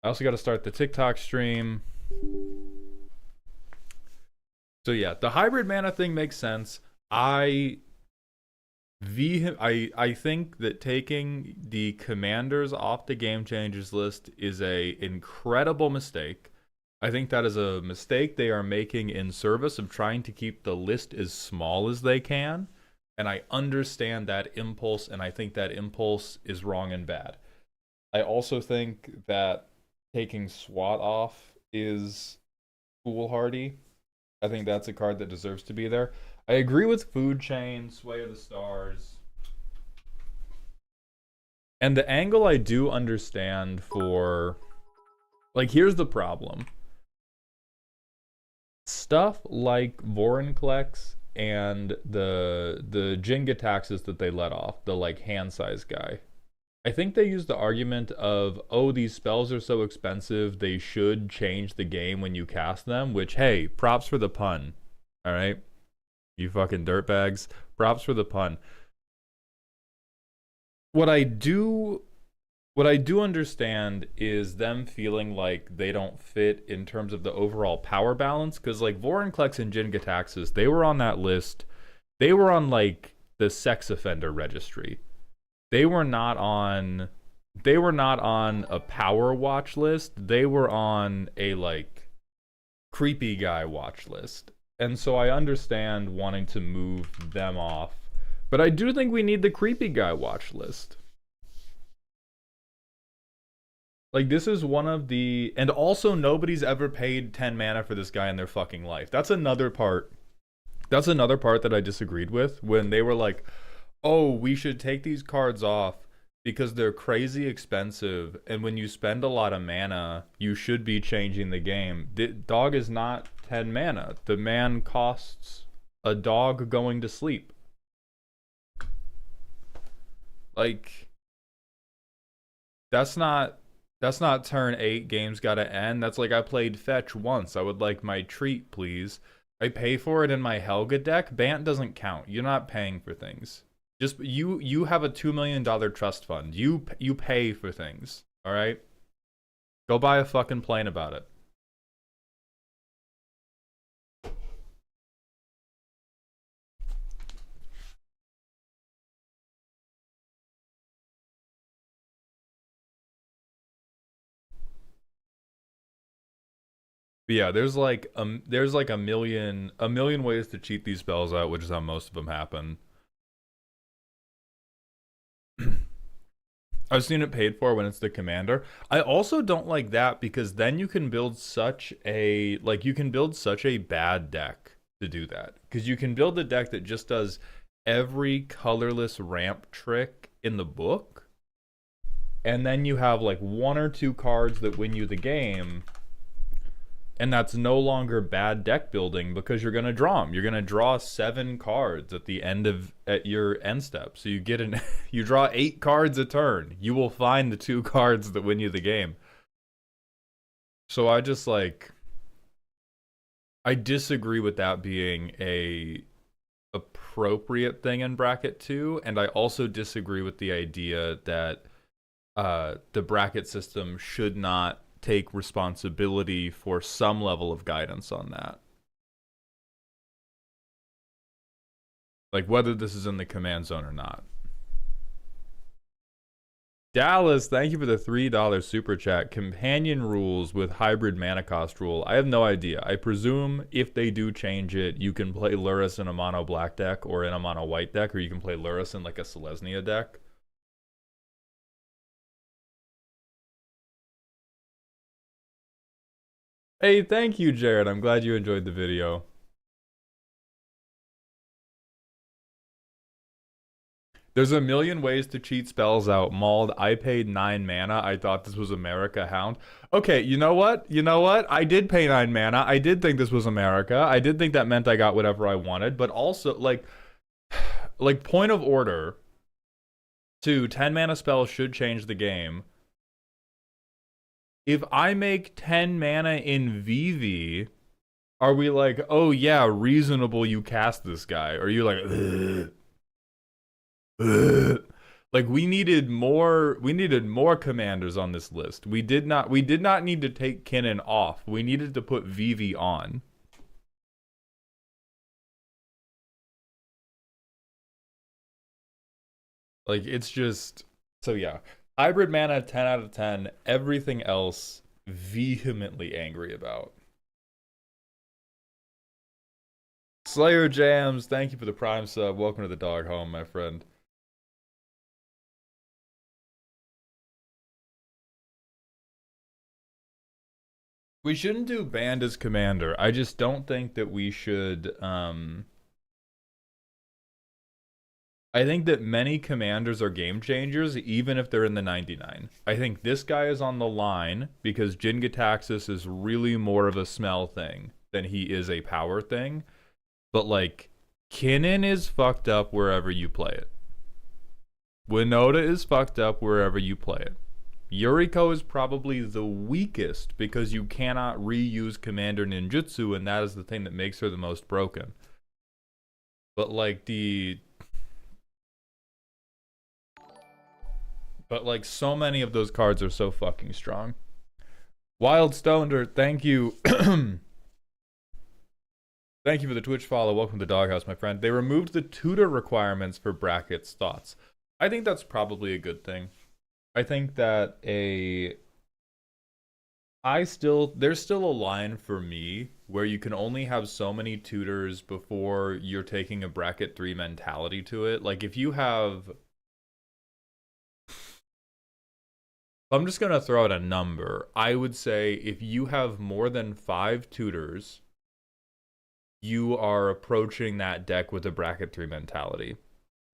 I also got to start the TikTok stream. So yeah, the hybrid mana thing makes sense. I think that taking the commanders off the game changers list is a incredible mistake. I think that is a mistake they are making in service of trying to keep the list as small as they can. And I understand that impulse, and I think that impulse is wrong and bad. I also think that taking SWAT off is foolhardy. I think that's a card that deserves to be there. I agree with Food Chain, Sway of the Stars. And the angle I do understand for... Like, here's the problem. Stuff like Vorinclex and the Jin-Gitaxias that they let off, the, like, hand-size guy. I think they use the argument of, oh, these spells are so expensive, they should change the game when you cast them, which, hey, props for the pun. Alright? You fucking dirtbags. Props for the pun. What I do understand is them feeling like they don't fit in terms of the overall power balance, because like Vorinclex and Jin-Gitaxias, they were on that list. They were on like the sex offender registry. They were not on a power watch list. They were on a like creepy guy watch list. And so I understand wanting to move them off. But I do think we need the creepy guy watch list. Like, this is one of the... And also, nobody's ever paid 10 mana for this guy in their fucking life. That's another part. That's another part that I disagreed with. When they were like, oh, we should take these cards off because they're crazy expensive. And when you spend a lot of mana, you should be changing the game. Dog is not 10 mana. The man costs a dog going to sleep. Like, that's not turn 8, game's gotta end. That's like, I played fetch once. I would like my treat, please. I pay for it in my Helga deck. Bant doesn't count. You're not paying for things. Just, you have a $2 million trust fund. You pay for things, alright? Go buy a fucking plane about it. But yeah, there's like a million ways to cheat these spells out, which is how most of them happen. I've seen it paid for when it's the commander. I also don't like that because then you can build such a bad deck to do that. Because you can build a deck that just does every colorless ramp trick in the book. And then you have like 1 or 2 cards that win you the game. And that's no longer bad deck building because you're going to draw them. You're going to draw 7 cards at your end step. So you get you draw 8 cards a turn. You will find the 2 cards that win you the game. So I just like, I disagree with that being a appropriate thing in bracket 2, and I also disagree with the idea that the bracket system should not take responsibility for some level of guidance on that. Like, whether this is in the command zone or not. Dallas, thank you for the $3 super chat. Companion rules with hybrid mana cost rule. I have no idea. I presume if they do change it, you can play Lurrus in a mono black deck or in a mono white deck, or you can play Lurrus in like a Selesnya deck. Hey, thank you, Jared. I'm glad you enjoyed the video. There's a million ways to cheat spells out. Mauled, I paid 9 mana. I thought this was America Hound. Okay, you know what? I did pay 9 mana. I did think this was America. I did think that meant I got whatever I wanted. But also, like point of order. 2, 10 mana spells should change the game. If I make 10 mana in VV, are we like, oh yeah, reasonable you cast this guy? Or are you like, ugh, ugh? Like we needed more commanders on this list. We did not need to take Kinnan off. We needed to put Vivi on. Like it's just so yeah. Hybrid mana 10 out of 10. Everything else vehemently angry about. Slayer Jams, thank you for the Prime sub. Welcome to the dog home, my friend. We shouldn't do banned as commander. I just don't think that we should I think that many commanders are game changers, even if they're in the 99. I think this guy is on the line because Jin-Gitaxias is really more of a smell thing than he is a power thing. But like, Kinnan is fucked up wherever you play it. Winota is fucked up wherever you play it. Yuriko is probably the weakest because you cannot reuse Commander Ninjutsu, and that is the thing that makes her the most broken. But like so many of those cards are so fucking strong. Wild Stoner, thank you. Thank you for the Twitch follow. Welcome to the Doghouse, my friend. They removed the tutor requirements for brackets. Thoughts? I think that's probably a good thing. I think that there's still a line for me where you can only have so many tutors before you're taking a bracket 3 mentality to it. Like if you have, I'm just gonna throw out a number. I would say if you have more than 5 tutors, you are approaching that deck with a bracket 3 mentality.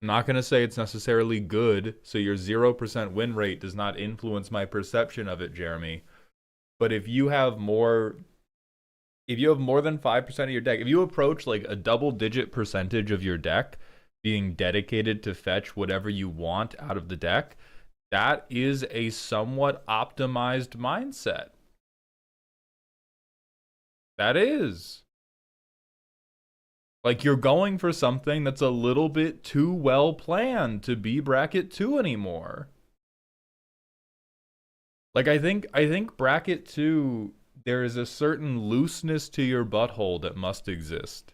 I'm not going to say it's necessarily good, so your 0% win rate does not influence my perception of it, Jeremy. But if you have more than 5% of your deck, if you approach like a double-digit percentage of your deck being dedicated to fetch whatever you want out of the deck, that is a somewhat optimized mindset. That is. Like, you're going for something that's a little bit too well planned to be bracket 2 anymore. Like, I think bracket 2, there is a certain looseness to your butthole that must exist.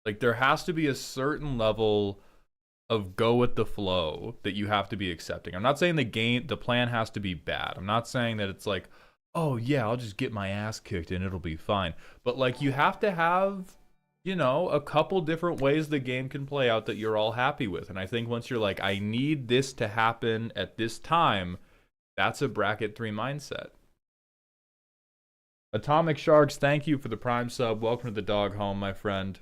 Like, there has to be a certain level of go with the flow that you have to be accepting. I'm not saying the plan has to be bad. I'm not saying that it's like, oh yeah, I'll just get my ass kicked and it'll be fine. But like, you have to have, you know, a couple different ways the game can play out that you're all happy with. And I think once you're like, I need this to happen at this time, that's a bracket 3 mindset. Atomic Sharks, thank you for the Prime sub. Welcome to the dog home, my friend.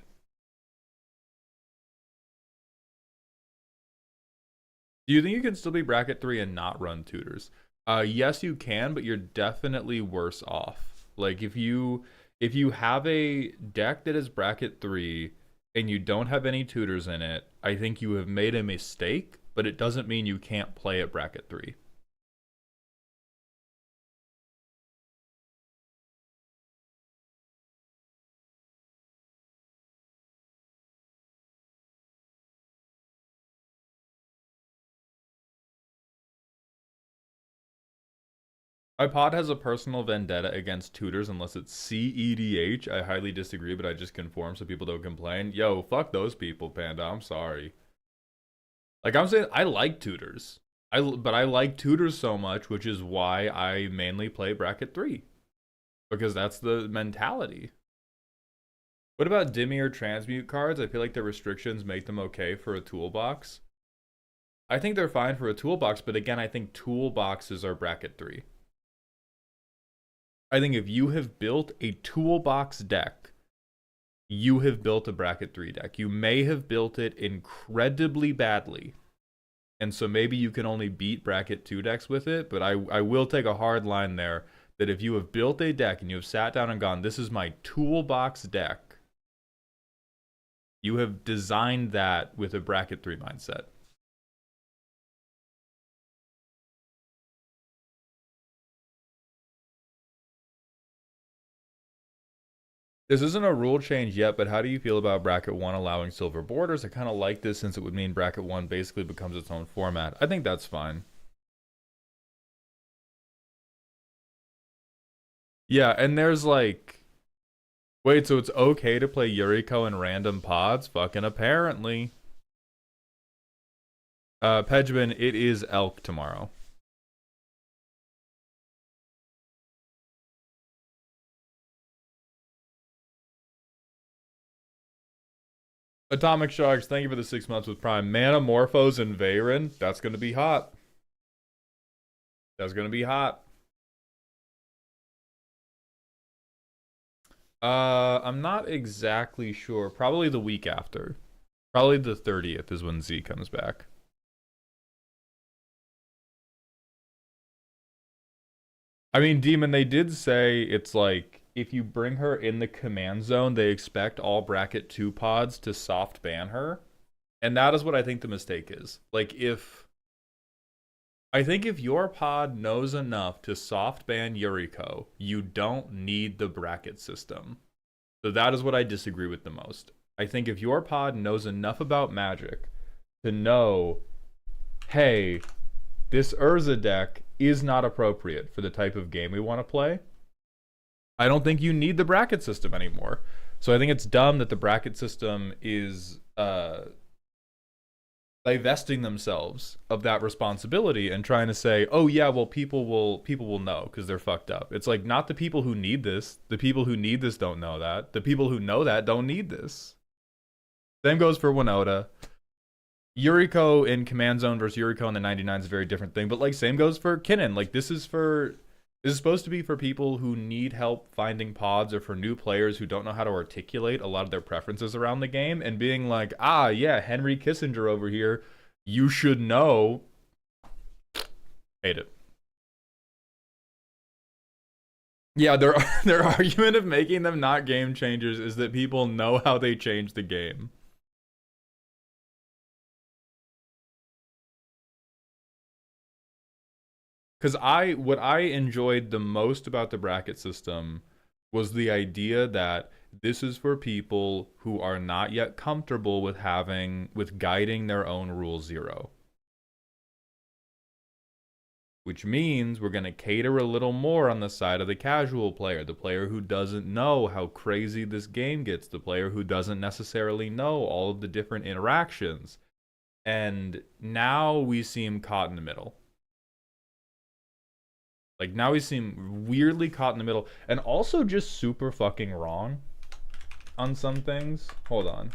Do you think you can still be bracket 3 and not run tutors? Yes, you can, but you're definitely worse off. Like if you have a deck that is bracket 3 and you don't have any tutors in it, I think you have made a mistake, but it doesn't mean you can't play at bracket 3. My pod has a personal vendetta against tutors unless it's CEDH. I highly disagree, but I just conform so people don't complain. Yo, fuck those people, Panda. I'm sorry. Like I'm saying, I like tutors. But I like tutors so much, which is why I mainly play bracket 3. Because that's the mentality. What about Dimmy or Transmute cards? I feel like the restrictions make them okay for a toolbox. I think they're fine for a toolbox, but again, I think toolboxes are bracket 3. I think if you have built a toolbox deck, you have built a bracket 3 deck. You may have built it incredibly badly. And so maybe you can only beat bracket 2 decks with it, but I will take a hard line there that if you have built a deck and you have sat down and gone, this is my toolbox deck, you have designed that with a bracket 3 mindset. This isn't a rule change yet, but how do you feel about bracket 1 allowing silver borders? I kind of like this since it would mean bracket 1 basically becomes its own format. I think that's fine. Yeah, and there's like, wait, so it's okay to play Yuriko in random pods? Fucking apparently. Pejman, it is elk tomorrow. Atomic Sharks, thank you for the 6 months with Prime. Manamorphos and Veyron, that's gonna be hot. That's gonna be hot. I'm not exactly sure. Probably the week after. Probably the 30th is when Z comes back. I mean, Demon, they did say it's like, if you bring her in the command zone, they expect all bracket 2 pods to soft ban her. And that is what I think the mistake is. Like, I think if your pod knows enough to soft ban Yuriko, you don't need the bracket system. So that is what I disagree with the most. I think if your pod knows enough about Magic to know, hey, this Urza deck is not appropriate for the type of game we want to play, I don't think you need the bracket system anymore. So I think it's dumb that the bracket system is divesting themselves of that responsibility and trying to say, oh yeah, well people will know because they're fucked up. It's like, not the people who need this. The people who need this don't know that. The people who know that don't need this. Same goes for Winota. Yuriko in Command Zone versus Yuriko in the 99 is a very different thing, but like same goes for Kinnan. Like this is supposed to be for people who need help finding pods or for new players who don't know how to articulate a lot of their preferences around the game and being like, ah, yeah, Henry Kissinger over here, you should know. Hate it. Yeah, their argument of making them not game changers is that people know how they change the game. Because what I enjoyed the most about the bracket system was the idea that this is for people who are not yet comfortable with guiding their own rule 0. Which means we're going to cater a little more on the side of the casual player, the player who doesn't know how crazy this game gets, the player who doesn't necessarily know all of the different interactions. And now we seem caught in the middle. Like, now we seem weirdly caught in the middle. And also just super fucking wrong on some things. Hold on.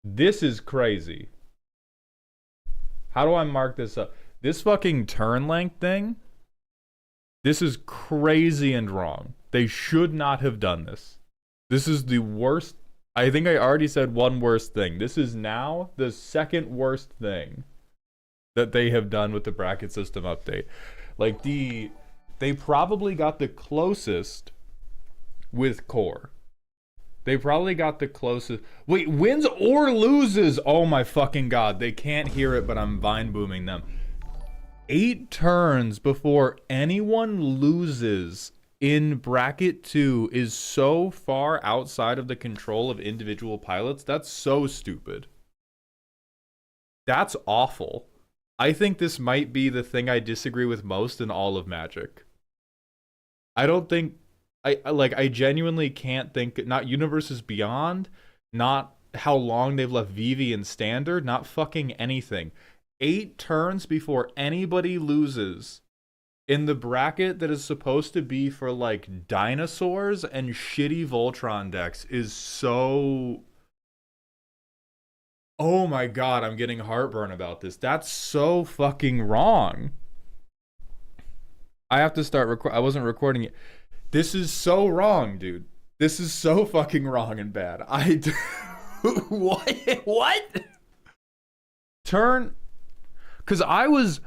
This is crazy. How do I mark this up? This fucking turn length thing. This is crazy and wrong. They should not have done this. This is the worst. I think I already said one worst thing. This is now the second worst thing that they have done with the bracket system update. Like they probably got the closest with core. They probably got the closest. Wait, wins or loses? Oh my fucking god. They can't hear it, but I'm vine booming them. 8 turns before anyone loses in bracket 2 is so far outside of the control of individual pilots. That's so stupid. That's awful. I think this might be the thing I disagree with most in all of Magic. I don't think I genuinely can't think, not Universes Beyond, not how long they've left Vivi in Standard, not fucking anything. 8 turns before anybody loses in the bracket that is supposed to be for like dinosaurs and shitty Voltron decks is so... Oh my god, I'm getting heartburn about this. That's so fucking wrong. I have to start I wasn't recording it. This is so wrong, dude. This is so fucking wrong and bad. What? Turn... Because I was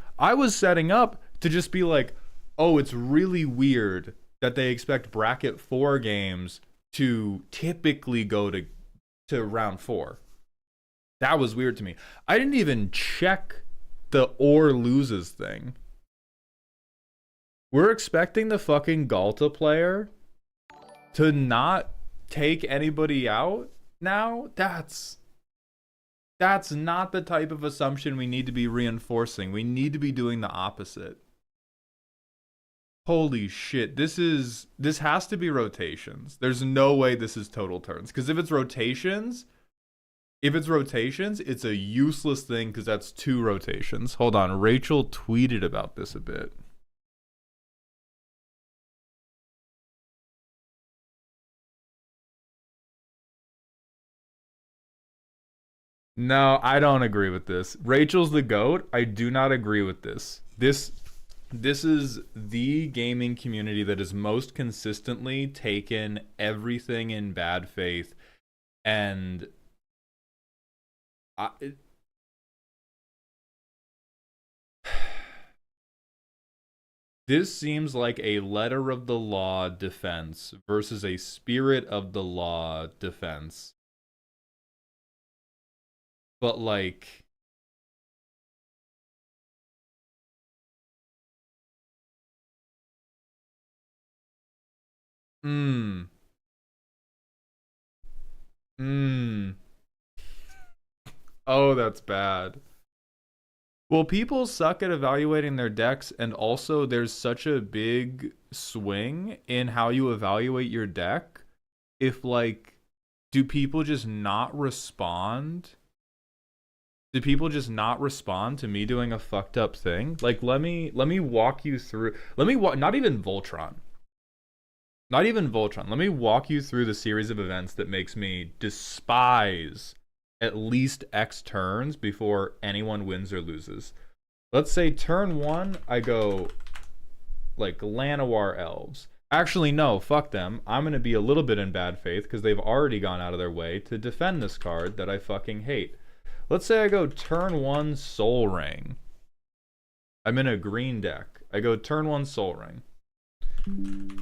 setting up to just be like, oh, it's really weird that they expect bracket 4 games to typically go to round 4. That was weird to me. I didn't even check the or loses thing. We're expecting the fucking Galta player to not take anybody out now? That's not the type of assumption we need to be reinforcing. We need to be doing the opposite. Holy shit, this has to be rotations. There's no way this is total turns. Because if it's rotations, it's a useless thing because that's 2 rotations. Hold on, Rachel tweeted about this a bit. No, I don't agree with this. Rachel's the GOAT. I do not agree with this. This is the gaming community that has most consistently taken everything in bad faith, and this seems like a letter of the law defense versus a spirit of the law defense. But like, oh, that's bad. Well, people suck at evaluating their decks, and also there's such a big swing in how you evaluate your deck. If like, do people just not respond? Do people just not respond to me doing a fucked up thing? Like, let me walk you through. Not even Voltron. Not even Voltron. Let me walk you through the series of events that makes me despise at least X turns before anyone wins or loses. Let's say turn 1, I go like Llanowar Elves. Actually, no, fuck them. I'm going to be a little bit in bad faith because they've already gone out of their way to defend this card that I fucking hate. Let's say I go turn 1 Soul Ring. I'm in a green deck. I go turn 1 Soul Ring.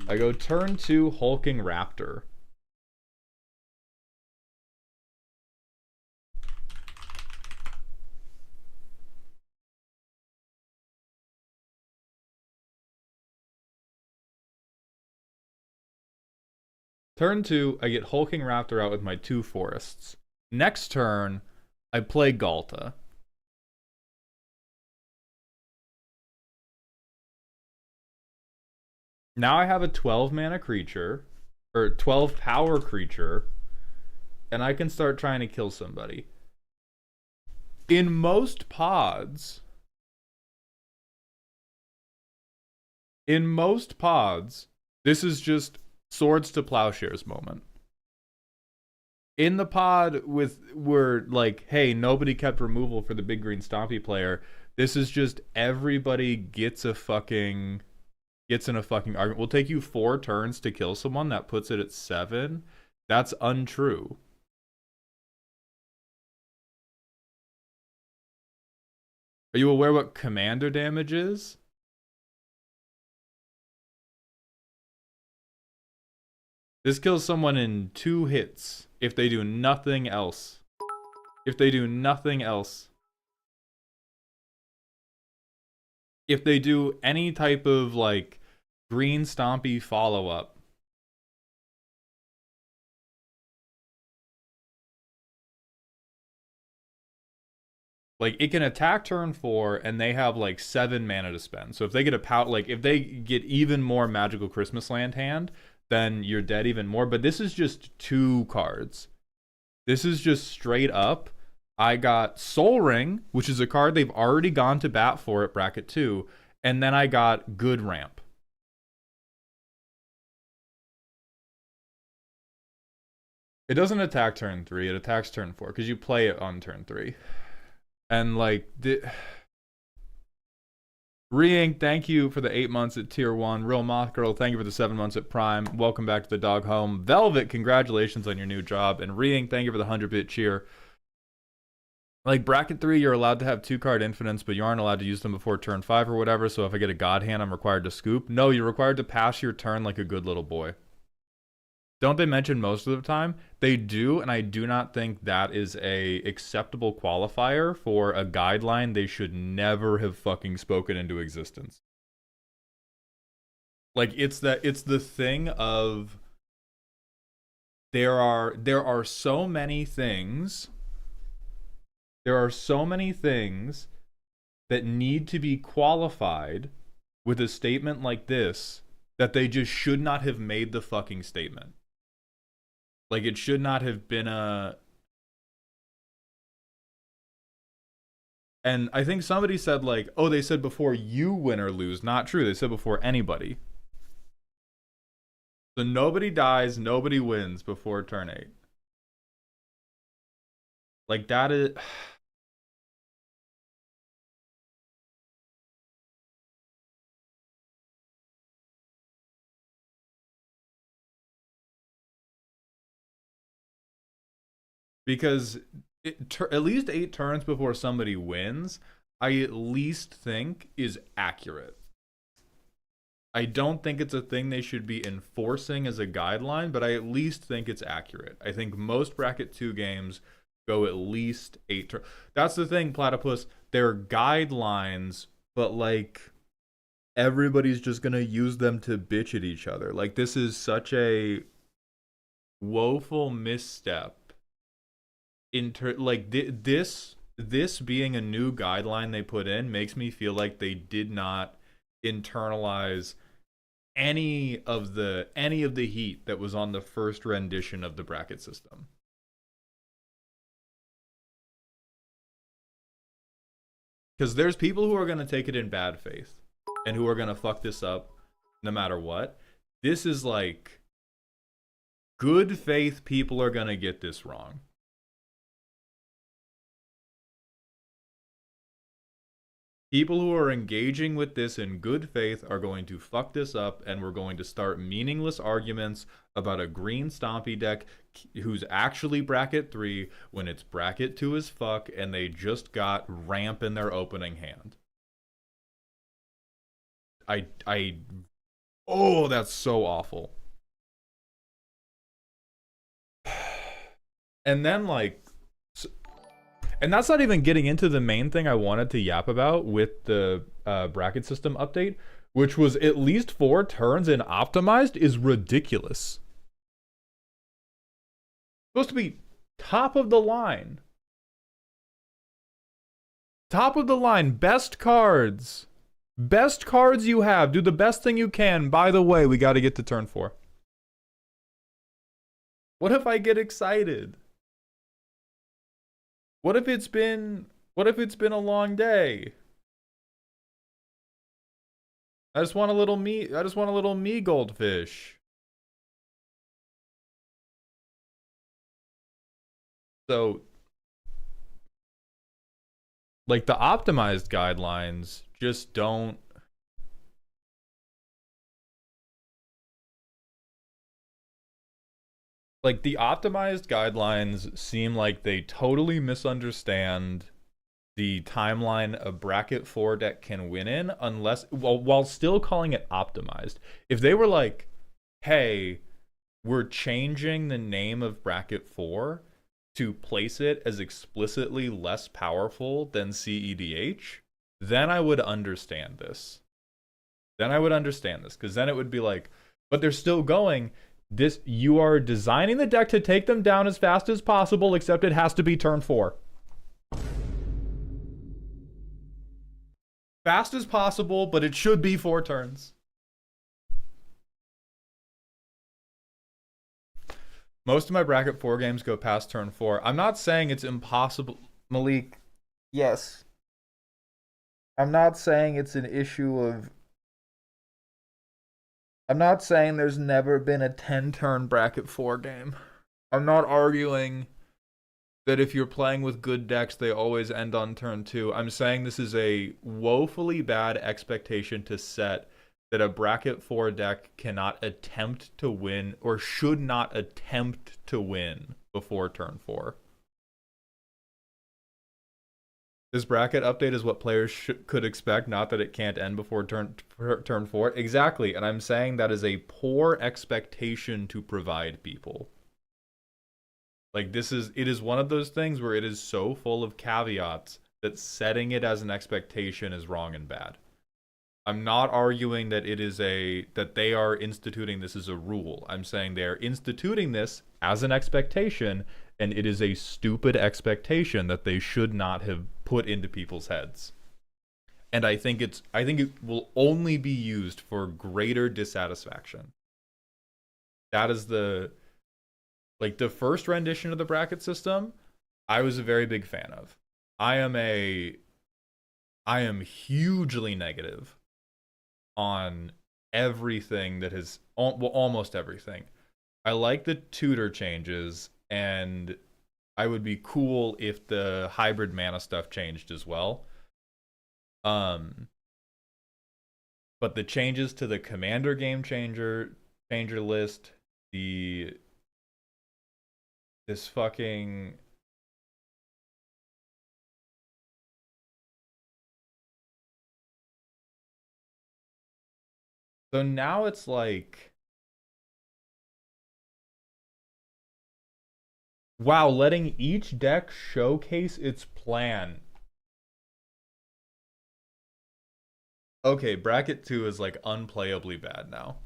I go turn 2 Hulking Raptor. Turn 2, I get Hulking Raptor out with my 2 forests. Next turn, I play Galta. Now I have a 12 mana creature, or 12 power creature, and I can start trying to kill somebody. In most pods, this is just Swords to Plowshares moment. In the pod we're like, hey, nobody kept removal for the big green stompy player. This is just everybody gets in a fucking argument. We'll take you 4 turns to kill someone. That puts it at 7. That's untrue. Are you aware what commander damage is? This kills someone in 2 hits if they do nothing else. If they do nothing else. If they do any type of like green stompy follow-up. Like, it can attack turn 4 and they have like 7 mana to spend. So if they get if they get even more Magical Christmas Land hand, then you're dead even more. But this is just 2 cards. This is just straight up. I got Soul Ring, which is a card they've already gone to bat for at bracket 2, and then I got Good Ramp. It doesn't attack turn 3, it attacks turn 4, because you play it on turn 3. And like, Re-Ink, thank you for the 8 months at tier 1. Real Moth Girl, thank you for the 7 months at Prime. Welcome back to the dog home. Velvet, congratulations on your new job. And Re-Ink, thank you for the 100-bit cheer. Like, bracket 3, you're allowed to have 2-card infinites, but you aren't allowed to use them before turn 5 or whatever. So if I get a God Hand, I'm required to scoop. No, you're required to pass your turn like a good little boy. Don't they mention most of the time? They do, and I do not think that is a acceptable qualifier for a guideline they should never have fucking spoken into existence. Like it's the thing of there are so many things there are so many things that need to be qualified with a statement like this that they just should not have made the fucking statement. Like it should not have been a. And I think somebody said like, oh, they said before you win or lose. Not true. They said before anybody. So nobody dies, nobody wins before turn 8. Like that is. Because at least 8 turns before somebody wins, I at least think is accurate. I don't think it's a thing they should be enforcing as a guideline, but I at least think it's accurate. I think most bracket 2 games go at least 8 turns. That's the thing, Platypus. They're guidelines, but like everybody's just gonna use them to bitch at each other. Like this is such a woeful misstep. This being a new guideline they put in makes me feel like they did not internalize any of the heat that was on the first rendition of the bracket system. Because there's people who are going to take it in bad faith and who are going to fuck this up no matter what. This is like good faith people are going to get this wrong. People who are engaging with this in good faith are going to fuck this up, and we're going to start meaningless arguments about a green stompy deck who's actually bracket 3 when it's bracket 2 as fuck and they just got ramp in their opening hand. Oh, that's so awful. And then like, and that's not even getting into the main thing I wanted to yap about with the bracket system update, which was at least 4 turns in optimized is ridiculous. Supposed to be top of the line. Top of the line, best cards. Best cards you have. Do the best thing you can. By the way, we got to get to turn 4. What if I get excited? What if it's been a long day? I just want a little me goldfish. So like the optimized guidelines just don't like the optimized guidelines seem like they totally misunderstand the timeline a bracket 4 deck can win in unless while still calling it optimized. If they were like, hey, we're changing the name of bracket 4 to place it as explicitly less powerful than CEDH, then I would understand this. Because then it would be like, but they're still going. This, you are designing the deck to take them down as fast as possible, except it has to be turn 4. Fast as possible, but it should be 4 turns. Most of my bracket 4 games go past turn 4. I'm not saying it's impossible, Malik. Yes. I'm not saying it's an issue of... I'm not saying there's never been a 10-turn bracket 4 game. I'm not arguing that if you're playing with good decks, they always end on turn 2. I'm saying this is a woefully bad expectation to set that a bracket 4 deck cannot attempt to win or should not attempt to win before turn 4. This bracket update is what players could expect, not that it can't end before turn 4. Exactly, and I'm saying that is a poor expectation to provide people. Like it is one of those things where it is so full of caveats that setting it as an expectation is wrong and bad. I'm not arguing that that they are instituting this as a rule. I'm saying they are instituting this as an expectation, and it is a stupid expectation that they should not have put into people's heads. And I think it will only be used for greater dissatisfaction. That is the first rendition of the bracket system, I was a very big fan of. I am a I am hugely negative on everything that has, well, almost everything. I like the tutor changes, and I would be cool if the hybrid mana stuff changed as well. Um, but the changes to the commander game changer list, the this fucking so now it's like, wow, letting each deck showcase its plan. Okay, bracket 2 is like unplayably bad now.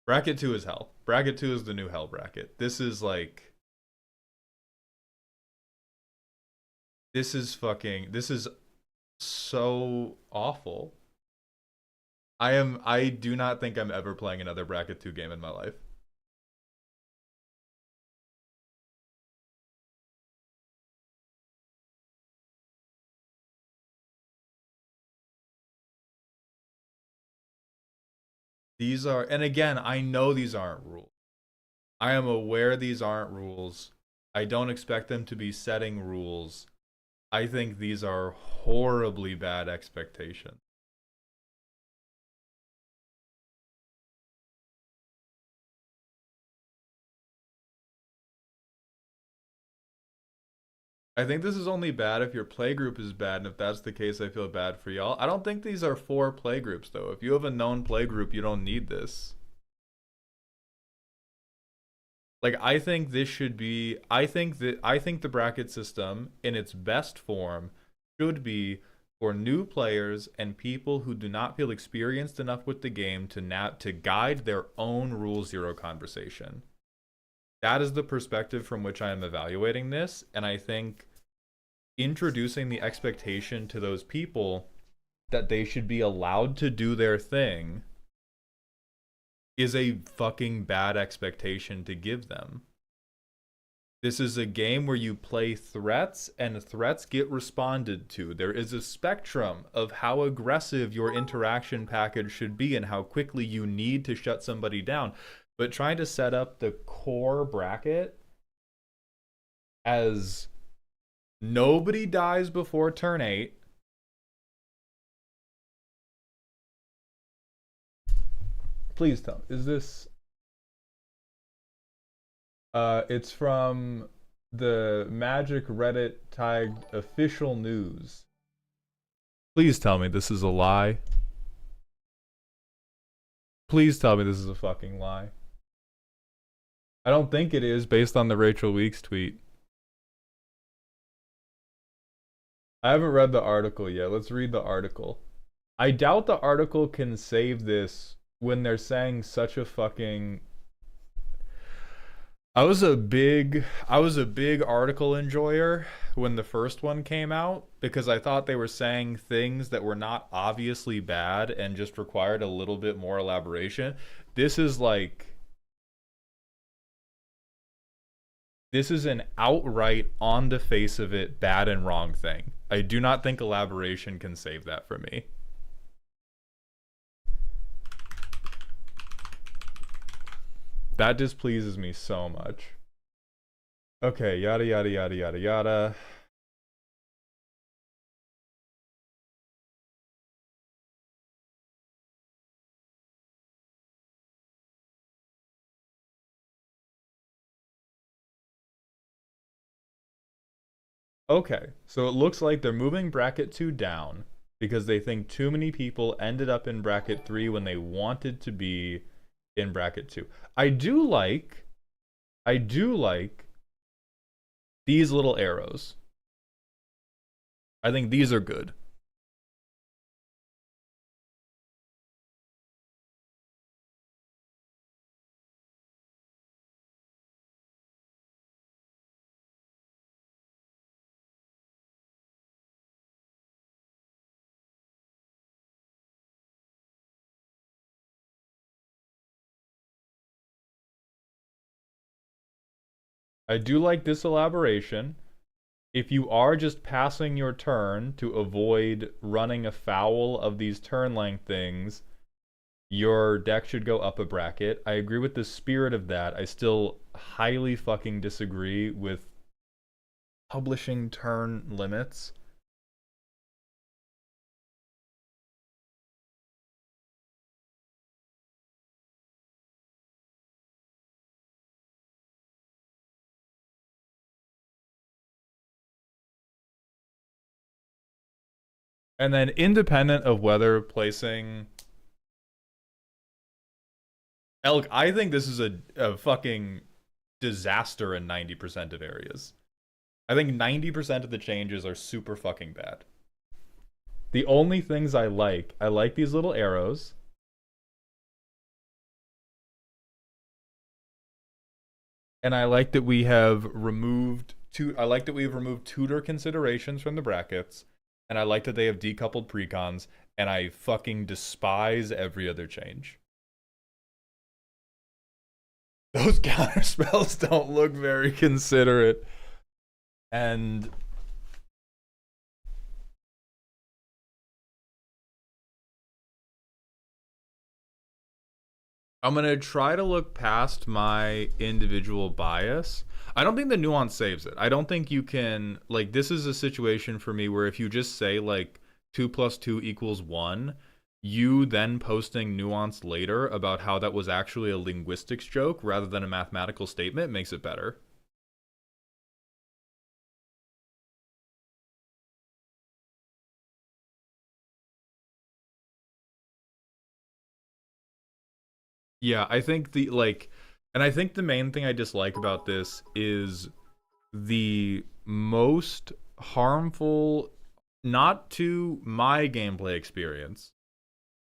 Bracket 2 is hell. Bracket 2 is the new hell bracket. This is like, this is so awful. I do not think I'm ever playing another bracket 2 game in my life. These are, and again, I know these aren't rules. I am aware these aren't rules. I don't expect them to be setting rules. I think these are horribly bad expectations. I think this is only bad if your playgroup is bad, and if that's the case, I feel bad for y'all. I don't think these are for playgroups, though. If you have a known playgroup, you don't need this. Like, I think this should be, I think the bracket system in its best form should be for new players and people who do not feel experienced enough with the game to guide their own rule zero conversation. That is the perspective from which I am evaluating this, and I think introducing the expectation to those people that they should be allowed to do their thing is a fucking bad expectation to give them. This is a game where you play threats, and threats get responded to. There is a spectrum of how aggressive your interaction package should be and how quickly you need to shut somebody down. But trying to set up the core bracket as nobody dies before turn 8. Please tell me, is this... it's from the Magic Reddit tagged official news. Please tell me this is a lie. Please tell me this is a fucking lie. I don't think it is based on the Rachel Weeks tweet. I haven't read the article yet. Let's read the article. I doubt the article can save this when they're saying such a fucking... I was a big article enjoyer when the first one came out because I thought they were saying things that were not obviously bad and just required a little bit more elaboration. This is like... This is an outright, on the face of it, bad and wrong thing. I do not think elaboration can save that for me. That displeases me so much. Okay, yada yada yada yada yada. Okay, so it looks like they're moving bracket 2 down because they think too many people ended up in bracket 3 when they wanted to be in bracket 2. I do like these little arrows. I think these are good. I do like this elaboration. If you are just passing your turn to avoid running afoul of these turn length things, your deck should go up a bracket. I agree with the spirit of that. I still highly fucking disagree with publishing turn limits. And then independent of whether placing elk, I think this is a fucking disaster in 90% of areas. I think 90% of the changes are super fucking bad. The only things I like these little arrows. And I like that we have removed I like that we've removed tutor considerations from the brackets. And I like that they have decoupled precons. And I fucking despise every other change. Those counter spells don't look very considerate. And I'm going to try to look past my individual bias. I don't think the nuance saves it. I don't think you can, like, this is a situation for me where if you just say, like, 2 plus 2 equals 1, you then posting nuance later about how that was actually a linguistics joke rather than a mathematical statement makes it better. Yeah, I think and I think the main thing I dislike about this is the most harmful, not to my gameplay experience,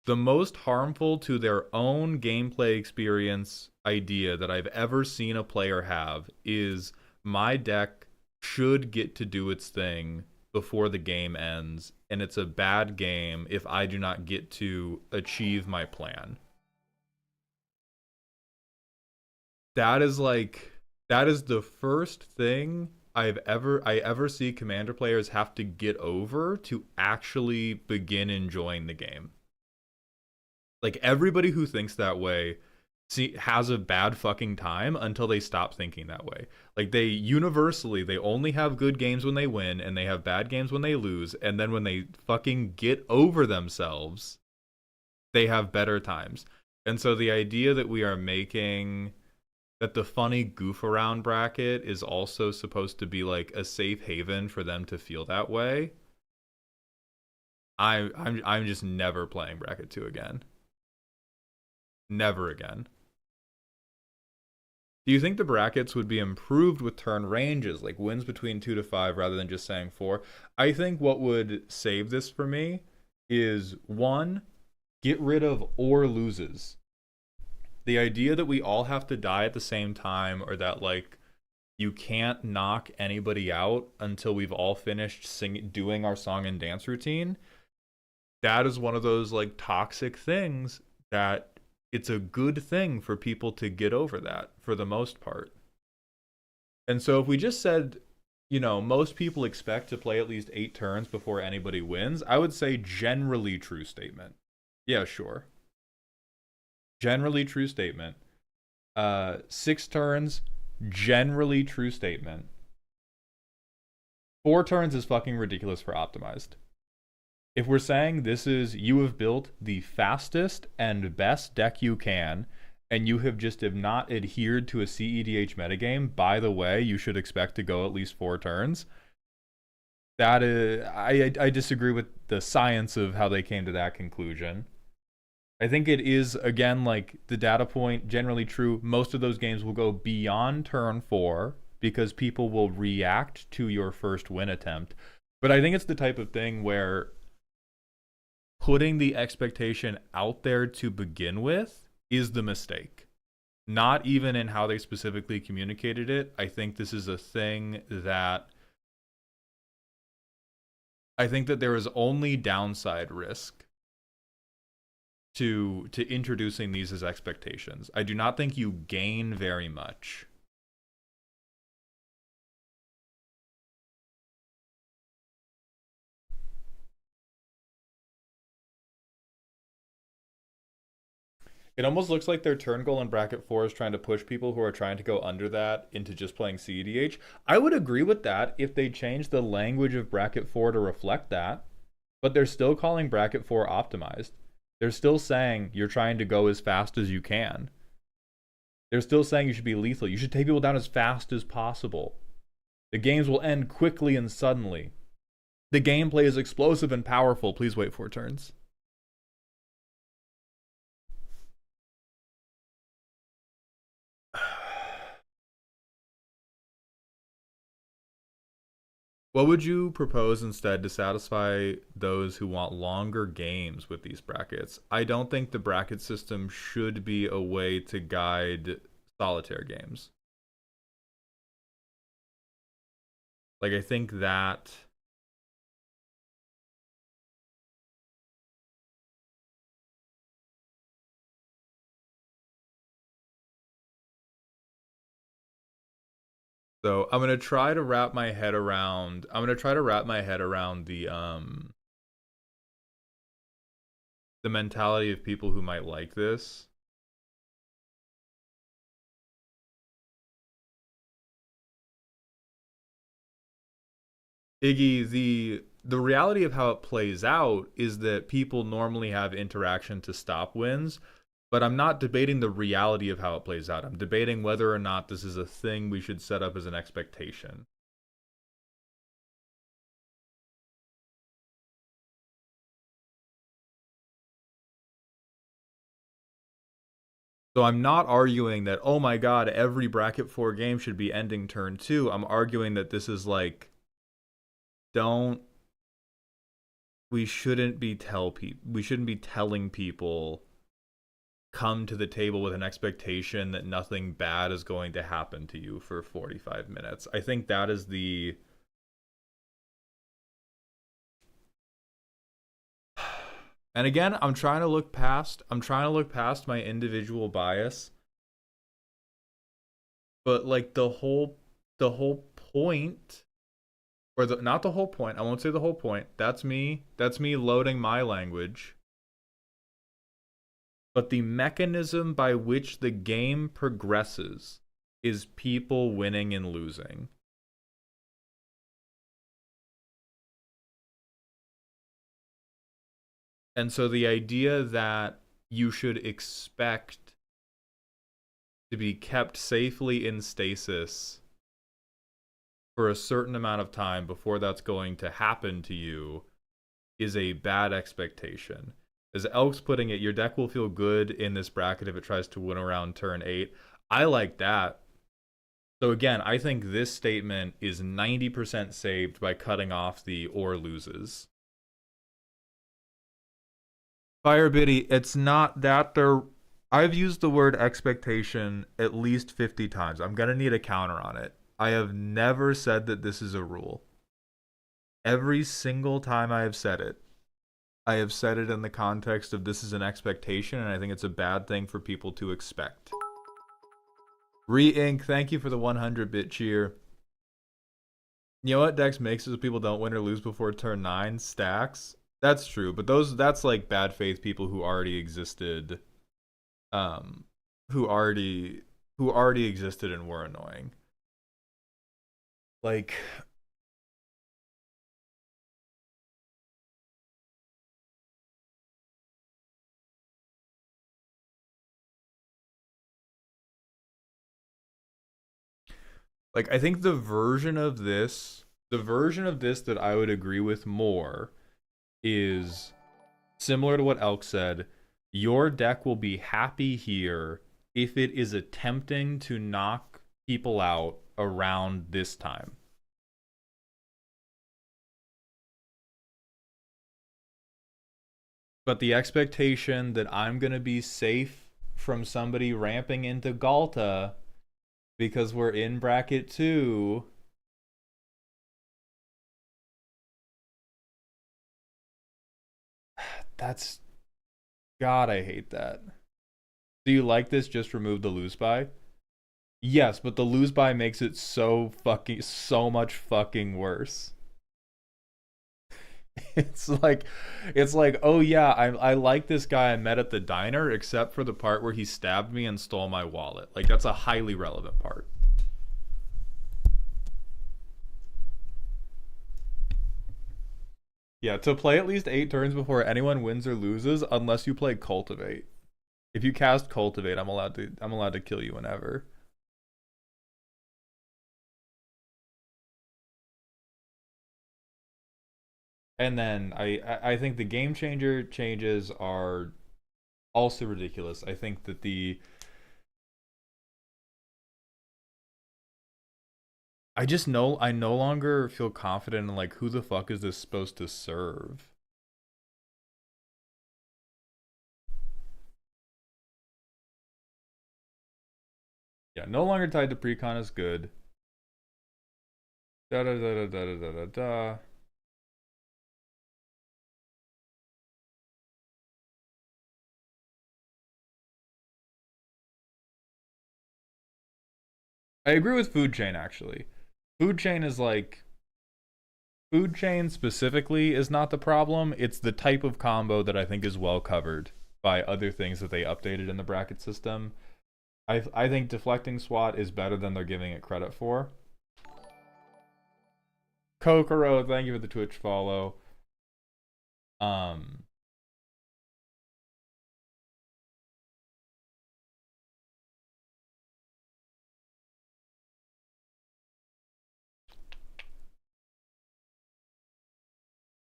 the most harmful to their own gameplay experience idea that I've ever seen a player have is my deck should get to do its thing before the game ends, and it's a bad game if I do not get to achieve my plan. That is that is the first thing I ever see commander players have to get over to actually begin enjoying the game. Like everybody who thinks that way has a bad fucking time until they stop thinking that way. Like they universally they only have good games when they win and they have bad games when they lose, and then when they fucking get over themselves, they have better times. And so the idea that we are making that the funny goof around bracket is also supposed to be like a safe haven for them to feel that way. I'm just never playing bracket 2 again. Never again. Do you think the brackets would be improved with turn ranges, like wins between 2 to 5 rather than just saying 4? I think what would save this for me is 1, get rid of or loses. The idea that we all have to die at the same time, or that like you can't knock anybody out until we've all finished doing our song and dance routine, that is one of those like toxic things that it's a good thing for people to get over that for the most part. And so if we just said, you know, most people expect to play at least 8 turns before anybody wins, I would say generally true statement. Yeah, sure. Generally true statement. 6 turns, generally true statement. 4 turns is fucking ridiculous for optimized. If we're saying this is, you have built the fastest and best deck you can, and you have not adhered to a CEDH metagame, by the way, you should expect to go at least 4 turns. That is, I disagree with the science of how they came to that conclusion. I think it is, again, like the data point, generally true. Most of those games will go beyond turn 4 because people will react to your first win attempt. But I think it's the type of thing where putting the expectation out there to begin with is the mistake. Not even in how they specifically communicated it. I think this is a thing that I think that there is only downside risk to introducing these as expectations. I do not think you gain very much. It almost looks like their turn goal in bracket 4 is trying to push people who are trying to go under that into just playing CEDH. I would agree with that if they change the language of bracket 4 to reflect that, but they're still calling bracket 4 optimized. They're still saying you're trying to go as fast as you can. They're still saying you should be lethal. You should take people down as fast as possible. The games will end quickly and suddenly. The gameplay is explosive and powerful. Please wait 4 turns. What would you propose instead to satisfy those who want longer games with these brackets? I don't think the bracket system should be a way to guide solitaire games. Like, I think that... So I'm gonna try to wrap my head around. The mentality of people who might like this. Iggy, the reality of how it plays out is that people normally have interaction to stop wins, but I'm not debating the reality of how it plays out. I'm debating whether or not this is a thing we should set up as an expectation. So I'm not arguing that, oh my god, every bracket 4 game should be ending turn 2. I'm arguing that this is like, we shouldn't be telling people come to the table with an expectation that nothing bad is going to happen to you for 45 minutes. I think that is the... And again, I'm trying to look past my individual bias. But like the whole point, or not the whole point, I won't say the whole point. That's me loading my language. But the mechanism by which the game progresses is people winning and losing. And so the idea that you should expect to be kept safely in stasis for a certain amount of time before that's going to happen to you is a bad expectation. As Elk's putting it, your deck will feel good in this bracket if it tries to win around turn 8. I like that. So again, I think this statement is 90% saved by cutting off the or loses. Firebiddy, it's not that they're... I've used the word expectation at least 50 times. I'm going to need a counter on it. I have never said that this is a rule. Every single time I have said it in the context of this is an expectation, and I think it's a bad thing for people to expect. Re-Ink, thank you for the 100-bit cheer. You know what Dex makes it so people don't win or lose before turn 9? Stacks. That's true, but that's like bad faith people who already existed, who already existed and were annoying. Like, I think the version of this that I would agree with more is similar to what Elk said. Your deck will be happy here if it is attempting to knock people out around this time. But the expectation that I'm going to be safe from somebody ramping into Galta because we're in bracket 2... That's... God, I hate that. Do you like this? Just remove the lose by? Yes, but the lose by makes it so much fucking worse. It's like, oh yeah, I like this guy I met at the diner, except for the part where he stabbed me and stole my wallet. Like, that's a highly relevant part. Yeah, to play at least 8 turns before anyone wins or loses, unless you play Cultivate. If you cast Cultivate, I'm allowed to kill you whenever. And then I think the game changer changes are also ridiculous. I think that the I no longer feel confident in like who the fuck is this supposed to serve. Yeah, no longer tied to precon is good. Da da da da da da da da. I agree with food chain actually. Food chain is like food chain specifically is not the problem. It's the type of combo that I think is well covered by other things that they updated in the bracket system. I think deflecting SWAT is better than they're giving it credit for. Kokoro, thank you for the Twitch follow. Um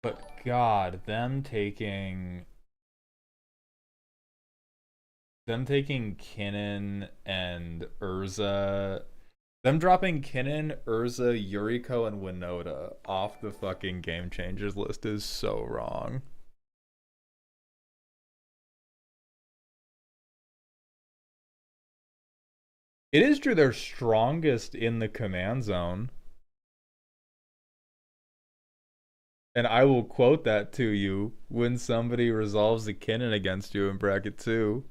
but God, them taking Kinnan and Urza, them dropping Kinnan, Urza, Yuriko, and Winota off the fucking game changers list is so wrong. It is true they're strongest in the command zone. And I will quote that to you when somebody resolves a Kinnan against you in bracket 2.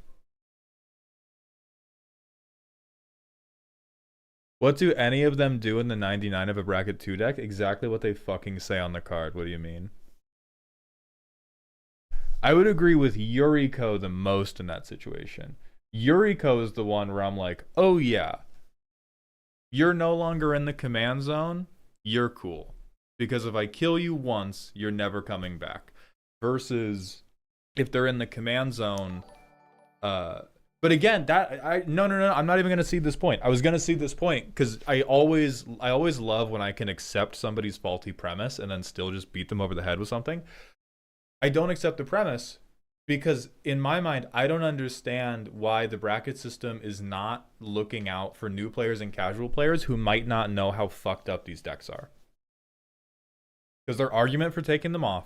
What do any of them do in the 99 of a bracket 2 deck? Exactly what they fucking say on the card. What do you mean? I would agree with Yuriko the most in that situation. Yuriko is the one where I'm like, oh yeah, you're no longer in the command zone, you're cool. Because if I kill you once, you're never coming back. Versus if they're in the command zone, but again, no, I'm not even gonna see this point. I was gonna see this point because I always love when I can accept somebody's faulty premise and then still just beat them over the head with something. I don't accept the premise because in my mind, I don't understand why the bracket system is not looking out for new players and casual players who might not know how fucked up these decks are. Because their argument for taking them off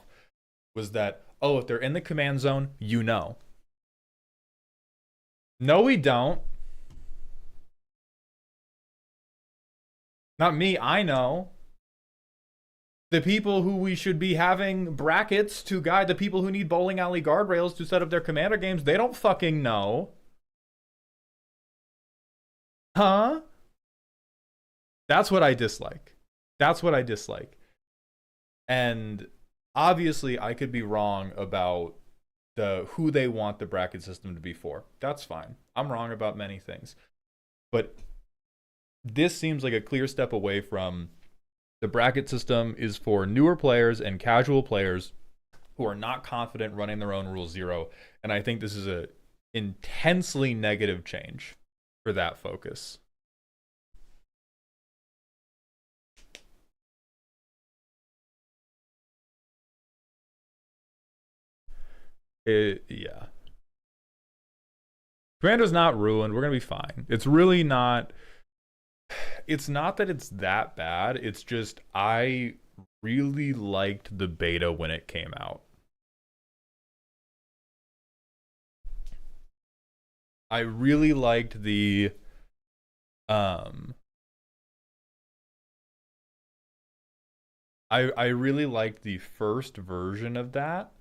was that, oh, if they're in the command zone, you know. No, we don't. Not me, I know. The people who we should be having brackets to guide the people who need bowling alley guardrails to set up their commander games, they don't fucking know. Huh? That's what I dislike. That's what I dislike. And obviously I could be wrong about who they want the bracket system to be for. That's fine. I'm wrong about many things. But this seems like a clear step away from the bracket system is for newer players and casual players who are not confident running their own rule 0. And I think this is a intensely negative change for that focus. Yeah. Commando's not ruined. We're going to be fine. It's really not. It's not that it's that bad. It's just I really liked the beta when it came out. I really liked the I really liked the first version of that.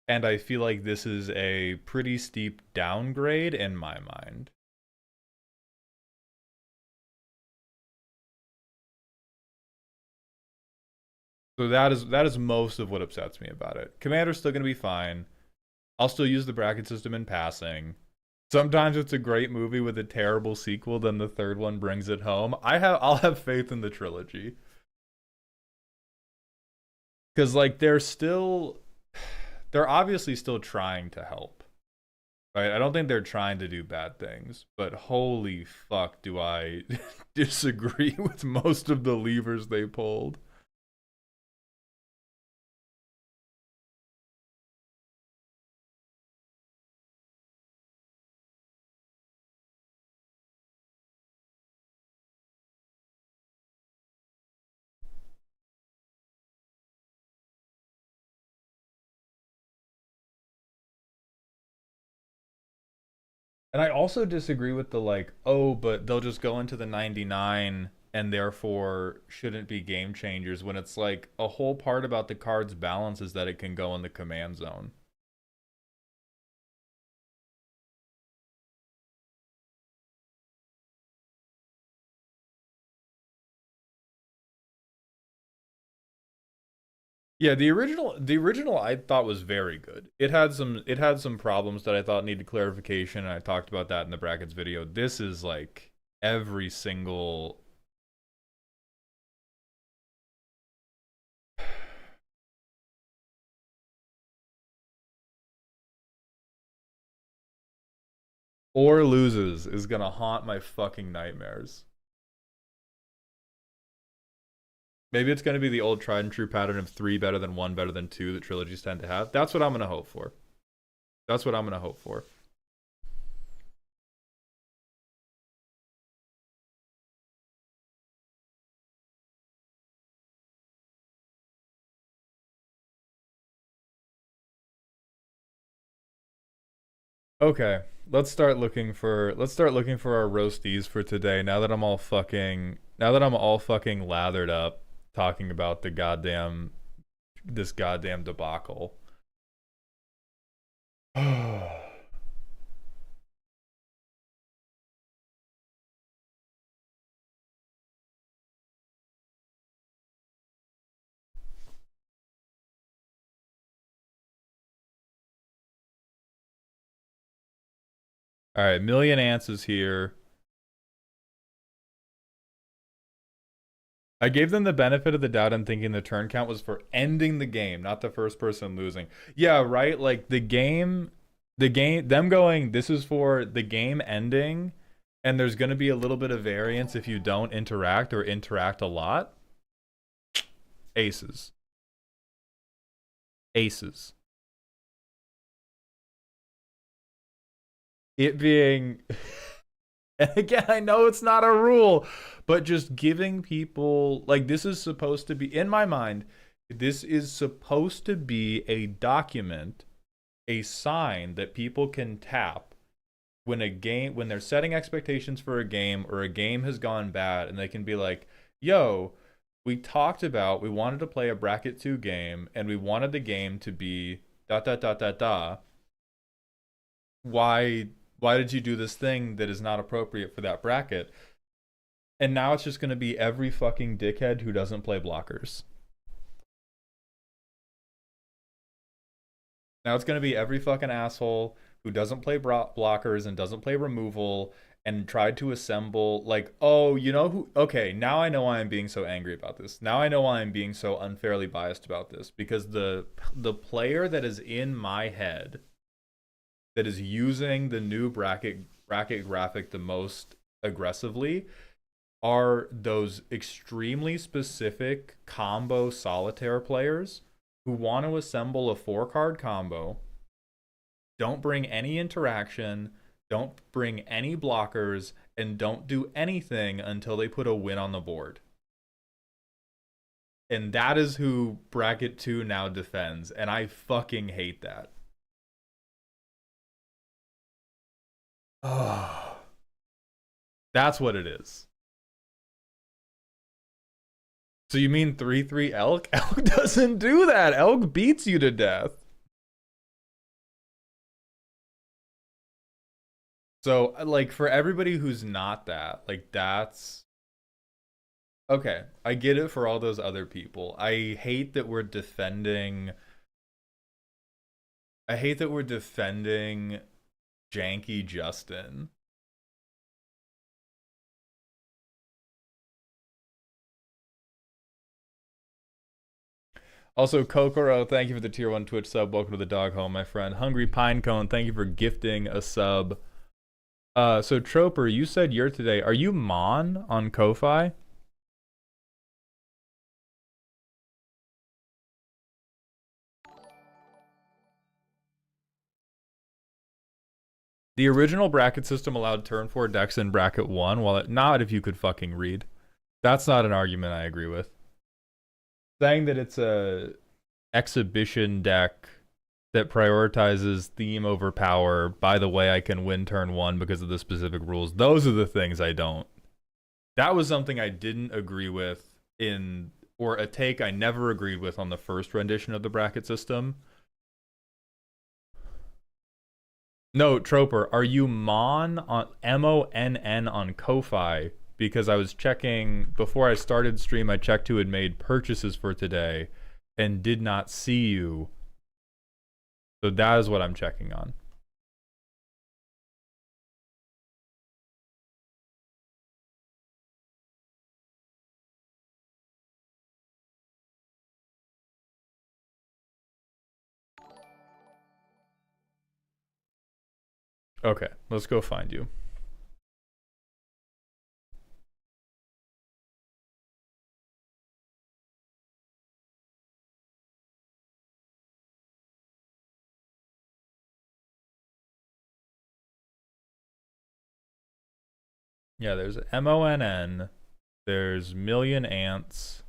And I feel like this is a pretty steep downgrade in my mind. So that is most of what upsets me about it. Commander's still gonna be fine. I'll still use the bracket system in passing. Sometimes it's a great movie with a terrible sequel, then the third one brings it home. I'll have faith in the trilogy. Cause like they're obviously still trying to help. Right? I don't think they're trying to do bad things, but holy fuck do I disagree with most of the levers they pulled. And I also disagree with the like, oh, but they'll just go into the 99 and therefore shouldn't be game changers when it's like a whole part about the card's balance is that it can go in the command zone. Yeah, the original I thought was very good. It had some problems that I thought needed clarification, and I talked about that in the brackets video. This is like every single or loses is gonna haunt my fucking nightmares. Maybe it's gonna be the old tried and true pattern of 3 better than 1 better than 2 that trilogies tend to have. That's what I'm gonna hope for. That's what I'm gonna hope for. Okay, let's start looking for our roasties for today. Now that I'm all fucking lathered up talking about this goddamn debacle. All right, Million Ants is here. I gave them the benefit of the doubt in thinking the turn count was for ending the game, not the first person losing. Yeah, right? Like them going, this is for the game ending, and there's going to be a little bit of variance if you don't interact or interact a lot. Aces. Aces. It being. And again, I know it's not a rule, but just giving people like this is supposed to be in my mind, this is supposed to be a document, a sign that people can tap when they're setting expectations for a game or a game has gone bad and they can be like, "Yo, we wanted to play a bracket 2 game and we wanted the game to be dot dot dot dot dot. Why why did you do this thing that is not appropriate for that bracket?" And now it's just going to be every fucking dickhead who doesn't play blockers. Now it's going to be every fucking asshole who doesn't play blockers and doesn't play removal and tried to assemble like, oh, you know who? Okay, now I know why I'm being so angry about this. Now I know why I'm being so unfairly biased about this because the player that is in my head that is using the new bracket graphic the most aggressively are those extremely specific combo solitaire players who want to assemble a 4-card combo, don't bring any interaction, don't bring any blockers, and don't do anything until they put a win on the board. And that is who bracket 2 now defends, and I fucking hate that. Oh, that's what it is. So you mean 3/3 Elk? Elk doesn't do that. Elk beats you to death. So like for everybody who's not that, like Okay, I get it for all those other people. I hate that we're defending janky Justin. Also, Kokoro, thank you for the tier 1 Twitch sub. Welcome to the dog home, my friend. Hungry Pinecone, thank you for gifting a sub. So Troper, you said you're today. Are you Mon on Ko-Fi? The original bracket system allowed turn 4 decks in bracket 1, while not if you could fucking read. That's not an argument I agree with. Saying that it's a exhibition deck that prioritizes theme over power, by the way, I can win turn 1 because of the specific rules. Those are the things I don't. That was something I didn't agree with or a take I never agreed with on the first rendition of the bracket system. No, Troper, are you Mon on MONN on Ko-Fi? Because I was checking before I started stream, I checked who had made purchases for today and did not see you. So that is what I'm checking on. Okay, let's go find you. Yeah, there's MONN, there's Million Ants,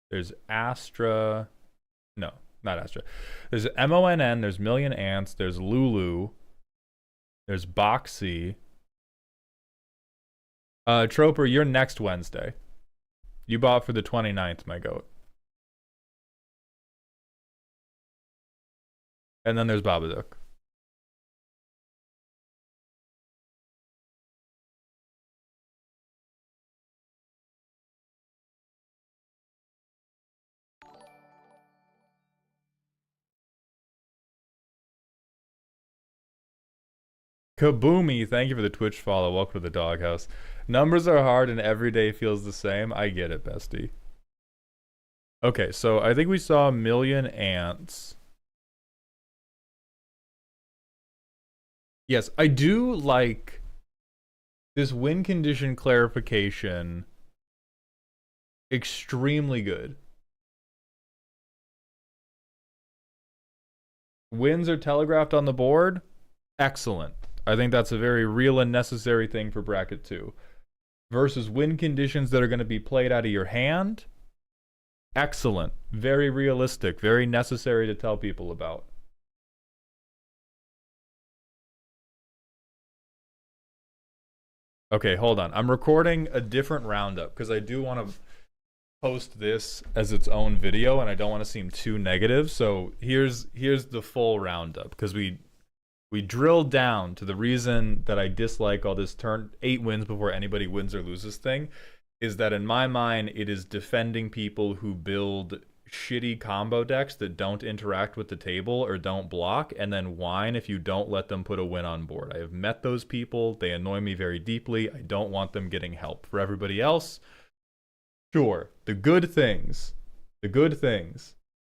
there's Astra, no, not Astra. There's MONN, there's Million Ants, there's Lulu, there's Boxy. Troper, you're next Wednesday. You bought for the 29th, my goat. And then there's Babaduk. Kaboomy, thank you for the Twitch follow. Welcome to the doghouse. Numbers are hard and every day feels the same. I get it, bestie. Okay, so I think we saw Million Ants. Yes, I do like this win condition clarification. Extremely good. Wins are telegraphed on the board. Excellent. I think that's a very real and necessary thing for bracket 2. Versus win conditions that are going to be played out of your hand. Excellent. Very realistic. Very necessary to tell people about. Okay, hold on. I'm recording a different roundup because I do want to post this as its own video and I don't want to seem too negative. So here's the full roundup because we drilled down to the reason that I dislike all this turn 8 wins before anybody wins or loses thing is that in my mind it is defending people who build shitty combo decks that don't interact with the table or don't block and then whine if you don't let them put a win on board. I have met those people. They annoy me very deeply. I don't want them getting help. For everybody else, sure, the good things.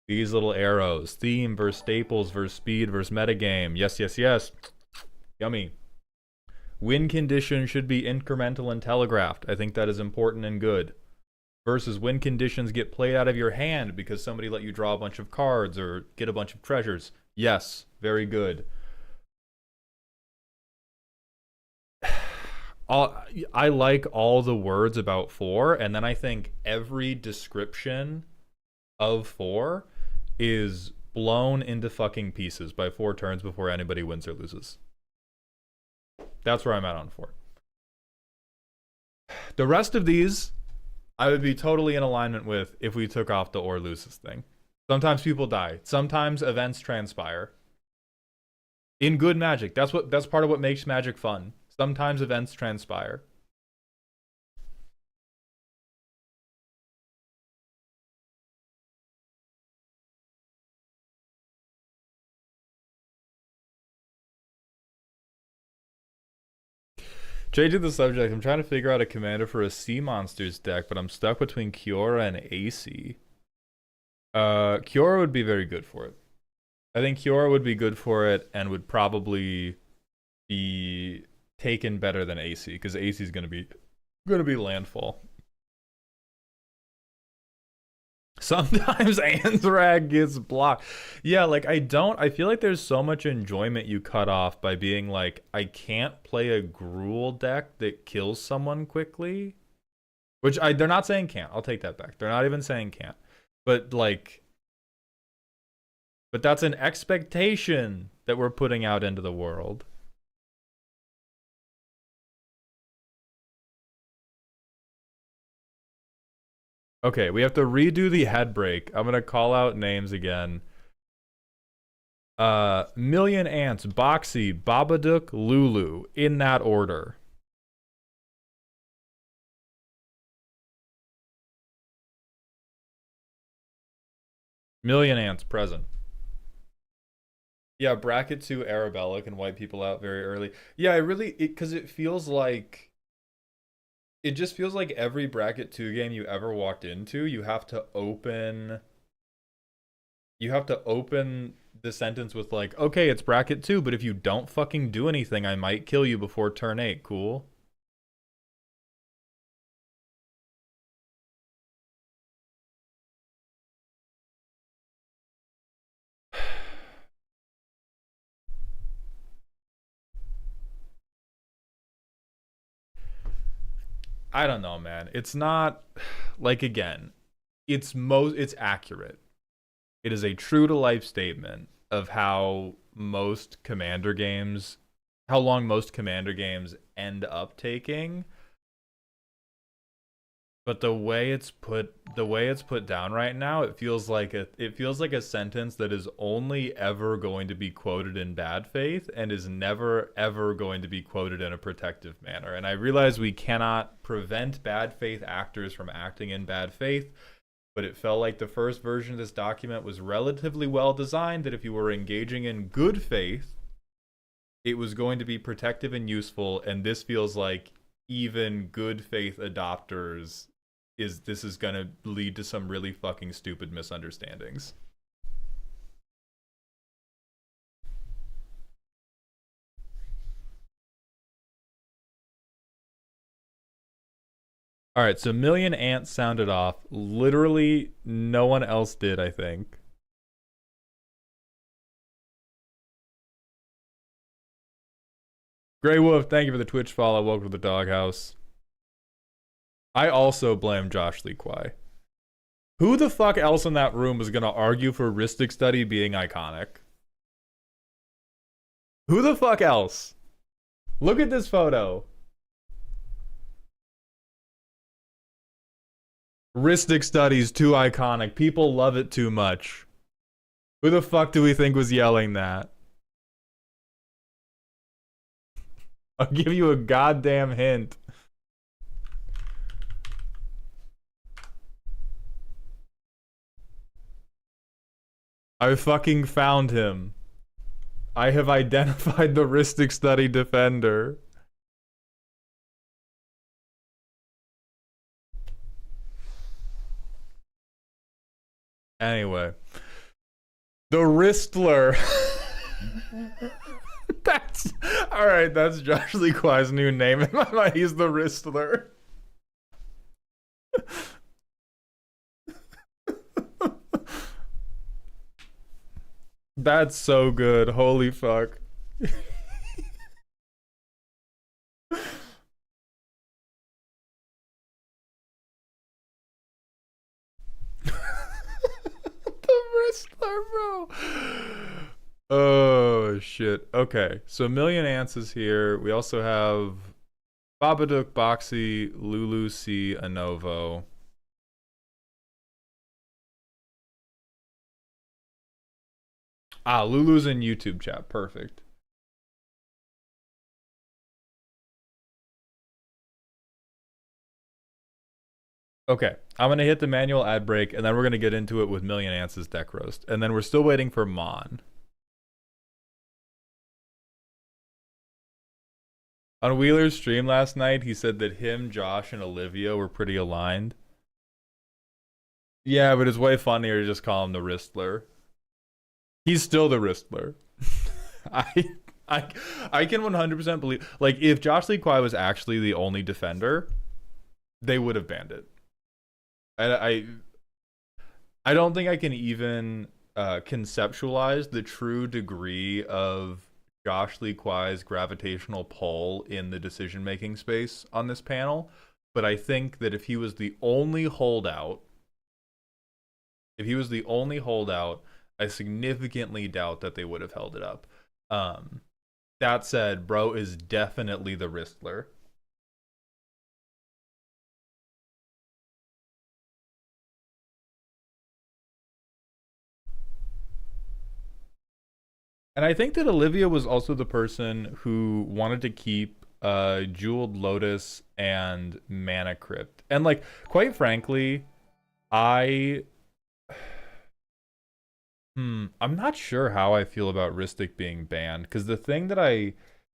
These little arrows. Theme versus staples versus speed versus metagame. Yes, yes, yes. Yummy. Win condition should be incremental and telegraphed. I think that is important and good. Versus win conditions get played out of your hand because somebody let you draw a bunch of cards or get a bunch of treasures. Yes, very good. I like all the words about 4, and then I think every description of 4 is blown into fucking pieces by 4 turns before anybody wins or loses. That's where I'm at on 4. The rest of these, I would be totally in alignment with if we took off the or loses thing. Sometimes people die. Sometimes events transpire. In good Magic, that's part of what makes Magic fun. Sometimes events transpire. Changing the subject, I'm trying to figure out a commander for a sea monsters deck, but I'm stuck between Kiora and AC. Kiora would be very good for it. I think Kiora would be good for it and would probably be taken better than AC, because AC is gonna be landfall. Sometimes Anthrag gets blocked. Yeah, like I feel like there's so much enjoyment you cut off by being like, I can't play a Gruul deck that kills someone quickly. Which they're not saying can't. I'll take that back. They're not even saying can't. But like, but that's an expectation that we're putting out into the world. Okay, we have to redo the head break. I'm gonna call out names again. Million Ants, Boxy, Babaduk, Lulu, in that order. Million Ants present. Yeah, bracket 2 Arabella can wipe people out very early. Yeah, because it feels like, it just feels like every bracket 2 game you ever walked into, you have to open the sentence with like, okay, it's bracket 2, but if you don't fucking do anything, I might kill you before turn 8. Cool. I don't know, man. It's not like, again, it's accurate. It is a true to life statement of how long most commander games end up taking. But the way it's put down right now, it feels like a sentence that is only ever going to be quoted in bad faith and is never ever going to be quoted in a protective manner. And I realize we cannot prevent bad faith actors from acting in bad faith, but it felt like the first version of this document was relatively well designed, that if you were engaging in good faith, it was going to be protective and useful. And this feels like even good faith adopters this is gonna lead to some really fucking stupid misunderstandings. All right, so Million Ants sounded off. Literally no one else did, I think. Grey Wolf, thank you for the Twitch follow. Welcome to the doghouse. I also blame Josh Lee Kwai. Who the fuck else in that room was gonna argue for Rhystic Study being iconic? Who the fuck else? Look at this photo. Rhystic Study's too iconic. People love it too much. Who the fuck do we think was yelling that? I'll give you a goddamn hint. I fucking found him. I have identified the Rhystic Study defender. Anyway. The Wristler. That's alright, that's Josh Lee Kwai's new name in my mind. He's the Wristler. That's so good. Holy fuck. The Wrestler, bro. Oh shit. Okay, so Million Ants is here. We also have Babaduk, Boxy, Lulu, C, Anovo. Ah, Lulu's in YouTube chat. Perfect. Okay, I'm gonna hit the manual ad break, and then we're gonna get into it with Million Ants' deck roast, and then we're still waiting for Mon. On Wheeler's stream last night, he said that him, Josh, and Olivia were pretty aligned. Yeah, but it's way funnier to just call him the Wristler. He's still the Wristler. I I I can 100% believe, like, if Josh Lee Kwai was actually the only defender, they would have banned it. I I don't think I can even conceptualize the true degree of Josh Lee Kwai's gravitational pull in the decision making space on this panel. But I think that if he was the only holdout, I significantly doubt that they would have held it up. That said, bro is definitely the Wristler. And I think that Olivia was also the person who wanted to keep Jeweled Lotus and Mana Crypt. And like, quite frankly, I I'm not sure how I feel about Ristic being banned, because the thing that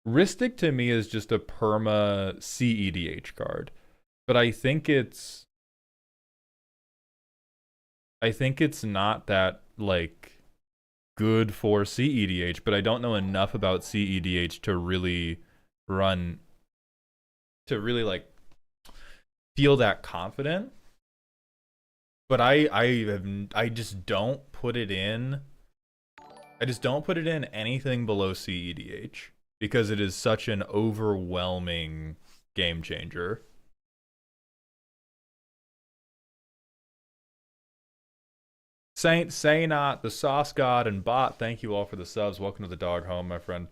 Ristic to me is just a perma CEDH card. But I think it's not that like good for CEDH, but I don't know enough about CEDH to really run like feel that confident. But I just don't put it in. I just don't put it in anything below CEDH because it is such an overwhelming game changer. Saint, Say Not, the Sauce God, and Bot, thank you all for the subs. Welcome to the dog home, my friend.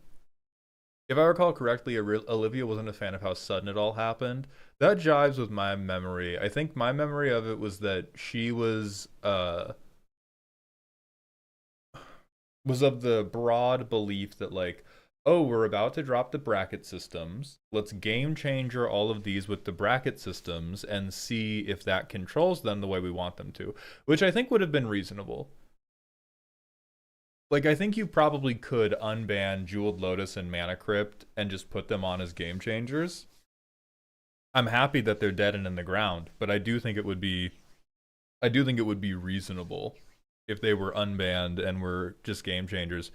If I recall correctly, Olivia wasn't a fan of how sudden it all happened. That jives with my memory. I think my memory of it was that she was of the broad belief that like, oh, we're about to drop the bracket systems. Let's game changer all of these with the bracket systems and see if that controls them the way we want them to, which I think would have been reasonable. Like, I think you probably could unban Jeweled Lotus and Mana Crypt and just put them on as game changers. I'm happy that they're dead and in the ground, but I do think it would be reasonable if they were unbanned and were just game changers.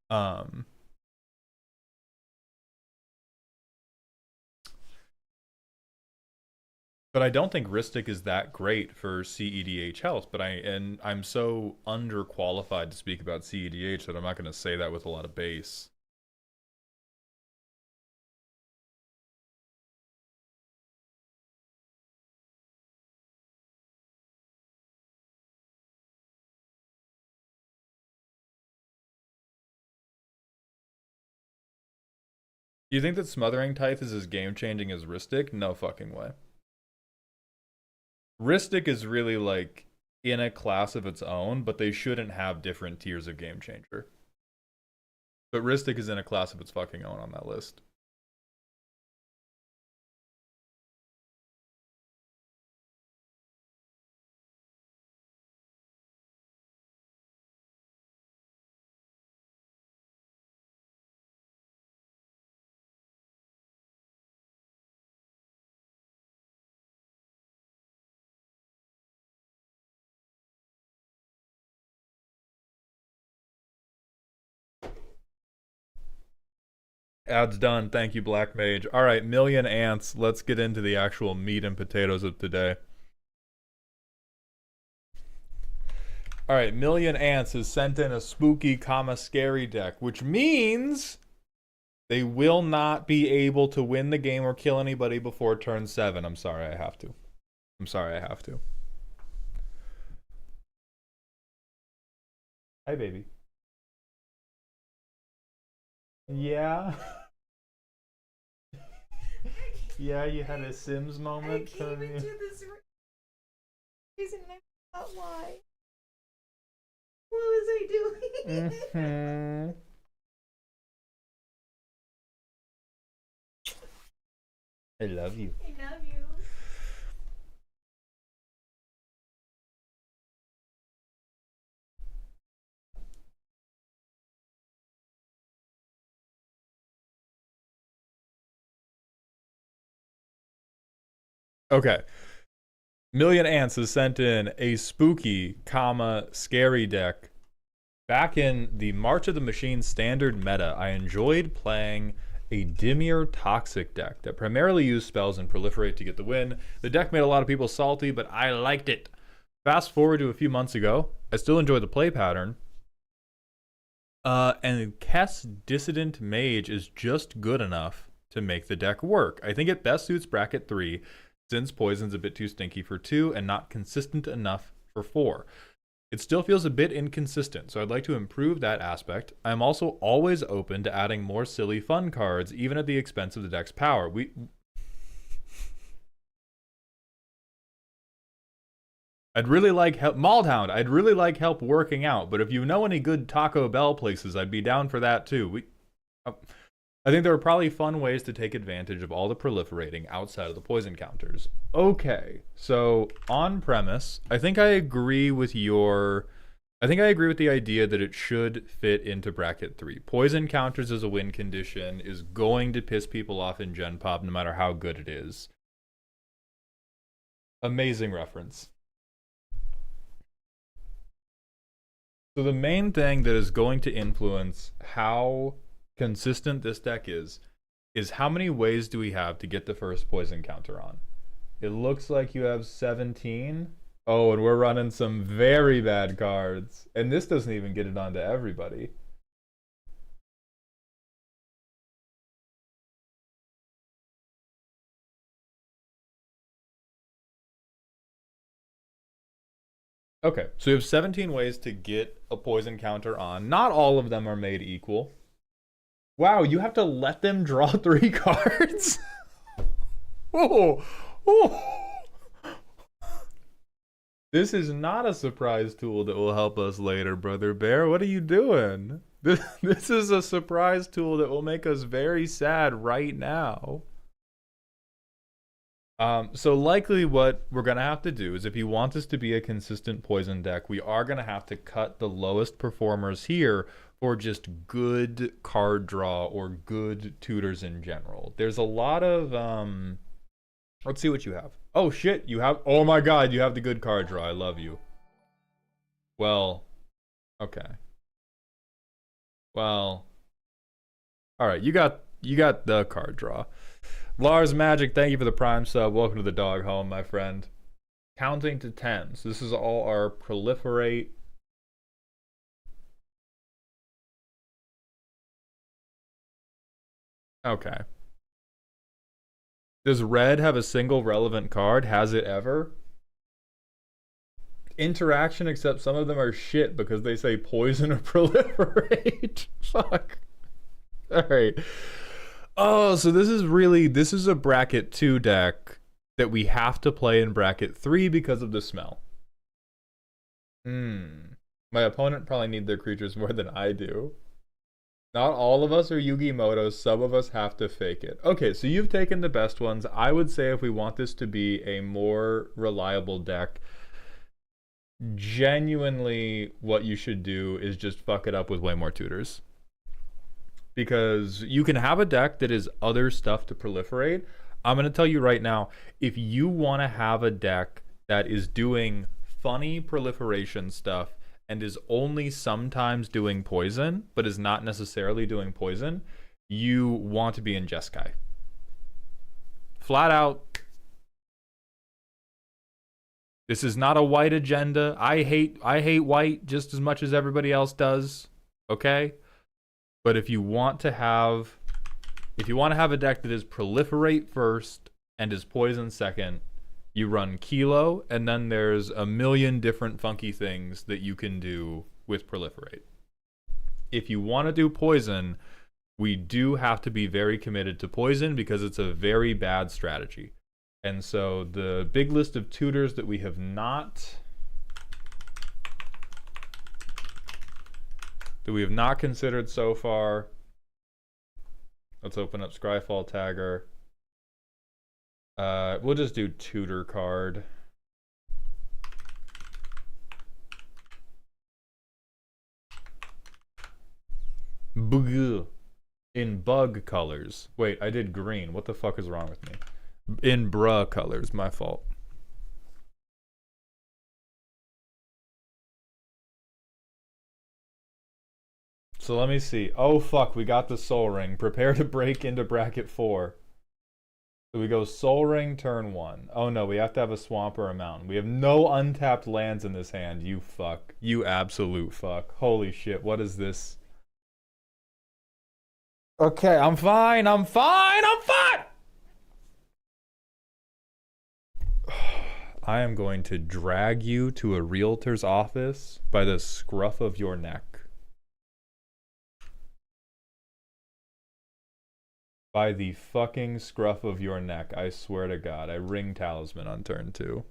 But I don't think Ristic is that great for CEDH health. But I'm so underqualified to speak about CEDH that I'm not going to say that with a lot of base. Do you think that Smothering Tithe is as game changing as Ristic? No fucking way. Ristic is really like in a class of its own, but they shouldn't have different tiers of game changer. But Ristic is in a class of its fucking own on that list. Ads done. Thank you, Black Mage. All right, Million Ants. Let's get into the actual meat and potatoes of today. All right, Million Ants has sent in a spooky, scary deck, which means they will not be able to win the game or kill anybody before turn 7. I'm sorry, I have to. Hi, baby. Yeah. Yeah, you had a Sims moment. I came into this reason and I thought, why? What was I doing? I love you. I love you. Okay. Million Ants has sent in a spooky, scary deck. Back in the March of the Machine standard meta, I enjoyed playing a Dimir Toxic deck that primarily used spells and proliferate to get the win. The deck made a lot of people salty, but I liked it. Fast forward to a few months ago, I still enjoy the play pattern. And Kess Dissident Mage is just good enough to make the deck work. I think it best suits bracket 3, since Poison's a bit too stinky for 2 and not consistent enough for 4. It still feels a bit inconsistent, so I'd like to improve that aspect. I'm also always open to adding more silly fun cards, even at the expense of the deck's power. I'd really like help, Maldhound, I'd really like help working out, but if you know any good Taco Bell places, I'd be down for that too. I think there are probably fun ways to take advantage of all the proliferating outside of the poison counters. Okay, so on premise, I think I agree with the idea that it should fit into bracket 3. Poison counters as a win condition is going to piss people off in Gen Pop no matter how good it is. Amazing reference. So the main thing that is going to influence how consistent this deck is how many ways do we have to get the first poison counter on? It looks like you have 17. Oh, and we're running some very bad cards. And this doesn't even get it onto everybody. Okay, so you have 17 ways to get a poison counter on. Not all of them are made equal. Wow, you have to let them draw 3 cards? Oh, oh. This is not a surprise tool that will help us later, Brother Bear. What are you doing? This is a surprise tool that will make us very sad right now. So likely what we're going to have to do is if you want this to be a consistent poison deck, we are going to have to cut the lowest performers here for just good card draw or good tutors in general. There's a lot of, let's see what you have. Oh shit, oh my god, you have the good card draw. I love you. Well, okay. Well, all right, you got the card draw. Lars Magic, thank you for the Prime sub. Welcome to the dog home, my friend. Counting to 10. So this is all our proliferate. Okay. Does red have a single relevant card? Has it ever? Interaction, except some of them are shit because they say poison or proliferate. Fuck. Alright. Oh, so this is a bracket 2 deck that we have to play in bracket 3 because of the smell. My opponent probably need their creatures more than I do. Not all of us are Yugi Moto, some of us have to fake it. Okay, so you've taken the best ones. I would say if we want this to be a more reliable deck, genuinely what you should do is just fuck it up with way more tutors. Because you can have a deck that is other stuff to proliferate. I'm going to tell you right now, if you want to have a deck that is doing funny proliferation stuff and is only sometimes doing poison, but is not necessarily doing poison, you want to be in Jeskai. Flat out. This is not a white agenda. I hate white just as much as everybody else does. Okay? But if you want to have a deck that is proliferate first and is poison second, you run Kilo, and then there's a million different funky things that you can do with proliferate. If you want to do poison, we do have to be very committed to poison because it's a very bad strategy. And so the big list of tutors that we have not considered so far. Let's open up Scryfall Tagger. We'll just do tutor card. Bug in bug colors. Wait, I did green. What the fuck is wrong with me? In bruh colors, my fault. So let me see. Oh fuck, we got the Soul Ring. Prepare to break into bracket 4. So we go Soul Ring turn 1. Oh no, we have to have a swamp or a mountain. We have no untapped lands in this hand. You fuck. You absolute fuck. Holy shit, what is this? Okay, I'm fine. I'm fine. I'm fine. I am going to drag you to a realtor's office by the scruff of your neck. By the fucking scruff of your neck, I swear to God. I ring Talisman on turn 2.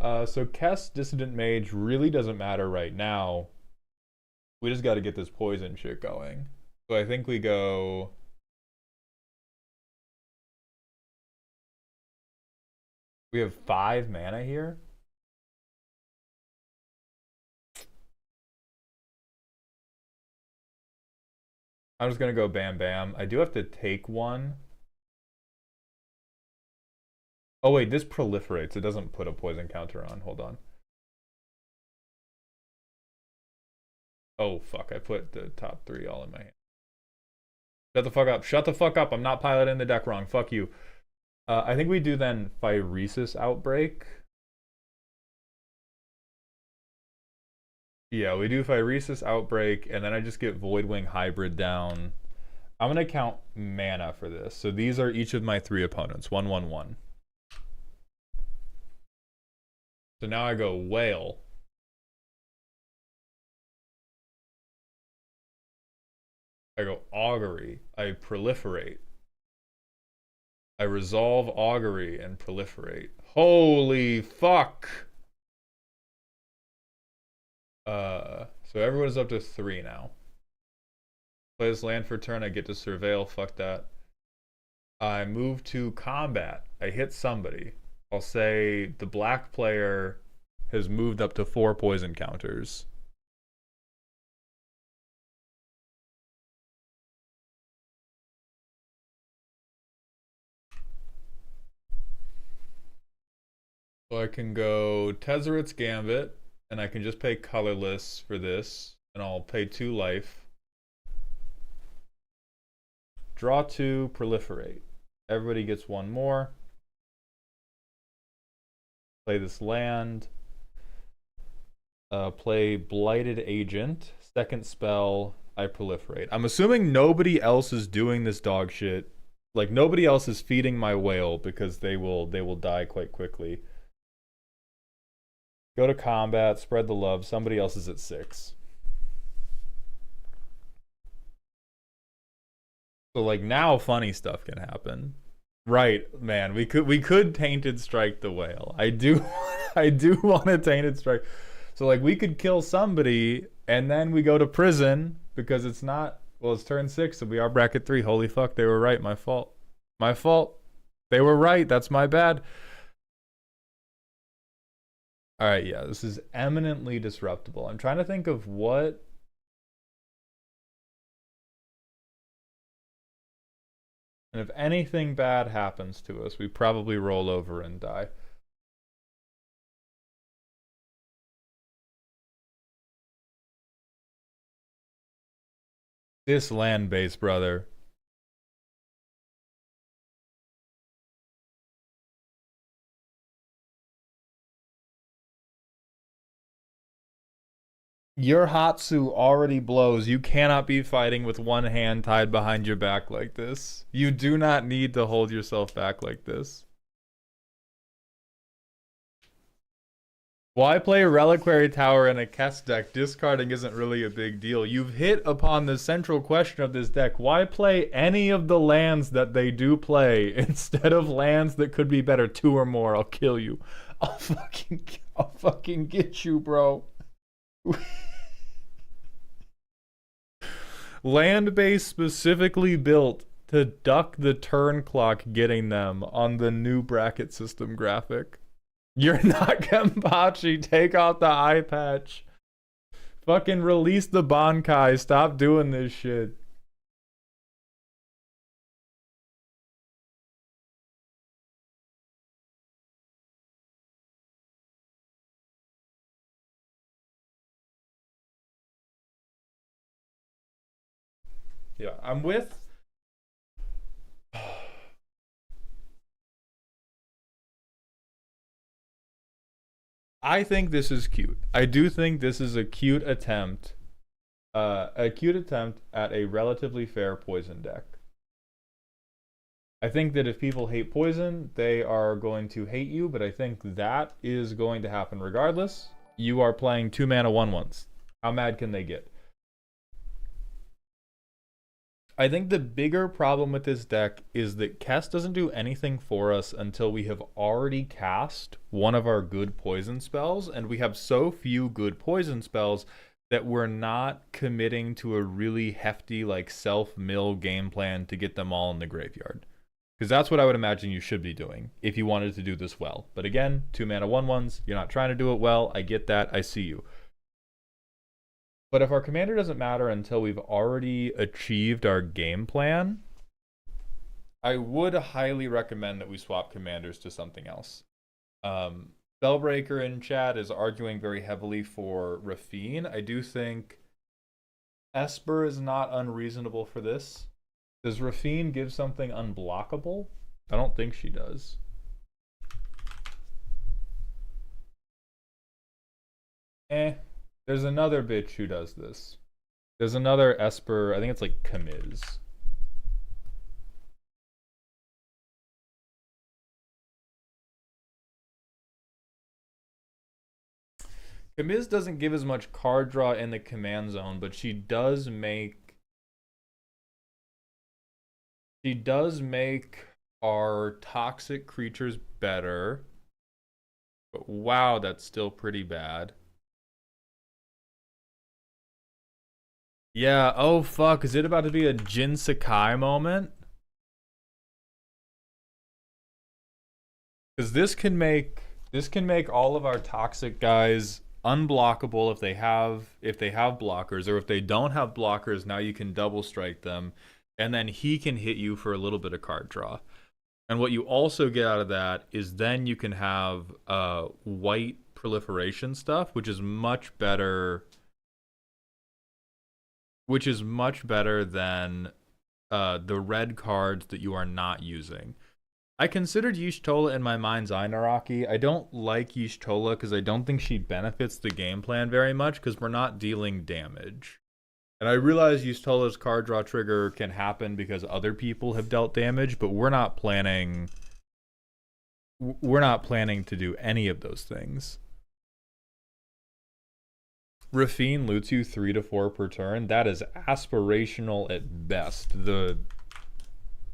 So Kess Dissident Mage really doesn't matter right now. We just got to get this poison shit going. So I think we go... We have 5 mana here. I'm just gonna go bam bam. I do have to take one. Oh wait, this proliferates. It doesn't put a poison counter on. Hold on. Oh fuck, I put the top 3 all in my hand. Shut the fuck up. Shut the fuck up. I'm not piloting the deck wrong. Fuck you. I think we do then Phyresis Outbreak. Yeah, we do Phyresis Outbreak, and then I just get Voidwing Hybrid down. I'm going to count mana for this. So these are each of my 3 opponents. 1, 1, 1. So now I go Whale. I go Augury. I Proliferate. I resolve Augury and Proliferate. Holy fuck! So everyone's up to 3 now. Play this land for turn, I get to Surveil, fuck that. I move to combat. I hit somebody. I'll say the black player has moved up to 4 poison counters. So I can go Tezzeret's Gambit, and I can just pay colorless for this, and I'll pay 2 life. Draw 2, Proliferate. Everybody gets 1 more. Play this land. Play Blighted Agent. Second spell, I Proliferate. I'm assuming nobody else is doing this dog shit. Like, nobody else is feeding my whale because they will die quite quickly. Go to combat, spread the love. Somebody else is at 6. So like now funny stuff can happen. Right, man. We could Tainted Strike the whale. I do want to Tainted Strike. So like we could kill somebody and then we go to prison because it's not, well, it's turn 6 and we are bracket 3. Holy fuck, they were right. My fault. My fault. They were right. That's my bad. All right, yeah, this is eminently disruptible. I'm trying to think of what... And if anything bad happens to us, we probably roll over and die. This land base, brother. Your Hatsu already blows. You cannot be fighting with one hand tied behind your back like this. You do not need to hold yourself back like this. Why play Reliquary Tower in a Kess deck? Discarding isn't really a big deal. You've hit upon the central question of this deck. Why play any of the lands that they do play instead of lands that could be better? 2 or more, I'll kill you. I'll fucking get you, bro. Land base specifically built to duck the turn clock getting them on the new bracket system graphic. You're not Kenpachi. Take out the eye patch. Fucking release the Bankai. Stop doing this shit. Yeah, I'm with. I think this is cute. I do think this is a cute attempt. A cute attempt at a relatively fair poison deck. I think that if people hate poison, they are going to hate you, but I think that is going to happen regardless. You are playing 2-mana 1/1s. How mad can they get? I think the bigger problem with this deck is that Kess doesn't do anything for us until we have already cast one of our good poison spells, and we have so few good poison spells that we're not committing to a really hefty, like, self-mill game plan to get them all in the graveyard. Because that's what I would imagine you should be doing if you wanted to do this well. But again, 2-mana 1/1s, you're not trying to do it well. I get that. I see you. But if our commander doesn't matter until we've already achieved our game plan, I would highly recommend that we swap commanders to something else. Spellbreaker in chat is arguing very heavily for Refine. I do think Esper is not unreasonable for this. Does Refine give something unblockable? I don't think she does. There's another bitch who does this. There's another Esper, I think it's like Kamiz. Kamiz doesn't give as much card draw in the command zone, but she does make our toxic creatures better. But wow, that's still pretty bad. Yeah, oh fuck, is it about to be a Jin-Sakai moment? Because this can make all of our toxic guys unblockable if they have blockers, or if they don't have blockers, now you can double strike them, and then he can hit you for a little bit of card draw. And what you also get out of that is then you can have white proliferation stuff, which is much better than the red cards that you are not using. I considered Y'shtola in my mind's eye, Naraki. I don't like Y'shtola because I don't think she benefits the game plan very much because we're not dealing damage. And I realize Y'shtola's card draw trigger can happen because other people have dealt damage, but we're not planning to do any of those things. Refine loots you 3 to 4 per turn. That is aspirational at best.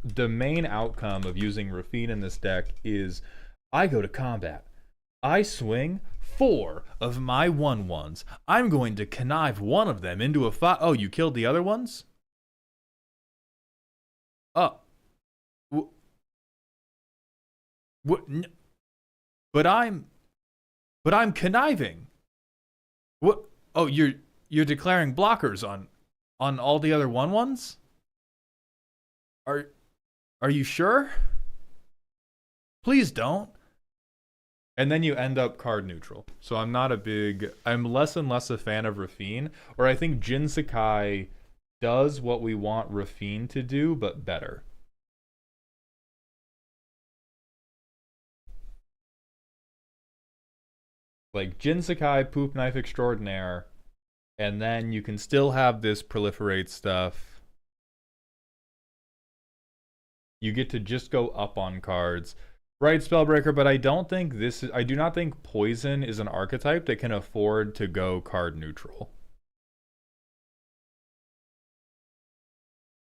The main outcome of using Refine in this deck is I go to combat. I swing 4 of my 1/1s. I'm going to connive one of them into a 5. Oh, you killed the other ones? Oh. What? But I'm conniving. What? Oh, you're declaring blockers on all the other 1/1s? Are you sure? Please don't. And then you end up card neutral. So I'm less and less a fan of Refine, or I think Jin-Sakai does what we want Refine to do, but better. Like Jin-Sakai, Poop Knife Extraordinaire, and then you can still have this proliferate stuff. You get to just go up on cards. Right, Spellbreaker, but I do not think Poison is an archetype that can afford to go card neutral.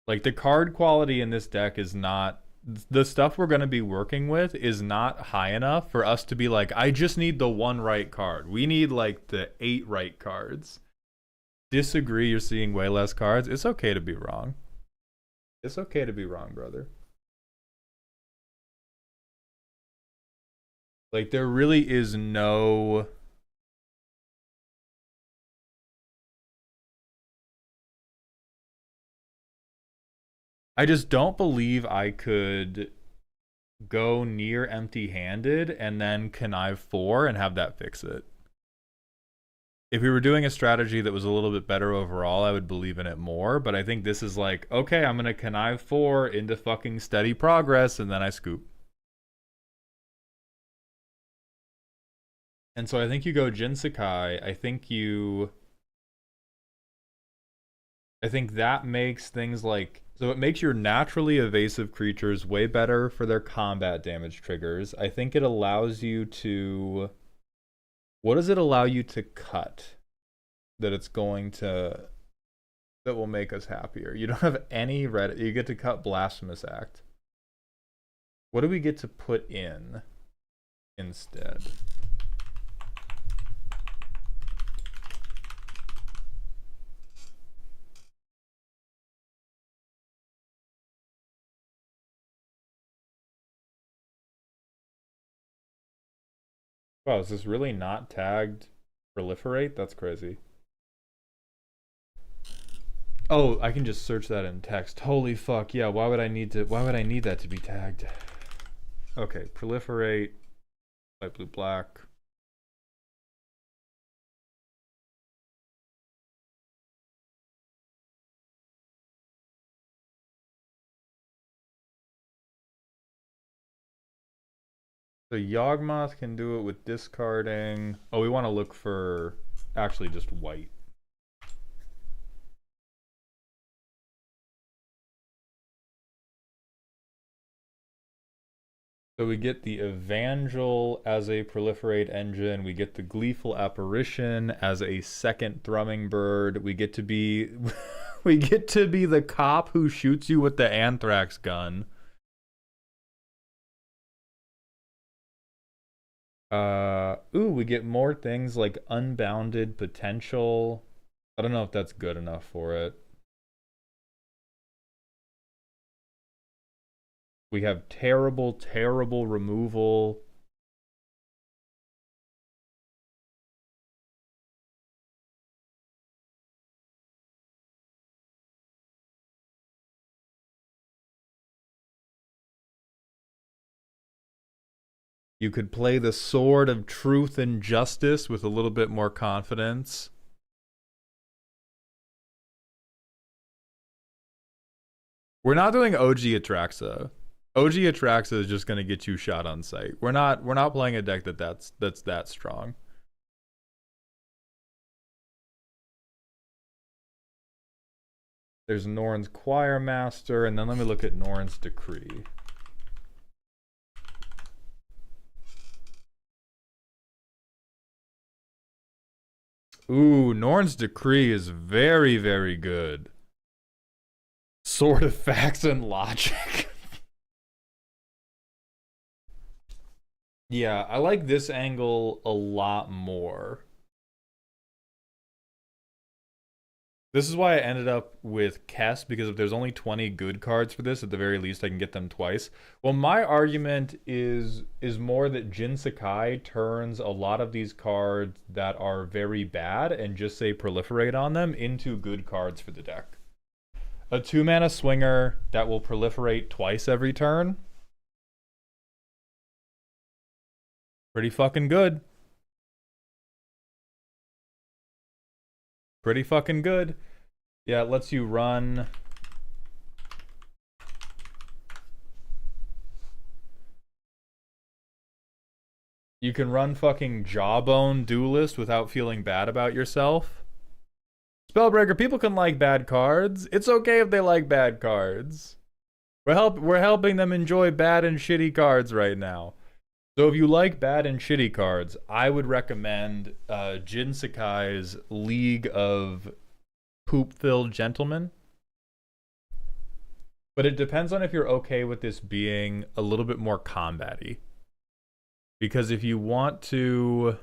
Like, the card quality in this deck is not... The stuff we're going to be working with is not high enough for us to be like, I just need the 1 right card. We need, like, the 8 right cards. Disagree, you're seeing way less cards. It's okay to be wrong. It's okay to be wrong, brother. Like, there really is no... I just don't believe I could go near empty-handed and then connive 4 and have that fix it. if we were doing a strategy that was a little bit better overall, I would believe in it more. But I think this is like, okay, I'm gonna connive 4 into fucking steady progress, and then I scoop. And so I think you go Jin Sakai. I think that makes things like, so it makes your naturally evasive creatures way better for their combat damage triggers. I think it allows you to, what does it allow you to cut that it's going to, that will make us happier? You don't have any red, you get to cut Blasphemous Act. What do we get to put in instead? Wow, is this really not tagged proliferate? That's crazy. Oh, I can just search that in text. Holy fuck, yeah, why would I need that to be tagged? Okay, proliferate, white, blue, black. So Yawgmoth can do it with discarding. Oh, we want to look for actually just white. So we get the Evangel as a proliferate engine. We get the Gleeful Apparition as a second thrumming bird. We get to be we get to be the cop who shoots you with the anthrax gun. Ooh, we get more things like unbounded potential. I don't know if that's good enough for it. We have terrible, terrible removal. You could play the Sword of Truth and Justice with a little bit more confidence. We're not doing OG Atraxa. OG Atraxa is just going to get you shot on sight. We're not playing a deck that's that strong. There's Norn's Choir Master, and then let me look at Norn's Decree. Ooh, Norn's Decree is very, very good. Sword of Facts and Logic. Yeah, I like this angle a lot more. This is why I ended up with Kess, because if there's only 20 good cards for this, at the very least I can get them twice. Well, my argument is more that Jin Sakai turns a lot of these cards that are very bad and just say proliferate on them into good cards for the deck. A 2-mana swinger that will proliferate twice every turn. Pretty fucking good. Pretty fucking good. Yeah, it lets you run. You can run fucking Jawbone Duelist without feeling bad about yourself. Spellbreaker, people can like bad cards. It's okay if they like bad cards. We're helping them enjoy bad and shitty cards right now. So if you like bad and shitty cards, I would recommend Jin Sakai's League of Poop-Filled Gentlemen. But it depends on if you're okay with this being a little bit more combat-y. Because if you want to...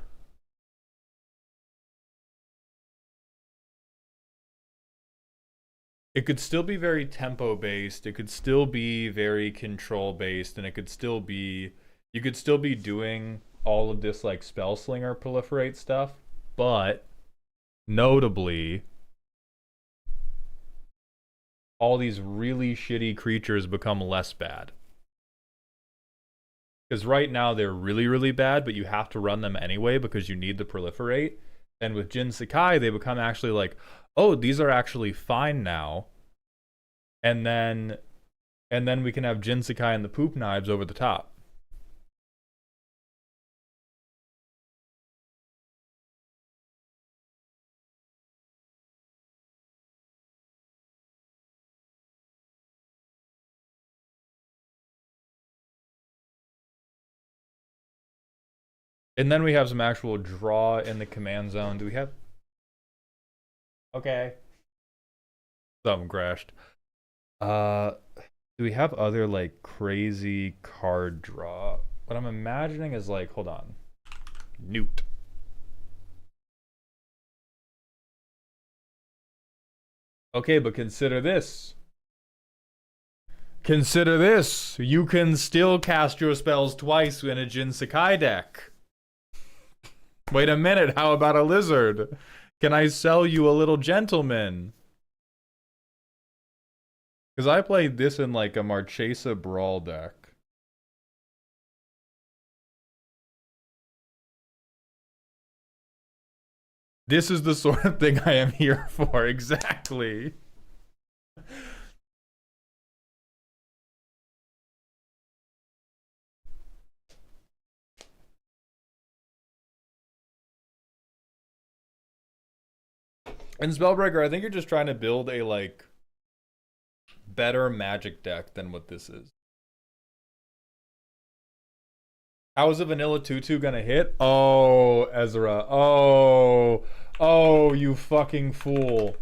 It could still be very tempo-based, it could still be very control-based, and it could still be... You could still be doing all of this like Spellslinger proliferate stuff, but notably, all these really shitty creatures become less bad. Because right now they're really, really bad, but you have to run them anyway because you need the proliferate. And with Jin Sakai, they become actually like, oh, these are actually fine now. And then we can have Jin Sakai and the poop knives over the top. And then we have some actual draw in the command zone. Do we have... Okay. Something crashed. Do we have other, like, crazy card draw? What I'm imagining is, like, hold on. Newt. Okay, but consider this. Consider this. You can still cast your spells twice in a Jin Sakai deck. Wait a minute, how about a lizard? Can I sell you a little gentleman? Because I played this in like a Marchesa Brawl deck. This is the sort of thing I am here for, exactly. And Spellbreaker, I think you're just trying to build a, like, better Magic deck than what this is. How is a vanilla 2/2 gonna hit? Oh, Ezra. Oh, you fucking fool.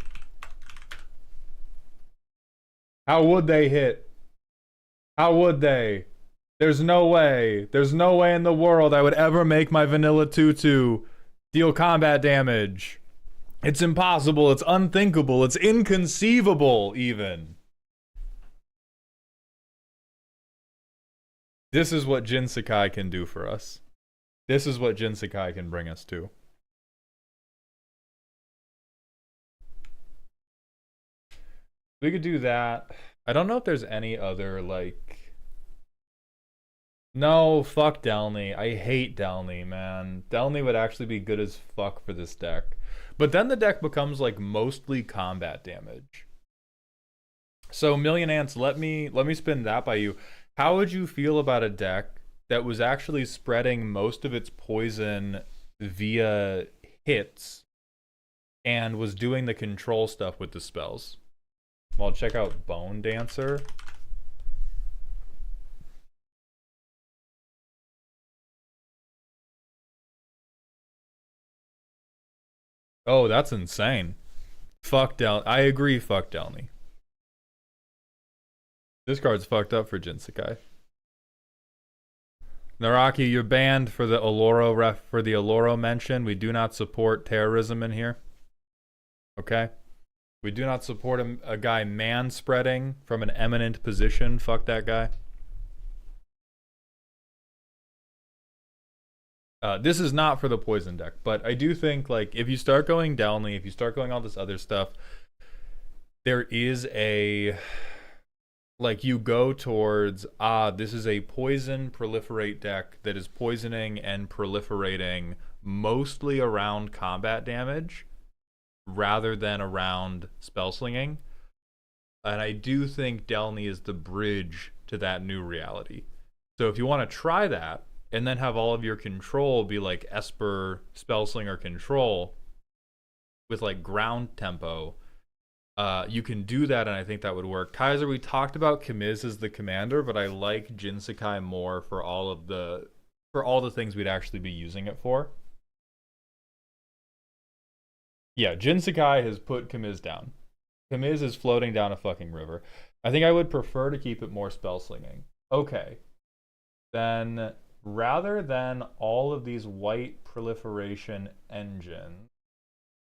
How would they hit? How would they? There's no way. There's no way in the world I would ever make my vanilla 2/2 deal combat damage. It's impossible. It's unthinkable. It's inconceivable, even. This is what Jin Sakai can do for us. This is what Jin Sakai can bring us to. We could do that. I don't know if there's any other, like... No, fuck Delny. I hate Delny, man. Delny would actually be good as fuck for this deck. But then the deck becomes, like, mostly combat damage. So, Million Ants, let me spin that by you. How would you feel about a deck that was actually spreading most of its poison via hits and was doing the control stuff with the spells? Well, check out Bone Dancer. Oh, that's insane. Fuck Delny. I agree, fuck Delny. This card's fucked up for Jin Sakai. Naraki, you're banned for the Oloro mention. We do not support terrorism in here. Okay? We do not support a guy man-spreading from an eminent position. Fuck that guy. This is not for the poison deck, but I do think, like, if you start going Downly, if you start going all this other stuff, there is a... Like, you go towards, this is a poison proliferate deck that is poisoning and proliferating mostly around combat damage rather than around spell slinging. And I do think Delny is the bridge to that new reality. So if you want to try that, and then have all of your control be like Esper, Spellslinger control with like ground tempo, you can do that, and I think that would work. Kaiser, we talked about Kamiz as the commander, but I like Jin Sakai more for all the things we'd actually be using it for. Yeah, Jin Sakai has put Kamiz down. Kamiz is floating down a fucking river. I think I would prefer to keep it more spell slinging. Okay. Then, rather than all of these white proliferation engines,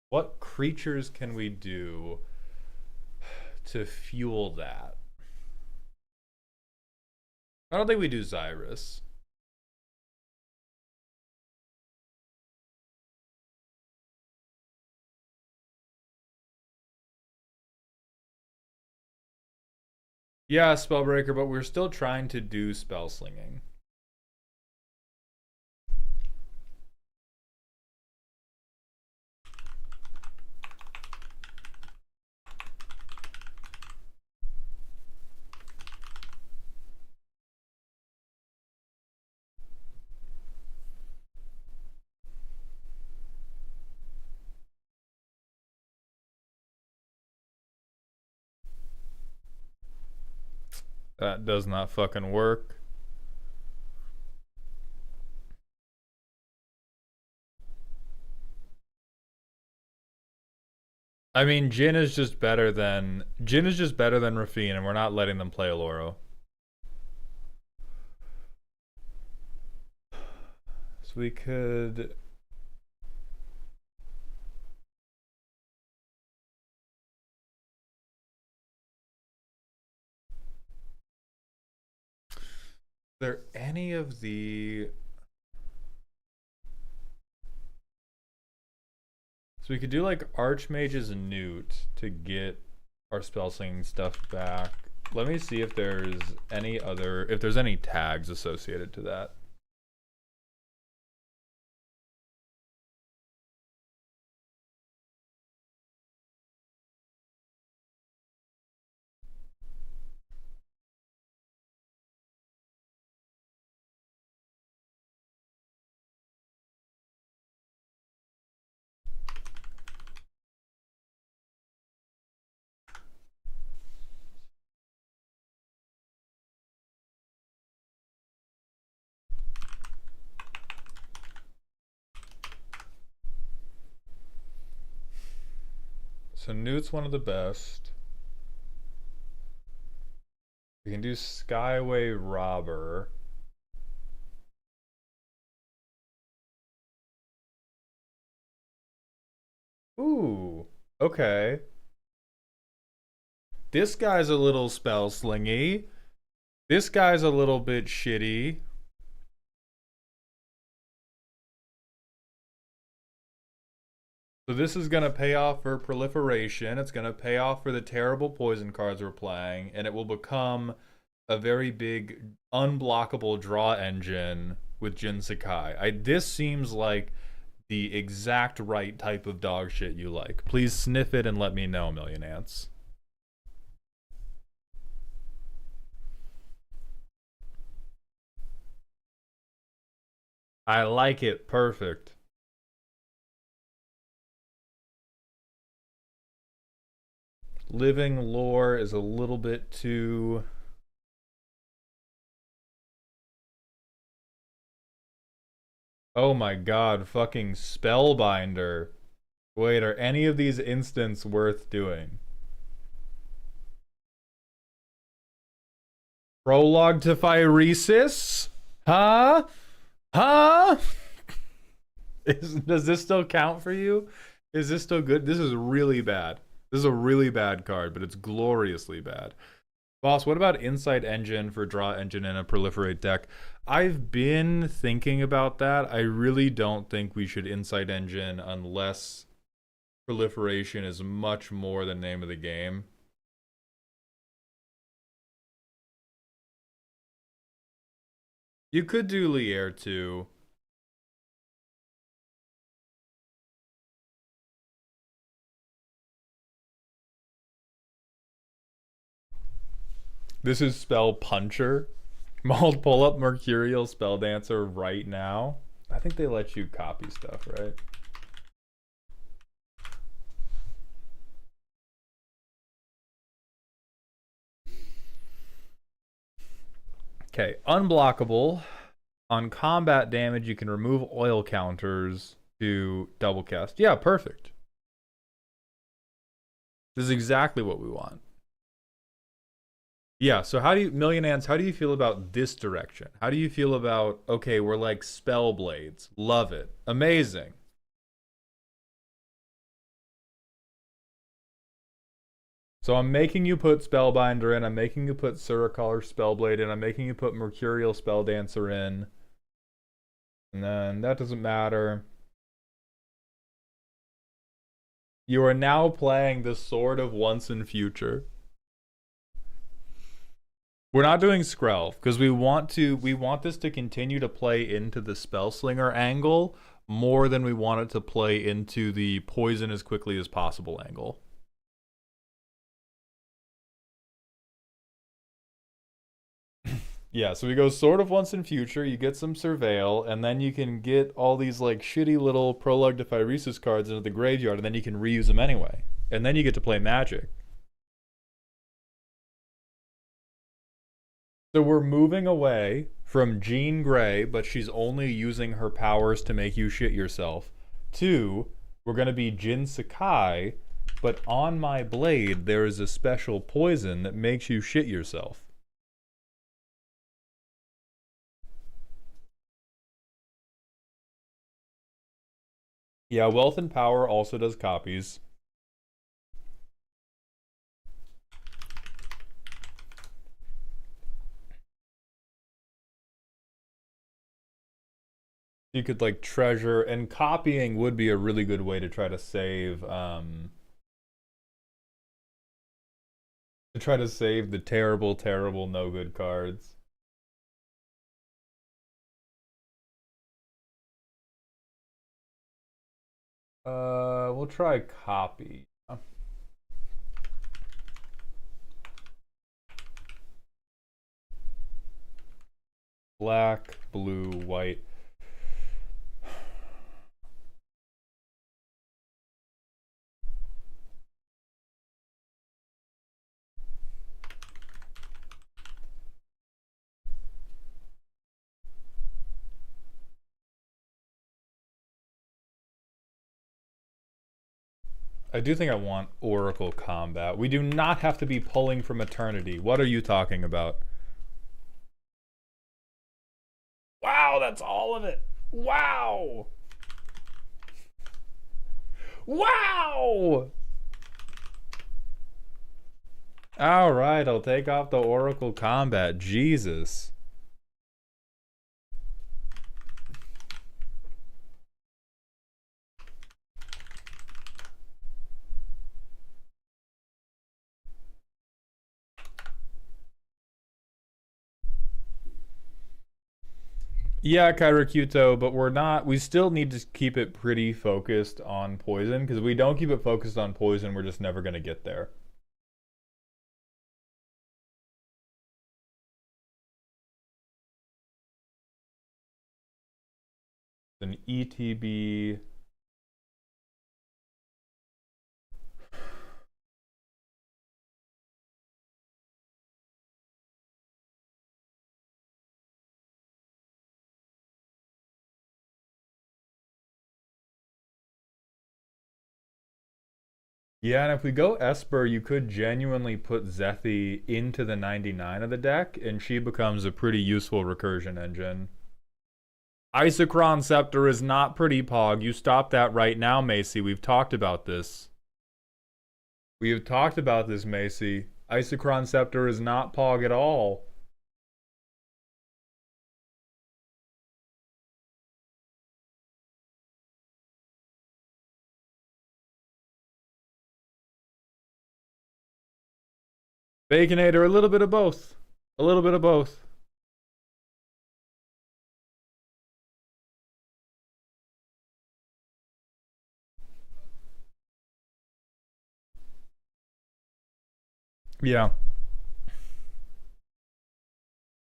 what creatures can we do to fuel that? I don't think we do Xyrus. Yeah, Spellbreaker, but we're still trying to do spell slinging. That does not fucking work. I mean, Jin is just better than Rafine, and we're not letting them play Aloro. So we could. Are there any of the? So we could do like Archmage's Newt to get our spell slinging stuff back. Let me see if there's any tags associated to that. So Newt's one of the best. We can do Skyway Robber. Ooh, okay. This guy's a little spell slingy. This guy's a little bit shitty. So this is going to pay off for proliferation. It's going to pay off for the terrible poison cards we're playing. And it will become a very big unblockable draw engine with Jin-Sakai. This seems like the exact right type of dog shit you like. Please sniff it and let me know, Million Ants. I like it. Perfect. Living Lore is a little bit too... Oh my god, fucking Spellbinder. Wait, are any of these instants worth doing? Prologue to Phyresis? Huh? Huh? Does this still count for you? Is this still good? This is really bad. This is a really bad card, but it's gloriously bad. Boss, what about Insight Engine for Draw Engine in a Proliferate deck? I've been thinking about that. I really don't think we should Insight Engine unless Proliferation is much more the name of the game. You could do Lier too. This is Spell Puncher. Mauled, pull up Mercurial Spell Dancer right now. I think they let you copy stuff, right? Okay, unblockable. On combat damage, you can remove oil counters to double cast. Yeah, perfect. This is exactly what we want. Yeah, so how do you, Million Ants, how do you feel about this direction? How do you feel about, okay, we're like spell blades. Love it. Amazing. So I'm making you put Spellbinder in, I'm making you put Suracolor Spellblade in, I'm making you put Mercurial Spelldancer in. And then that doesn't matter. You are now playing the Sword of Once and Future. We're not doing Skrelv because we want this to continue to play into the Spellslinger angle more than we want it to play into the poison as quickly as possible angle. Yeah, so we go Sword of Once and Future, you get some Surveil, and then you can get all these like shitty little Prologue to Phyresis cards into the graveyard, and then you can reuse them anyway. And then you get to play Magic. So we're moving away from Jean Grey, but she's only using her powers to make you shit yourself. Two, we're gonna be Jin Sakai, but on my blade there is a special poison that makes you shit yourself. Yeah, Wealth and Power also does copies. You could like treasure, and copying would be a really good way to try to save the terrible, terrible no good cards. We'll try copy. Black, blue, white. I do think I want Oracle Combat. We do not have to be pulling from Eternity. What are you talking about? Wow, that's all of it. Wow. Wow. All right, I'll take off the Oracle Combat. Jesus. Yeah, Kairakuto, but we still need to keep it pretty focused on poison, because if we don't keep it focused on poison, we're just never going to get there. An ETB. Yeah, and if we go Esper, you could genuinely put Zethi into the 99 of the deck, and she becomes a pretty useful recursion engine. Isochron Scepter is not pretty, Pog. You stop that right now, Macy. We've talked about this. We have talked about this, Macy. Isochron Scepter is not Pog at all. Baconator, a little bit of both. A little bit of both. Yeah.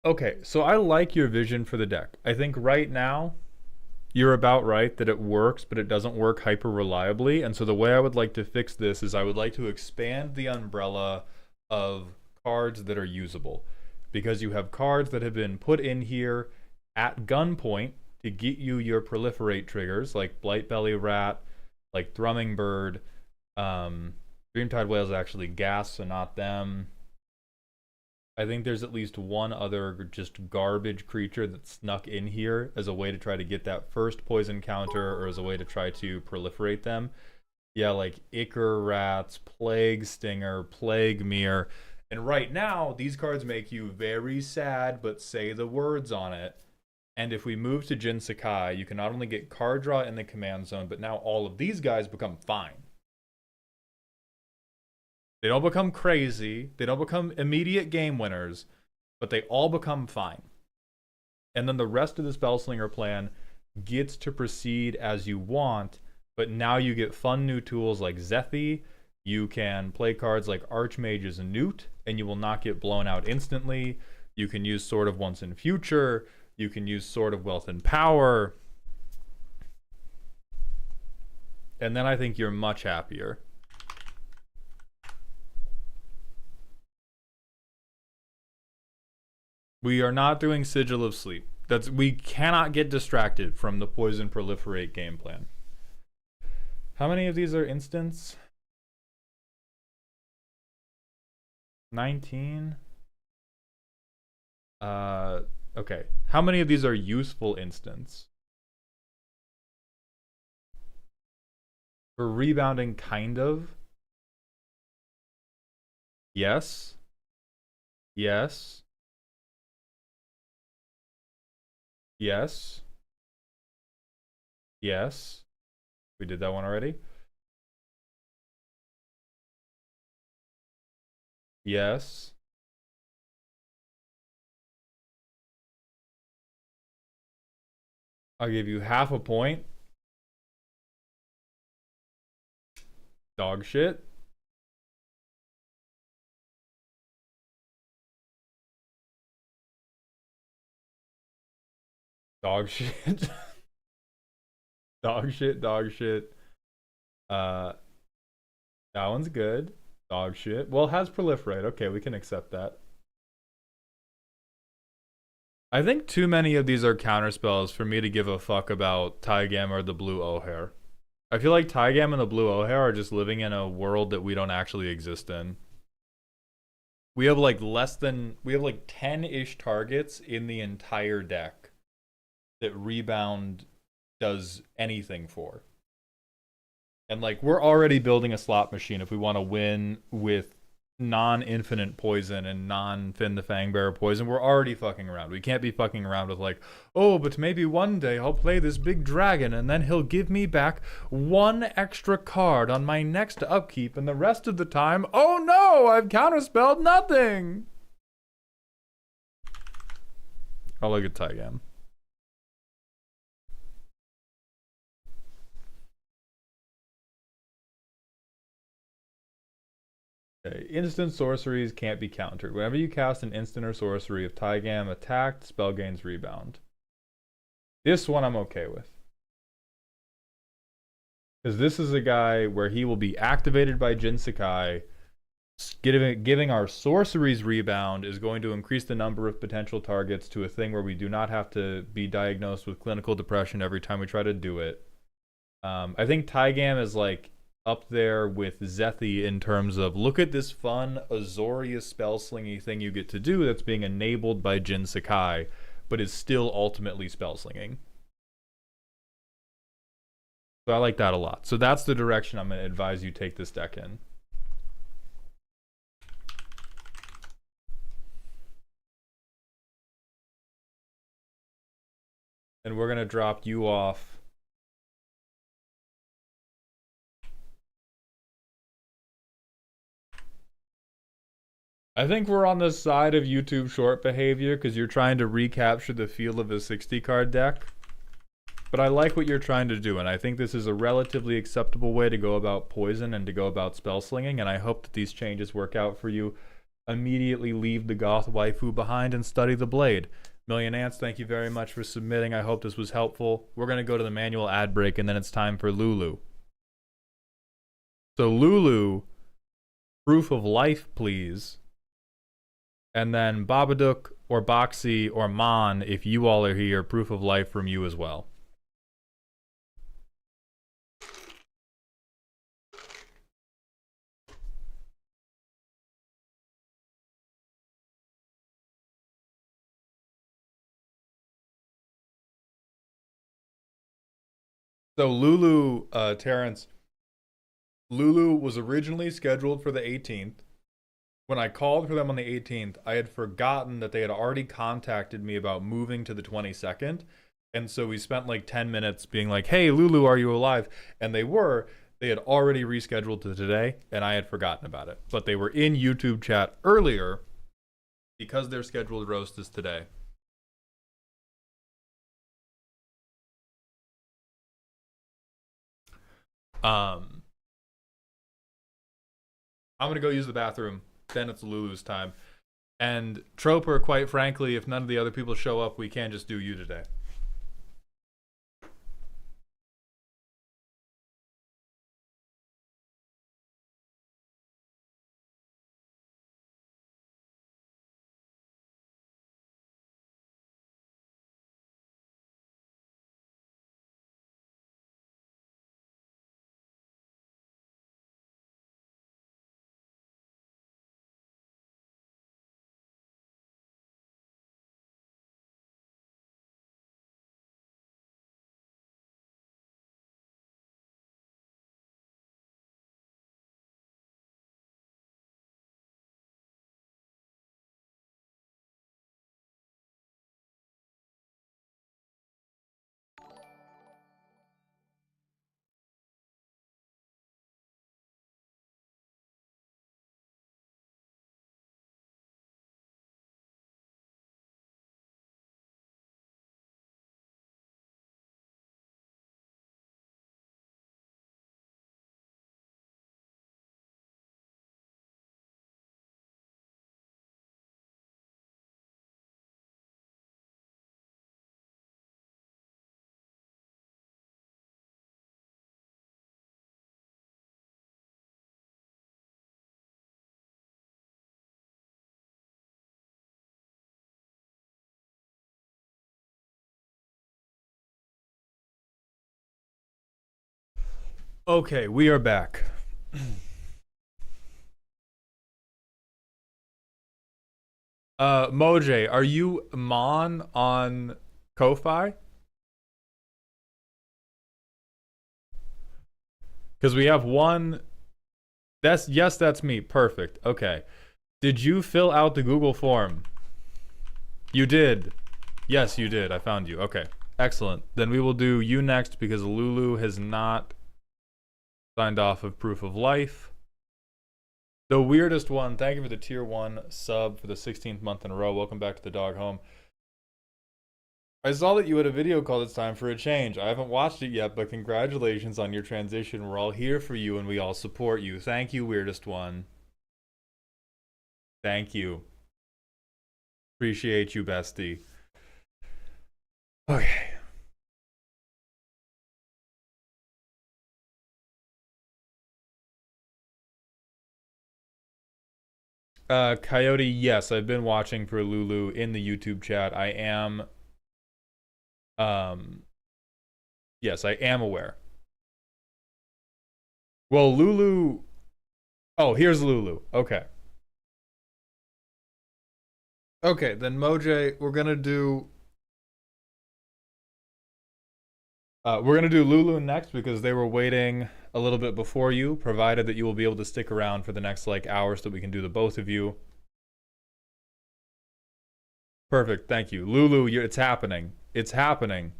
Okay, so I like your vision for the deck. I think right now, you're about right that it works, but it doesn't work hyper reliably. And so the way I would like to fix this is I would like to expand the umbrella of cards that are usable. Because you have cards that have been put in here at gunpoint to get you your proliferate triggers, like Blightbelly Rat, like Thrumming Bird. Dreamtide Whale is actually gas, so not them. I think there's at least one other just garbage creature that snuck in here as a way to try to get that first poison counter, or as a way to try to proliferate them. Yeah, like Ichor Rats, Plague Stinger, Plague Mirror. And right now, these cards make you very sad, but say the words on it. And if we move to Jin Sakai, you can not only get card draw in the command zone, but now all of these guys become fine. They don't become crazy. They don't become immediate game winners, but they all become fine. And then the rest of the Spellslinger plan gets to proceed as you want, but now you get fun new tools like Zethi. You can play cards like Archmage's Newt, and you will not get blown out instantly. You can use Sword of Once in Future. You can use Sword of Wealth and Power. And then I think you're much happier. We are not doing Sigil of Sleep. We cannot get distracted from the poison proliferate game plan. How many of these are instants? 19. Okay. How many of these are useful instants? For rebounding, kind of. Yes. Yes. Yes. Yes. We did that one already. Yes. I'll give you half a point. Dog shit. Dog shit. Dog shit, dog shit. That one's good. Dog shit. Well, it has proliferate. Okay, we can accept that. I think too many of these are counterspells for me to give a fuck about Taigam or the blue O'Hare. I feel like Taigam and the blue O'Hare are just living in a world that we don't actually exist in. We have like 10-ish targets in the entire deck that rebound does anything for. And like we're already building a slot machine if we want to win with non-infinite poison and non-Fin the Fangbearer poison. We're already fucking around. We can't be fucking around with like, oh, but maybe one day I'll play this big dragon and then he'll give me back one extra card on my next upkeep, and the rest of the time, oh no, I've counterspelled nothing. I'll look at Taigam. Okay. Instant sorceries can't be countered. Whenever you cast an instant or sorcery, if Taigam attacked, spell gains rebound. This one I'm okay with. Because this is a guy where he will be activated by Jin Sakai. Giving our sorceries rebound is going to increase the number of potential targets to a thing where we do not have to be diagnosed with clinical depression every time we try to do it. I think Taigam is like up there with Zethi in terms of look at this fun Azorius spell slingy thing you get to do that's being enabled by Jin Sakai, but is still ultimately spell slinging. So I like that a lot. So that's the direction I'm going to advise you take this deck in. And we're going to drop you off. I think we're on the side of YouTube short behavior because you're trying to recapture the feel of a 60 card deck. But I like what you're trying to do, and I think this is a relatively acceptable way to go about poison and to go about spell slinging, and I hope that these changes work out for you. Immediately leave the goth waifu behind and study the blade. Million Ants, thank you very much for submitting. I hope this was helpful. We're going to go to the manual ad break, and then it's time for Lulu. So Lulu, proof of life, please. And then Babaduk or Boxy or Mon, if you all are here, proof of life from you as well. So Lulu, Terrence, Lulu was originally scheduled for the 18th. When I called for them on the 18th, I had forgotten that they had already contacted me about moving to the 22nd. And so we spent like 10 minutes being like, hey, Lulu, are you alive? And they were. They had already rescheduled to today, and I had forgotten about it. But they were in YouTube chat earlier because their scheduled roast is today. I'm going to go use the bathroom. Then it's Lulu's time. And Troper, quite frankly, if none of the other people show up, we can just do you today. Okay, we are back. Moj, are you Mon on Ko-Fi? Because we have one. That's me. Perfect. Okay. Did you fill out the Google form? You did. Yes, you did. I found you. Okay. Excellent. Then we will do you next because Lulu has not signed off of proof of life. The weirdest one. Thank you for the tier 1 sub for the 16th month in a row. Welcome back to the dog home. I saw that you had a video called It's Time for a Change. I haven't watched it yet, but congratulations on your transition. We're all here for you and we all support you. Thank you, weirdest one. Thank you. Appreciate you, bestie. Okay. Coyote, yes, I've been watching for Lulu in the YouTube chat. I am, yes, I am aware. Well, Lulu, oh, here's Lulu. Okay. Okay, then Moj, we're gonna do Lulu next because they were waiting a little bit before you, provided that you will be able to stick around for the next like hour so that we can do the both of you. Perfect, thank you. Lulu, it's happening. It's happening.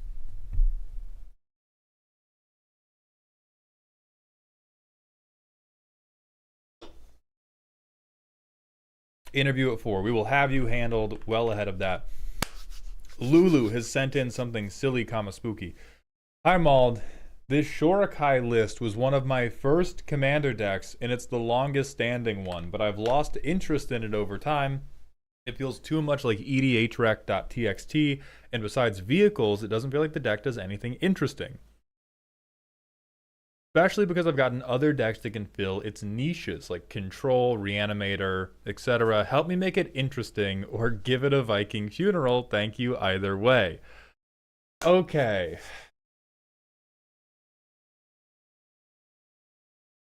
Interview at 4. We will have you handled well ahead of that. Lulu has sent in something silly, spooky. Hi, Mauld. This Shorai list was one of my first commander decks, and it's the longest standing one, but I've lost interest in it over time. It feels too much like edhrec.txt, and besides vehicles, it doesn't feel like the deck does anything interesting. Especially because I've gotten other decks that can fill its niches, like Control, Reanimator, etc. Help me make it interesting, or give it a Viking funeral. Thank you either way. Okay.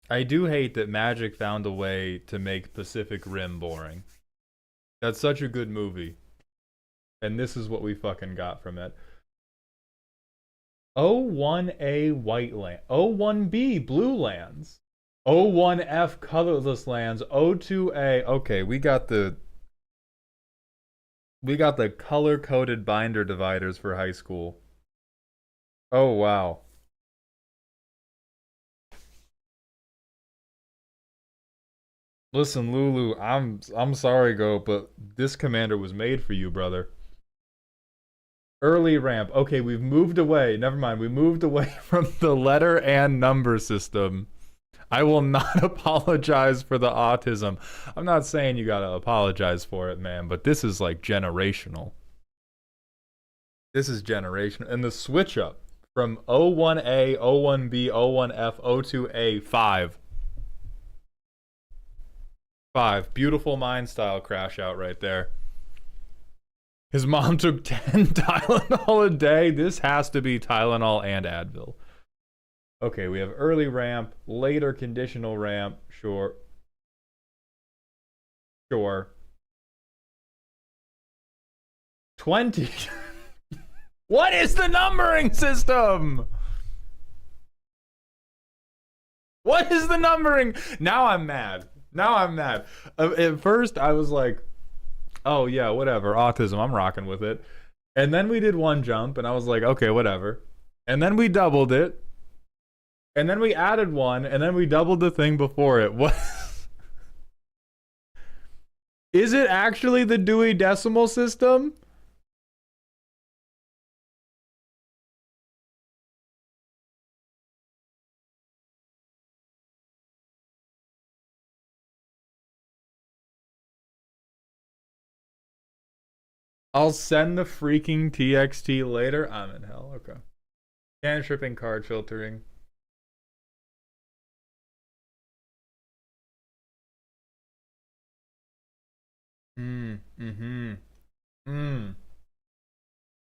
I do hate that Magic found a way to make Pacific Rim boring. That's such a good movie. And this is what we fucking got from it. O1A white land, O1B blue lands, O1F colorless lands, O2A. Okay, we got the color-coded binder dividers for high school. Oh wow. Listen, Lulu, I'm sorry, Go, but this commander was made for you, brother. Early ramp. Okay, we've moved away. Never mind. We moved away from the letter and number system. I will not apologize for the autism. I'm not saying you gotta apologize for it, man, but this is like generational. This is generational. And the switch up from O1A, O1B, O1F, O2A, 5. 5. Beautiful mind style crash out right there. His mom took 10 Tylenol a day. This has to be Tylenol and Advil. Okay, we have early ramp, later conditional ramp. Sure. Sure. 20. What is the numbering system? What is the numbering? Now I'm mad. Now I'm mad. At first, I was like, oh yeah, whatever, autism, I'm rocking with it. And then we did one jump, and I was like, okay, whatever. And then we doubled it. And then we added one, and then we doubled the thing before it. What? Is it actually the Dewey Decimal System? I'll send the freaking TXT later. I'm in hell. Okay. Cantripping, card filtering.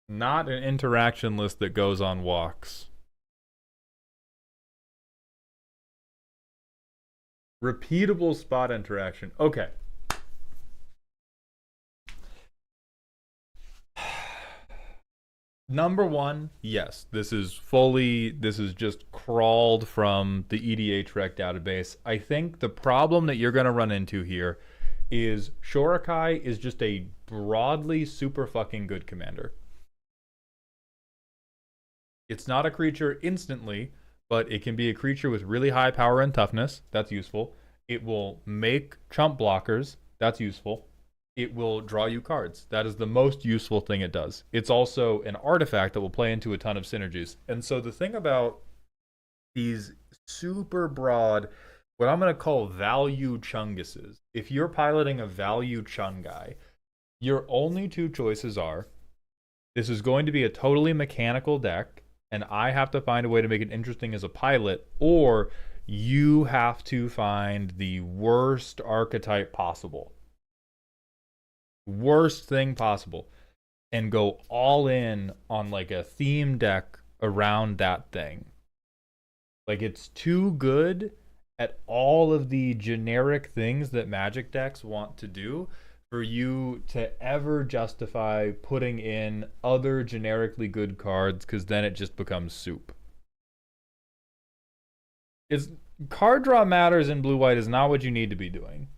Not an interaction list that goes on walks. Repeatable spot interaction. Okay. Number one, yes, this is just crawled from the EDH rec database. I think the problem that you're going to run into here is Shorai is just a broadly super fucking good commander. It's not a creature instantly, but it can be a creature with really high power and toughness. That's useful. It will make chump blockers. That's useful. It will draw you cards. That is the most useful thing it does. It's also an artifact that will play into a ton of synergies. And so the thing about these super broad, what I'm going to call value chunguses, if you're piloting a value chung guy, your only two choices are, this is going to be a totally mechanical deck, and I have to find a way to make it interesting as a pilot, or you have to find the worst archetype possible. Worst thing possible, and go all in on like a theme deck around that thing. Like, it's too good at all of the generic things that Magic decks want to do for you to ever justify putting in other generically good cards, because then it just becomes soup. Card draw matters in blue-white is not what you need to be doing.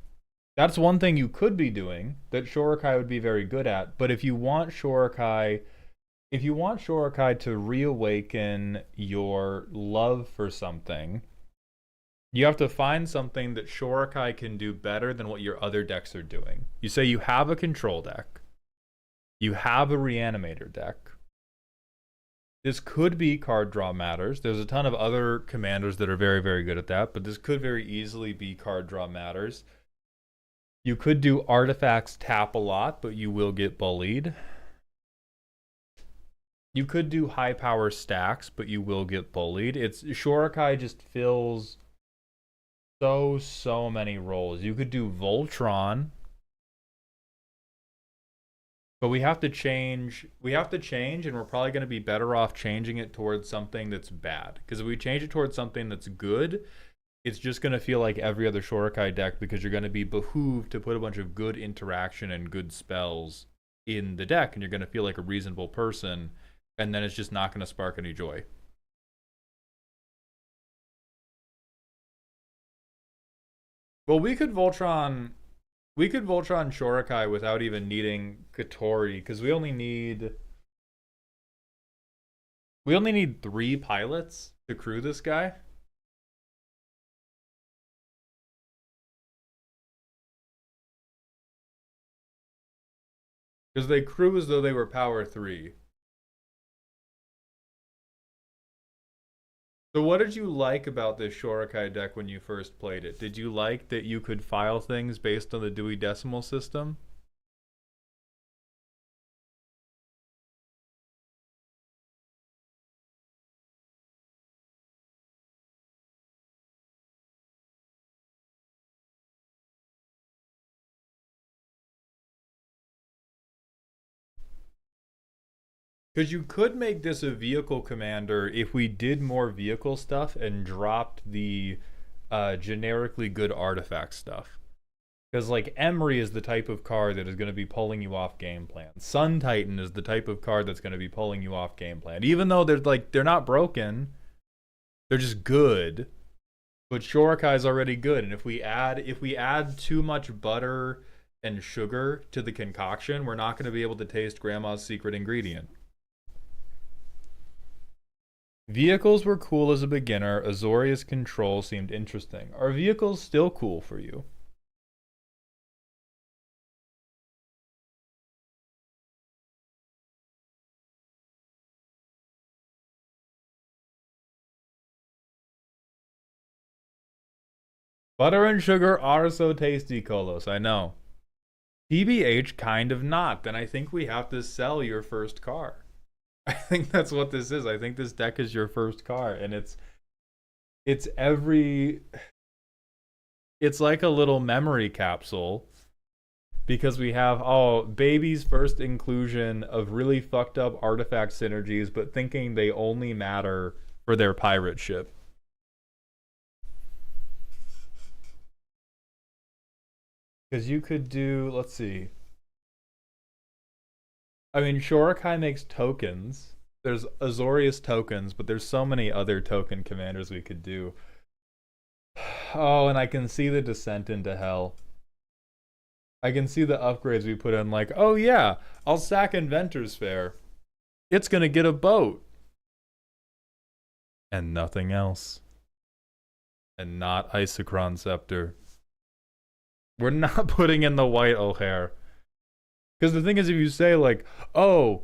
That's one thing you could be doing that Shorai would be very good at. But if you want Shorai to reawaken your love for something, you have to find something that Shorai can do better than what your other decks are doing. You say you have a control deck. You have a reanimator deck. This could be card draw matters. There's a ton of other commanders that are very, very good at that, but this could very easily be card draw matters. You could do artifacts tap a lot, but you will get bullied. You could do high power stacks, but you will get bullied. Shorai just fills so many roles. You could do Voltron, but we have to change, and we're probably going to be better off changing it towards something that's bad. Because if we change it towards something that's good, it's just going to feel like every other Shorai deck, because you're going to be behooved to put a bunch of good interaction and good spells in the deck, and you're going to feel like a reasonable person, and then it's just not going to spark any joy. Well, we could Voltron Shorai without even needing Katori, because we only need 3 pilots to crew this guy. Because they crew as though they were power 3. So what did you like about this Shorai deck when you first played it? Did you like that you could file things based on the Dewey Decimal System? Because you could make this a vehicle commander if we did more vehicle stuff and dropped the generically good artifact stuff. Because, like, Emery is the type of card that is going to be pulling you off game plan. Sun Titan is the type of card that's going to be pulling you off game plan. Even though they're not broken, they're just good. But Shorai is already good, and if we add too much butter and sugar to the concoction, we're not going to be able to taste Grandma's secret ingredient. Vehicles were cool as a beginner. Azorius control seemed interesting. Are vehicles still cool for you? Butter and sugar are so tasty, Kolos. I know. TBH, kind of not. Then I think we have to sell your first car. I think that's what this is. I think this deck is your first car, and it's like a little memory capsule, because we have baby's first inclusion of really fucked up artifact synergies, but thinking they only matter for their pirate ship. Because you could do, let's see. I mean, Shorai makes tokens. There's Azorius tokens, but there's so many other token commanders we could do. Oh, and I can see the descent into hell. I can see the upgrades we put in, like, oh yeah, I'll sack Inventor's Fair. It's gonna get a boat. And nothing else. And not Isochron Scepter. We're not putting in the white O'Hare. Because the thing is, if you say, like, oh,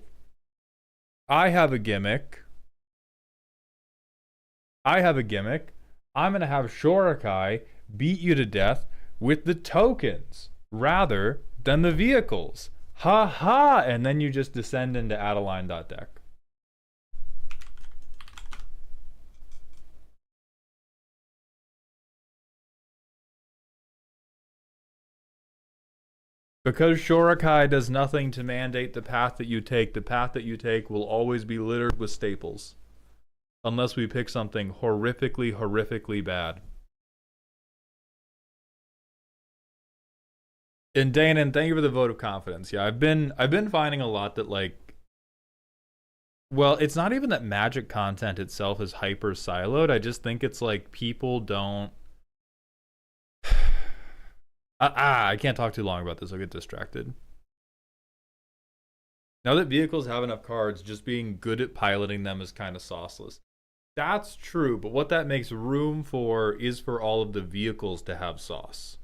I have a gimmick. I'm going to have Shorai beat you to death with the tokens rather than the vehicles. Ha ha! And then you just descend into Adeline.deck. Because Shorai does nothing to mandate the path that you take will always be littered with staples. Unless we pick something horrifically bad. And Danon, thank you for the vote of confidence. Yeah, I've been finding a lot that, like, well, it's not even that Magic content itself is hyper siloed. I just think it's like people don't I can't talk too long about this. I'll get distracted. Now that vehicles have enough cards, just being good at piloting them is kind of sauceless. That's true, but what that makes room for is for all of the vehicles to have sauce.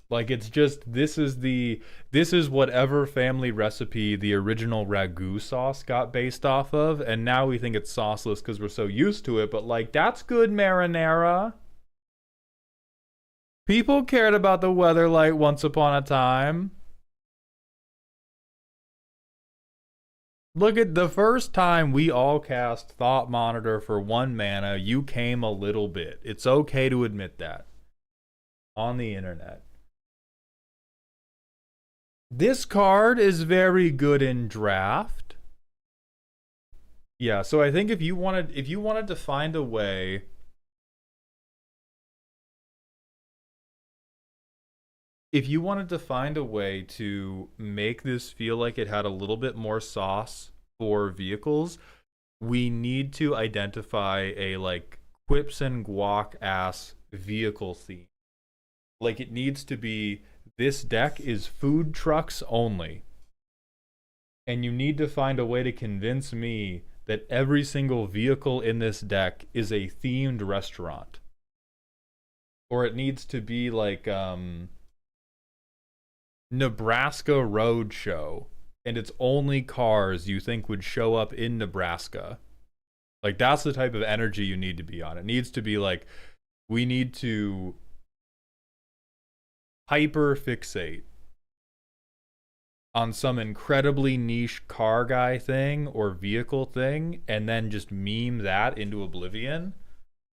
Like, it's just, this is whatever family recipe the original ragu sauce got based off of, and now we think it's sauceless because we're so used to it, but like, that's good marinara. People cared about the Weatherlight once upon a time. Look at the first time we all cast Thought Monitor for 1 mana, you came a little bit. It's okay to admit that. On the internet. This card is very good in draft. Yeah, so I think if you wanted to find a way to make this feel like it had a little bit more sauce for vehicles, we need to identify a, like, quips and guac ass vehicle theme. Like, it needs to be, this deck is food trucks only. And you need to find a way to convince me that every single vehicle in this deck is a themed restaurant. Or it needs to be like, Nebraska Roadshow, and it's only cars you think would show up in Nebraska. Like, that's the type of energy you need to be on. It needs to be like, we need to hyper fixate on some incredibly niche car guy thing or vehicle thing, and then just meme that into oblivion.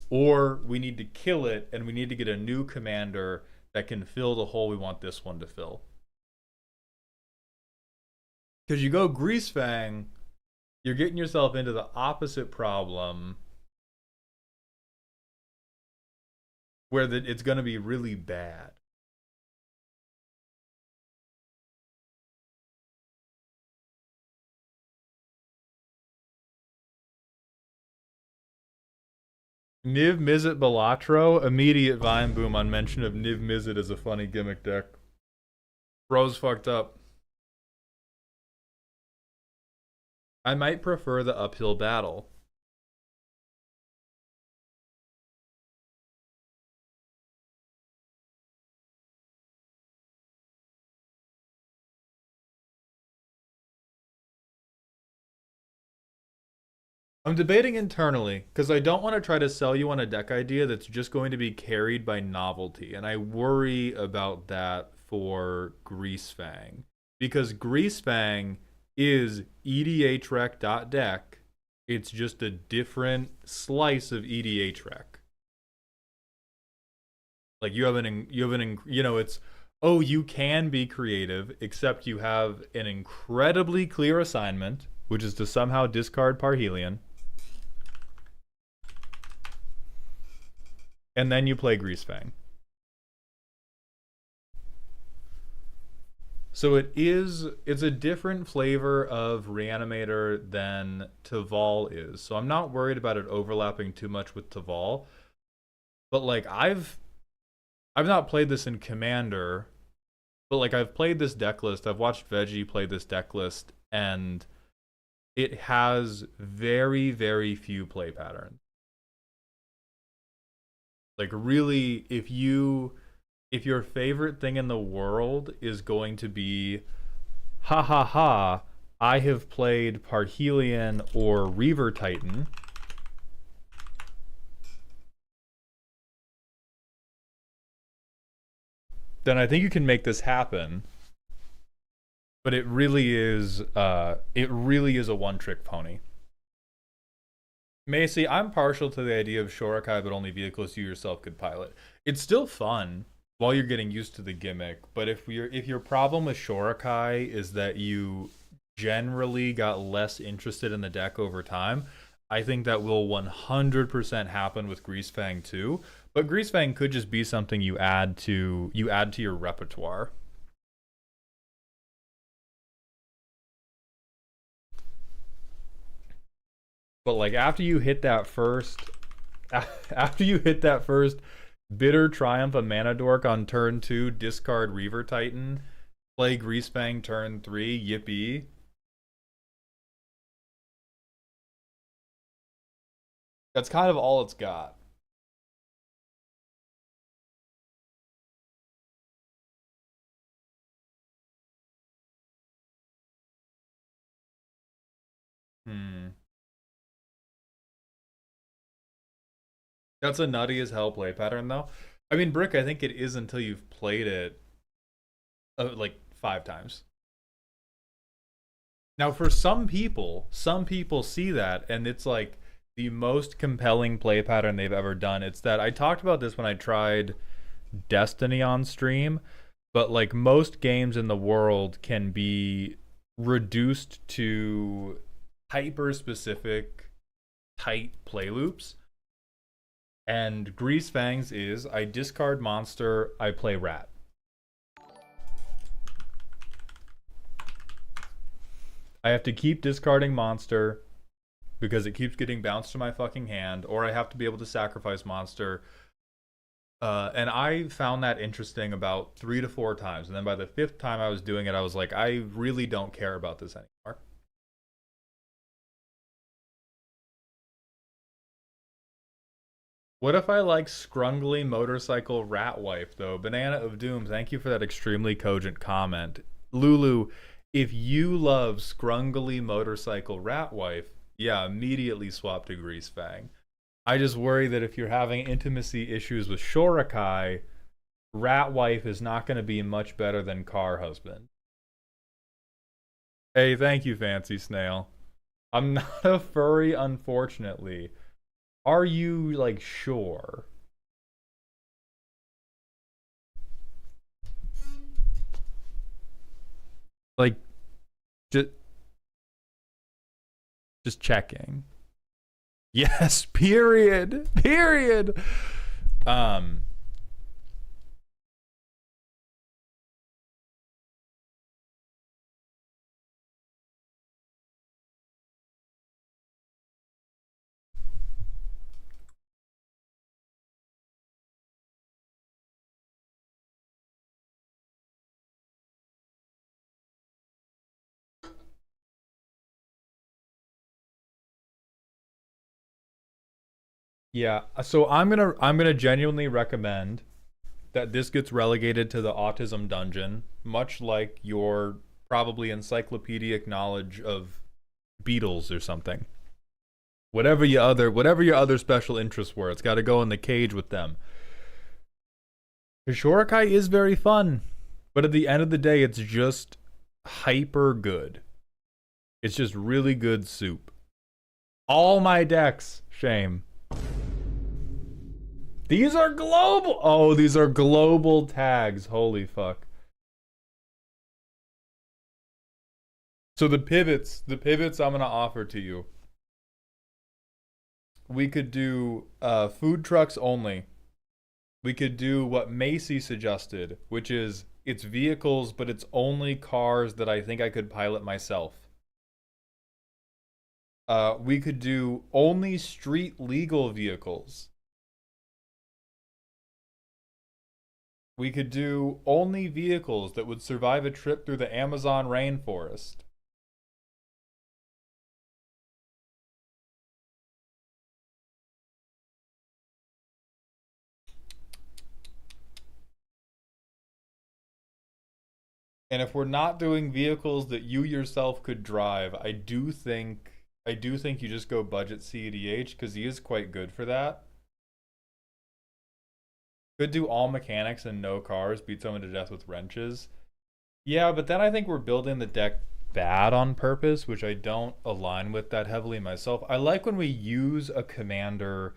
Or we need to kill it, and we need to get a new commander that can fill the hole we want this one to fill. Because you go Greasefang, you're getting yourself into the opposite problem where it's going to be really bad. Niv Mizzet Balatro, immediate Vine Boom on mention of Niv Mizzet as a funny gimmick deck. Bro's fucked up. I might prefer the uphill battle. I'm debating internally, because I don't want to try to sell you on a deck idea that's just going to be carried by novelty, and I worry about that for Greasefang. Because Greasefang is EDHREC.deck, it's just a different slice of EDHREC. Like, it's, oh, you can be creative, except you have an incredibly clear assignment, which is to somehow discard Parhelion. And then you play Greasefang. So it's a different flavor of Reanimator than Taval is. So I'm not worried about it overlapping too much with Taval. But like I've not played this in Commander, but like I've played this deck list. I've watched Veggie play this deck list, and it has very, very few play patterns. Like really, if your favorite thing in the world is going to be ha ha ha, I have played Parhelion or Reaver Titan, then I think you can make this happen. But it really is a one-trick pony. Macy, I'm partial to the idea of Shorai, but only vehicles you yourself could pilot. It's still fun while you're getting used to the gimmick, but if your problem with Shorai is that you generally got less interested in the deck over time, I think that will 100% happen with Greasefang too. But Greasefang could just be something you add to your repertoire. But like after you hit that first Bitter Triumph of Mana Dork on turn 2, discard Reaver Titan, play Greasefang turn 3, yippee. That's kind of all it's got. That's a nutty as hell play pattern though. I mean, Brick, I think it is until you've played it like 5 times. Now, for some people see that, and it's like the most compelling play pattern they've ever done. It's that I talked about this when I tried Destiny on stream, but like most games in the world can be reduced to hyper specific tight play loops. And Greasefang's is I discard monster, I play rat. I have to keep discarding monster because it keeps getting bounced to my fucking hand, or I have to be able to sacrifice monster. And I found that interesting about 3 to 4 times. And then by the 5th time I was doing it, I was like, I really don't care about this anymore. What if I like Scrungly Motorcycle Rat Wife, though? Banana of Doom, thank you for that extremely cogent comment. Lulu, if you love Scrungly Motorcycle Rat Wife, yeah, immediately swap to Greasefang. I just worry that if you're having intimacy issues with Shorai, Rat Wife is not going to be much better than Car Husband. Hey, thank you, Fancy Snail. I'm not a furry, unfortunately. Are you, like, sure? Like, just checking. Yes, period. Period. Yeah, so I'm gonna genuinely recommend that this gets relegated to the autism dungeon, much like your probably encyclopedic knowledge of beetles or something. Whatever your other special interests were, it's got to go in the cage with them. Shorai is very fun, but at the end of the day, it's just hyper good. It's just really good soup. All my decks, shame. These are global. Oh, these are global tags. Holy fuck. So the pivots I'm gonna offer to you. We could do food trucks only. We could do what Macy suggested, which is it's vehicles, but it's only cars that I think I could pilot myself. We could do only street legal vehicles. We could do only vehicles that would survive a trip through the Amazon rainforest. And if we're not doing vehicles that you yourself could drive, I do think you just go budget CEDH because he is quite good for that. Could do all mechanics and no cars, beat someone to death with wrenches. Yeah, but then I think we're building the deck bad on purpose, which I don't align with that heavily myself. I like when we use a commander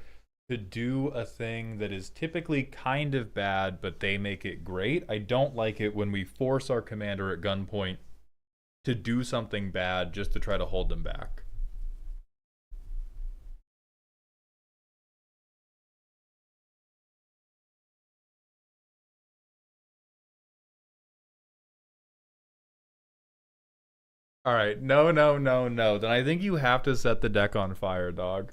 to do a thing that is typically kind of bad, but they make it great. I don't like it when we force our commander at gunpoint to do something bad just to try to hold them back. All right, no, no, no, no. Then I think you have to set the deck on fire, dog.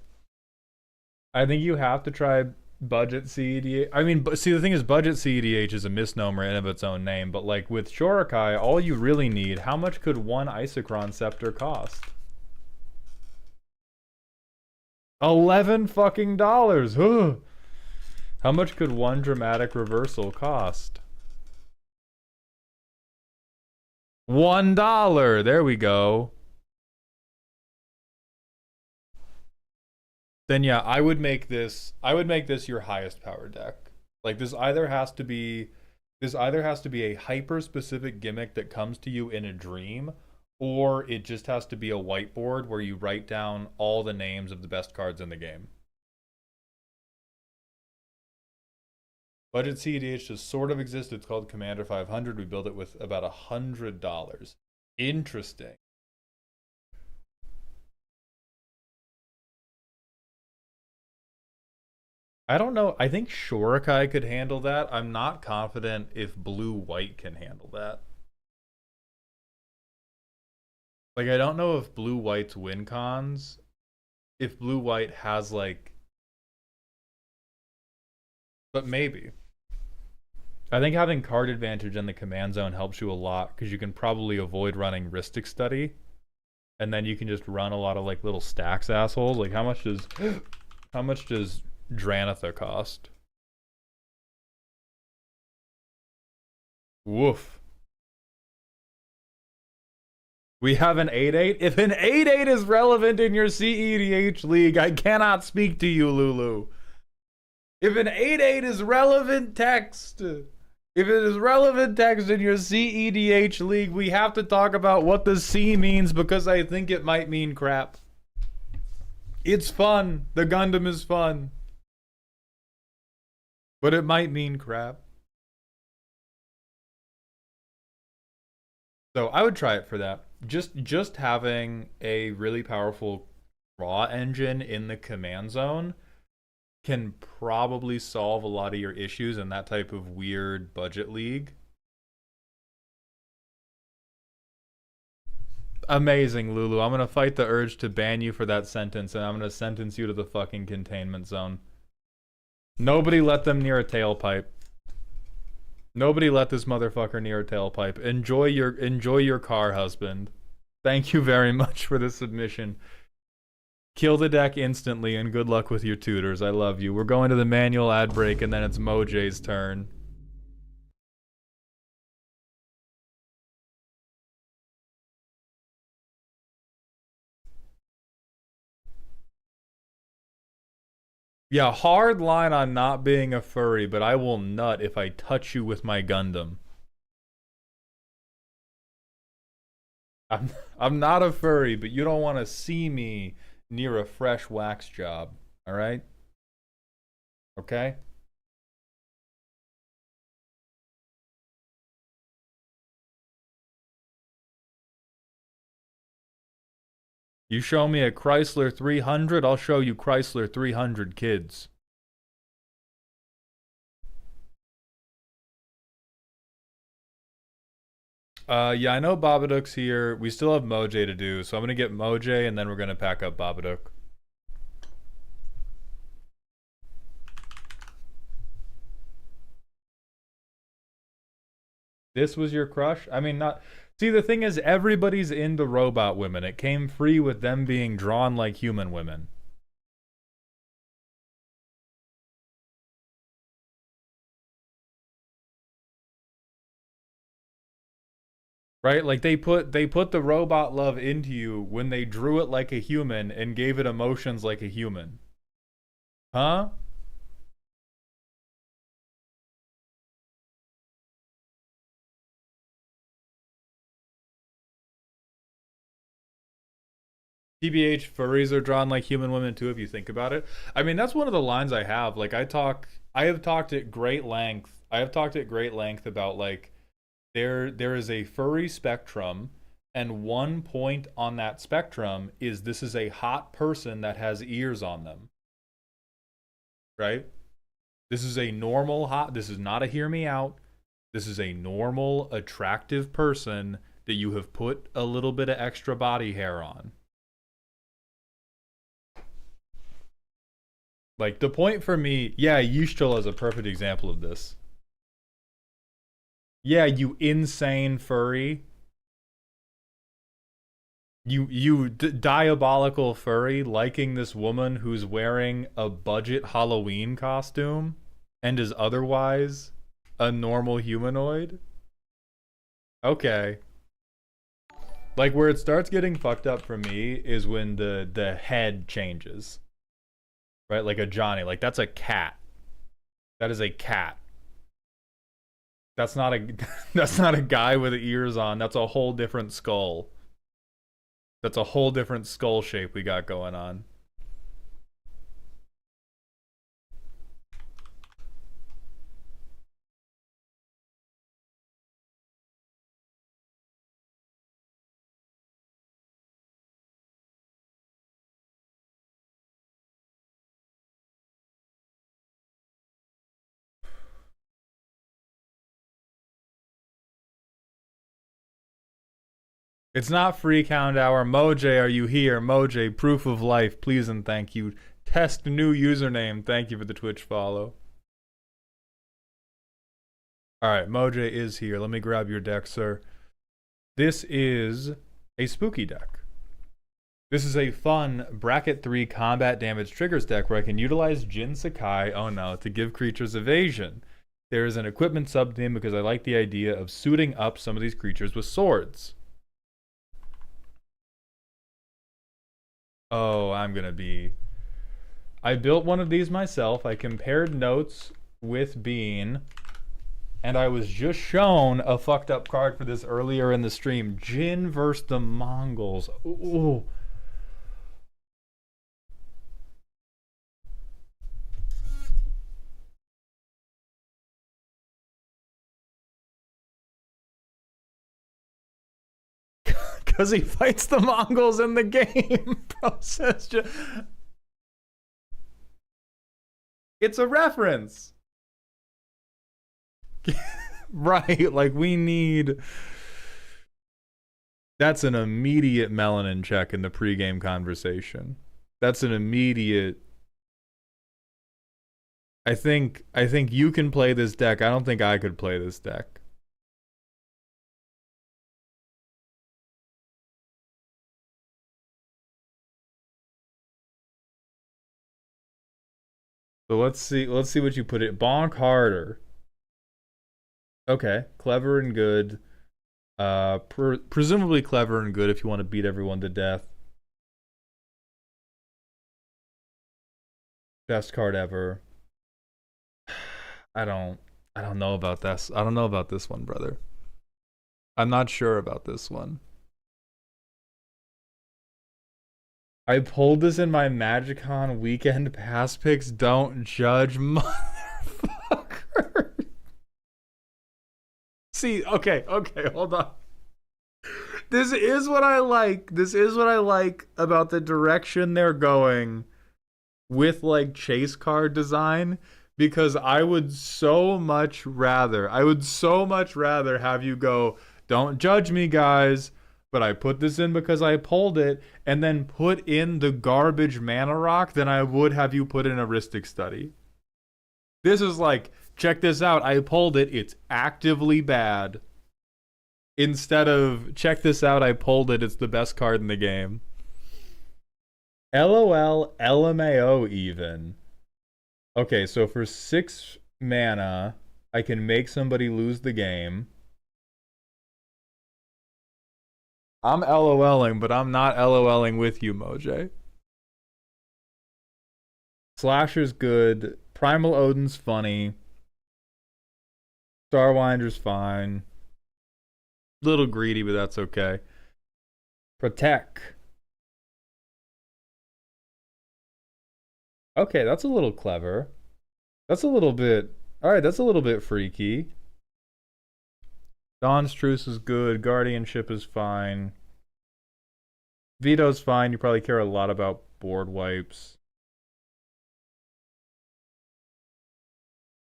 I think you have to try budget CEDH. I mean, see, the thing is, budget CEDH is a misnomer in of its own name. But like with Shorai, all you really need, how much could one Isochron scepter cost? $11 fucking dollars. How much could one dramatic reversal cost? $1. There we go. Then yeah, I would make this your highest power deck. Like this either has to be a hyper specific gimmick that comes to you in a dream, or it just has to be a whiteboard where you write down all the names of the best cards in the game. Budget CEDH just sort of exists. It's called Commander 500. We build it with about $100. Interesting. I don't know. I think Shorai could handle that. I'm not confident if blue-white can handle that. Like, I don't know if blue-white's win cons. If blue-white has, like... But maybe. I think having card advantage in the command zone helps you a lot, because you can probably avoid running Rhystic Study. And then you can just run a lot of, like, little stacks assholes. Like, how much does... How much does Dranitha cost? Woof. We have an 8-8? If an 8-8 is relevant in your CEDH league, I cannot speak to you, Lulu. If an 8-8 is relevant text, if it is relevant text in your CEDH league, we have to talk about what the C means, because I think it might mean crap. It's fun. The Gundam is fun. But it might mean crap. So I would try it for that. Just having a really powerful draw engine in the command zone can probably solve a lot of your issues in that type of weird budget league. Amazing, Lulu. I'm gonna fight the urge to ban you for that sentence, and I'm gonna sentence you to the fucking containment zone. Nobody let them near a tailpipe. Nobody let this motherfucker near a tailpipe. Enjoy your car, husband. Thank you very much for the submission. Kill the deck instantly, and good luck with your tutors. I love you. We're going to the manual ad break, and then it's Mojay's turn. Yeah, hard line on not being a furry, but I will nut if I touch you with my Gundam. I'm not a furry, but you don't want to see me near a fresh wax job, all right? Okay? You show me a Chrysler 300, I'll show you Chrysler 300 kids. Yeah, I know Babaduk's here. We still have Moj to do, so I'm gonna get Moj and then we're gonna pack up Babaduk. This was your crush? I mean, not. See, the thing is, everybody's into robot women. It came free with them being drawn like human women. Right? Like they put the robot love into you when they drew it like a human and gave it emotions like a human. Huh? TBH, furries are drawn like human women too, if you think about it. I mean, that's one of the lines I have. Like, I have talked at great length. I have talked at great length about like there is a furry spectrum, and one point on that spectrum is this is a hot person that has ears on them. Right? This is a normal hot. This is not a hear me out. This is a normal, attractive person that you have put a little bit of extra body hair on. Like the point for me, yeah, Yushchul is a perfect example of this. Yeah, you insane furry. You diabolical furry liking this woman who's wearing a budget Halloween costume and is otherwise a normal humanoid? Okay. Like where it starts getting fucked up for me is when the head changes. Right? Like a Johnny, like that's a cat. That is a cat. That's not a that's not a guy with ears on. That's a whole different skull. That's a whole different skull shape we got going on. It's not free count hour. Moj, are you here? Moj, proof of life, please and thank you. Test new username. Thank you for the Twitch follow. Alright, Moj is here. Let me grab your deck, sir. This is a spooky deck. This is a fun bracket 3 combat damage triggers deck where I can utilize Jin Sakai, oh no, to give creatures evasion. There is an equipment sub-theme because I like the idea of suiting up some of these creatures with swords. Oh, I'm gonna be... I built one of these myself. I compared notes with Bean, and I was just shown a fucked up card for this earlier in the stream. Jin versus the Mongols. Ooh. Because he fights the Mongols in the game. Process just... It's a reference. Right, like we need... That's an immediate melanin check in the pregame conversation. That's an immediate... I think you can play this deck. I don't think I could play this deck. So let's see what you put it. Bonk harder. Okay, clever and good. Presumably clever and good if you want to beat everyone to death. Best card ever. I don't know about this. I don't know about this one, brother. I'm not sure about this one. I pulled this in my MagicCon weekend pass picks. Don't judge, motherfucker. See, okay, hold on. This is what I like. This is what I like about the direction they're going with like chase card design, because I would so much rather have you go Don't judge me, guys. But I put this in because I pulled it and then put in the garbage mana rock, then I would have you put in a Rhystic Study. This is like, check this out. I pulled it. It's actively bad. Instead of, check this out. I pulled it. It's the best card in the game. LOL, LMAO even. Okay, so for 6 mana, I can make somebody lose the game. I'm LOLing, but I'm not LOLing with you, Moj. Slasher's good. Primal Odin's funny. Starwinder's fine. Little greedy, but that's okay. Protect. Okay, that's a little clever. That's a little bit... Alright, that's a little bit freaky. Dawn's Truce is good. Guardianship is fine. Veto's fine. You probably care a lot about board wipes.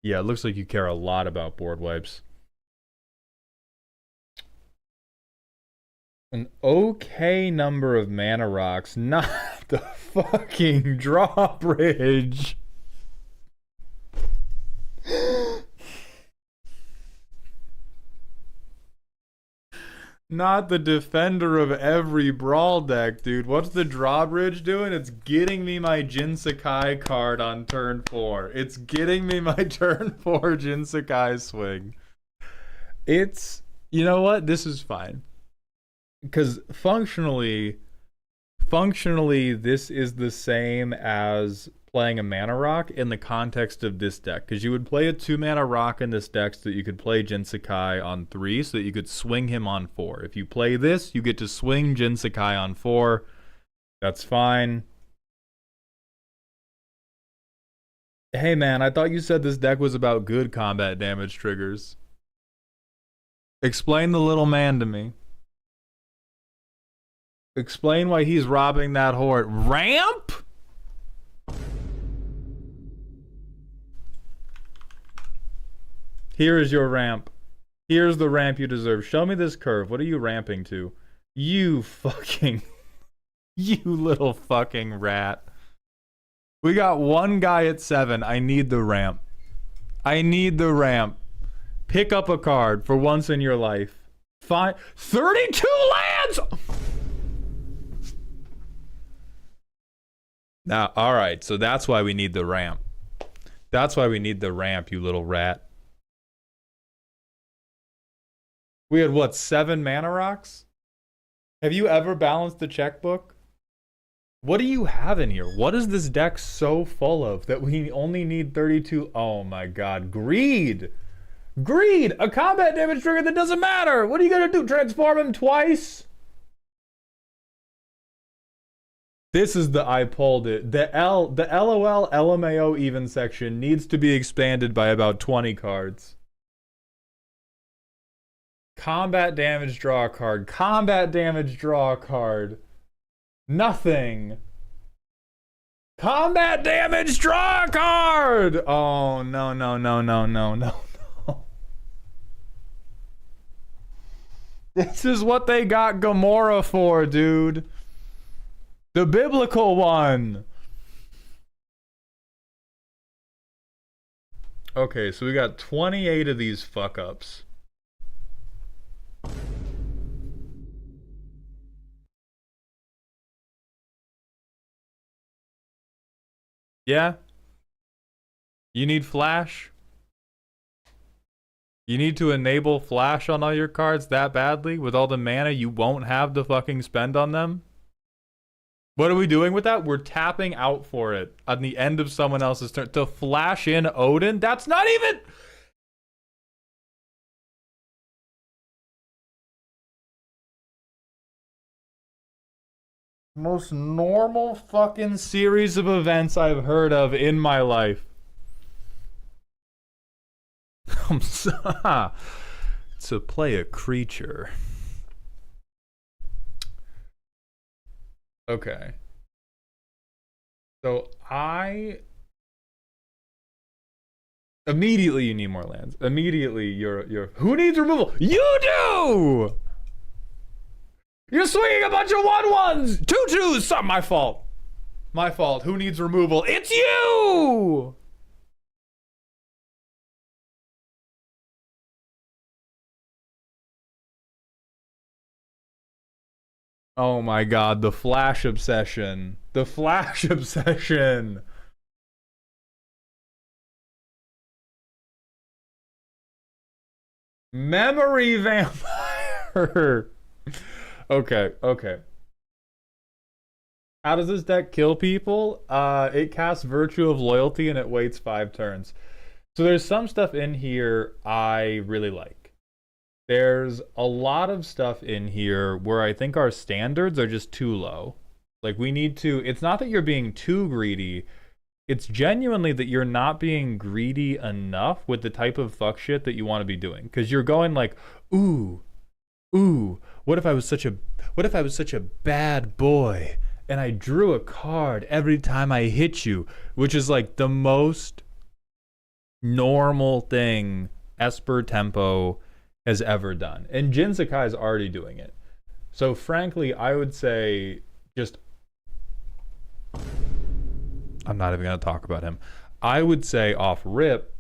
Yeah, it looks like you care a lot about board wipes. An okay number of mana rocks, not the fucking drawbridge. Not the defender of every brawl deck, dude. What's the drawbridge doing? It's getting me my Jin-Sakai card on turn 4. It's getting me my turn 4 Jin-Sakai swing. It's... You know what? This is fine. Because functionally, this is the same as playing a mana rock in the context of this deck. Because you would play a 2 mana rock in this deck so that you could play Jin-Sakai on 3 so that you could swing him on 4. If you play this, you get to swing Jin-Sakai on 4. That's fine. Hey man, I thought you said this deck was about good combat damage triggers. Explain the little man to me. Explain why he's robbing that horde. Ramp? Here is your ramp. Here's the ramp you deserve. Show me this curve. What are you ramping to? You fucking... You little fucking rat. We got one guy at 7. I need the ramp. I need the ramp. Pick up a card for once in your life. Fine. 32 lands! Now, alright, so that's why we need the ramp. That's why we need the ramp, you little rat. We had, what, 7 mana rocks? Have you ever balanced the checkbook? What do you have in here? What is this deck so full of that we only need 32? Oh my god, greed! Greed! A combat damage trigger that doesn't matter! What are you gonna do, transform him twice? This is the I pulled it. The LOL LMAO even section needs to be expanded by about 20 cards. Combat damage, draw a card. Combat damage, draw a card. Nothing. Combat damage, draw a card! Oh, no, no, no, no, no, no, no. This is what they got Gamora for, dude. The biblical one. Okay, so we got 28 of these fuck-ups. Yeah? You need flash? You need to enable flash on all your cards that badly? With all the mana you won't have to fucking spend on them? What are we doing with that? We're tapping out for it on the end of someone else's turn. To flash in Odin? That's not even... Most normal fucking series of events I've heard of in my life. To play a creature. Okay. So Immediately you need more lands. Immediately you're who needs removal? You do! You're swinging a bunch of 1/1s! 2/2s! Stop, my fault. My fault. Who needs removal? It's you! Oh my god, the flash obsession. The flash obsession. Memory vampire. Okay, okay. How does this deck kill people? It casts Virtue of Loyalty and it waits 5 turns. So there's some stuff in here I really like. There's a lot of stuff in here where I think our standards are just too low. Like we need to, it's not that you're being too greedy, it's genuinely that you're not being greedy enough with the type of fuck shit that you want to be doing. Because you're going like, ooh, what if I was such a bad boy and I drew a card every time I hit you, which is like the most normal thing Esper Tempo has ever done. And Jin-Gitaxias is already doing it. So frankly, I would say just, I'm not even going to talk about him. I would say off rip,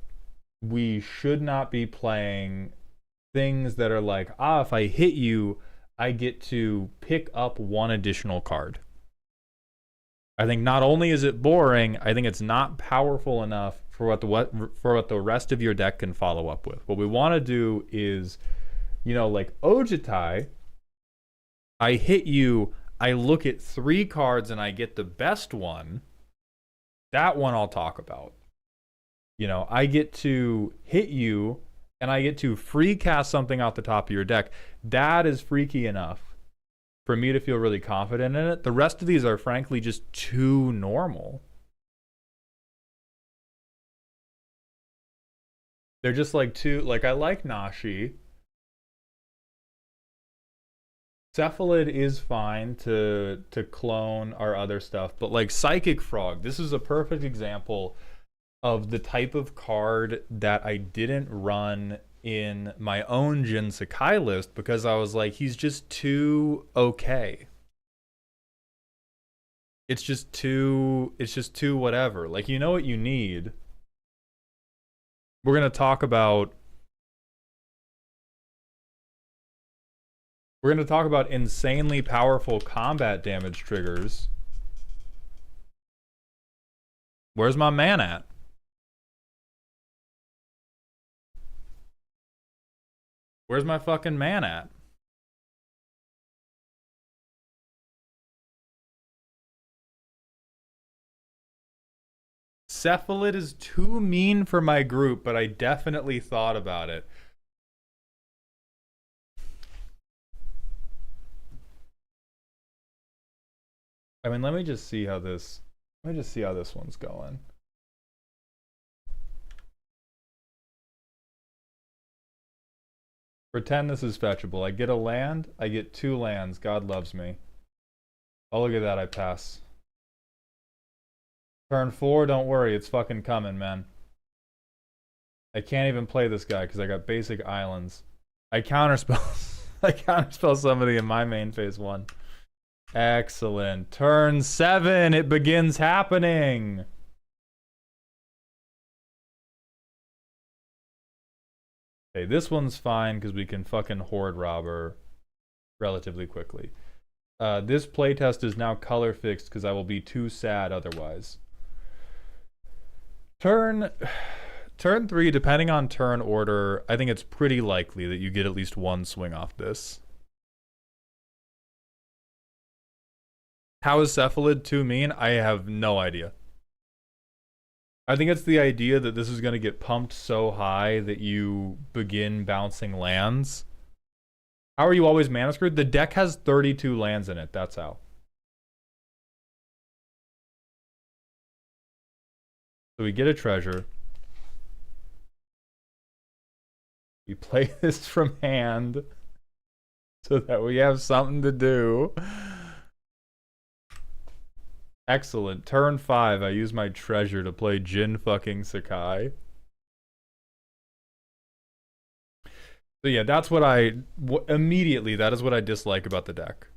we should not be playing things that are like, if I hit you, I get to pick up 1 additional card. I think not only is it boring, I think it's not powerful enough for what the rest of your deck can follow up with. What we want to do is, you know, like Ojitai, I hit you, I look at 3 cards and I get the best one. That one I'll talk about. You know, I get to hit you and I get to free cast something off the top of your deck. That is freaky enough for me to feel really confident in it. The rest of these are frankly just too normal. They're just like too, like I like Nashi. Cephalid is fine to clone our other stuff, but like Psychic Frog, this is a perfect example of the type of card that I didn't run in my own Jin-Gitaxias list because I was like, he's just too okay. It's just too whatever. Like, you know what you need. We're going to talk about insanely powerful combat damage triggers. Where's my man at? Where's my fucking man at? Cephalid is too mean for my group, but I definitely thought about it. I mean, let me just see how this one's going. Pretend this is fetchable. I get a land, I get 2 lands. God loves me. Oh, look at that, I pass. Turn 4, don't worry, it's fucking coming, man. I can't even play this guy because I got basic islands. I counterspell I counterspell somebody in my main phase 1. Excellent. Turn 7, it begins happening. Okay, this one's fine because we can fucking horde robber relatively quickly. This playtest is now color fixed because I will be too sad otherwise. Turn 3, depending on turn order, I think it's pretty likely that you get at least 1 swing off this. How is Cephalid too mean? I have no idea. I think it's the idea that this is going to get pumped so high that you begin bouncing lands. How are you always mana screwed? The deck has 32 lands in it. That's how. So we get a treasure. We play this from hand so that we have something to do. Excellent. Turn 5, I use my treasure to play Jin-Gitaxias. So yeah, that's what immediately, that is what I dislike about the deck.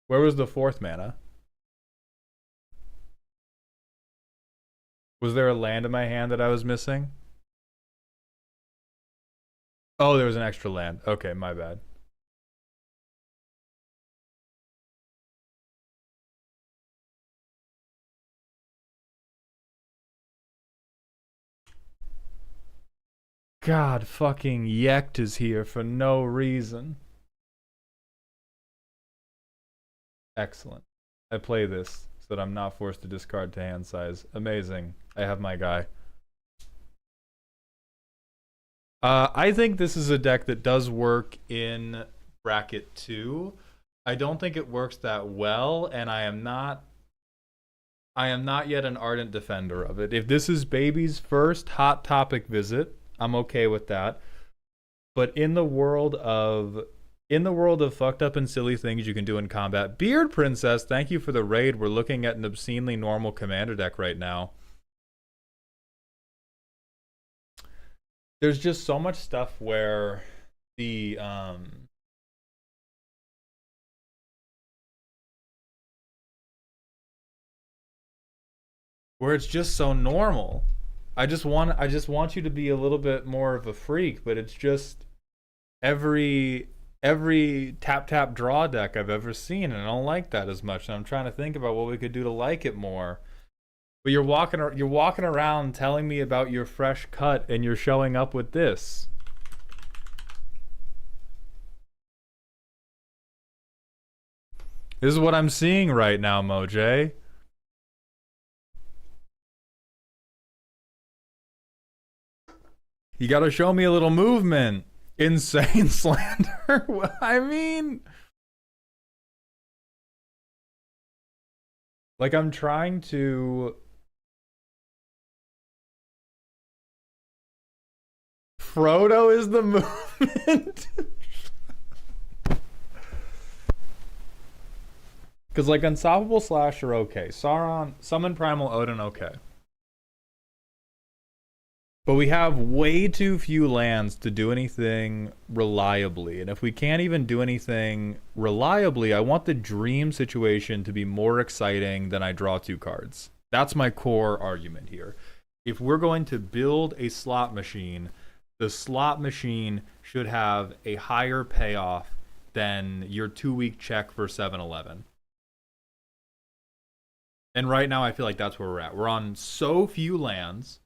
Where was the 4th mana? Was there a land in my hand that I was missing? Oh, there was an extra land. Okay, my bad. God fucking Yecht is here for no reason. Excellent. I play this so that I'm not forced to discard to hand size. Amazing. I have my guy. I think this is a deck that does work in bracket 2. I don't think it works that well, and I am not yet an ardent defender of it. If this is Baby's first hot topic visit, I'm okay with that. But in the world of fucked up and silly things you can do in combat, Beard Princess, thank you for the raid. We're looking at an obscenely normal commander deck right now. There's just so much stuff where the where it's just so normal. I just want you to be a little bit more of a freak, but it's just every tap draw deck I've ever seen, and I don't like that as much. And I'm trying to think about what we could do to like it more. But you're walking around telling me about your fresh cut, and you're showing up with this. This is what I'm seeing right now, Moj. You gotta show me a little movement. Insane slander. I mean, like, I'm trying to. Frodo is the movement. Because, like, Unstoppable Slasher, okay. Sauron, Summon Primal Odin, okay. But we have way too few lands to do anything reliably. And if we can't even do anything reliably, I want the dream situation to be more exciting than I draw 2 cards. That's my core argument here. If we're going to build a slot machine, the slot machine should have a higher payoff than your 2-week check for 7-Eleven. And right now I feel like that's where we're at. We're on so few lands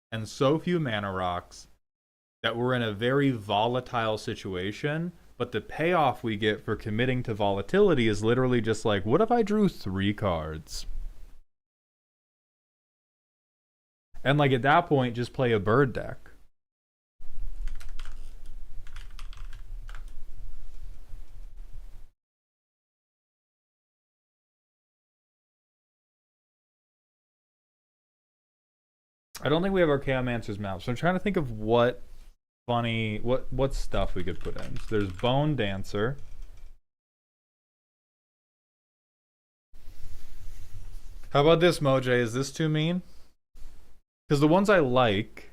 and so few mana rocks that we're in a very volatile situation, but the payoff we get for committing to volatility is literally just like, what if I drew 3 cards? And like at that point, just play a bird deck. I don't think we have our Chaomancer's map, so I'm trying to think of what funny, what stuff we could put in. So there's Bone Dancer. How about this, Moj? Is this too mean? Because the ones I like...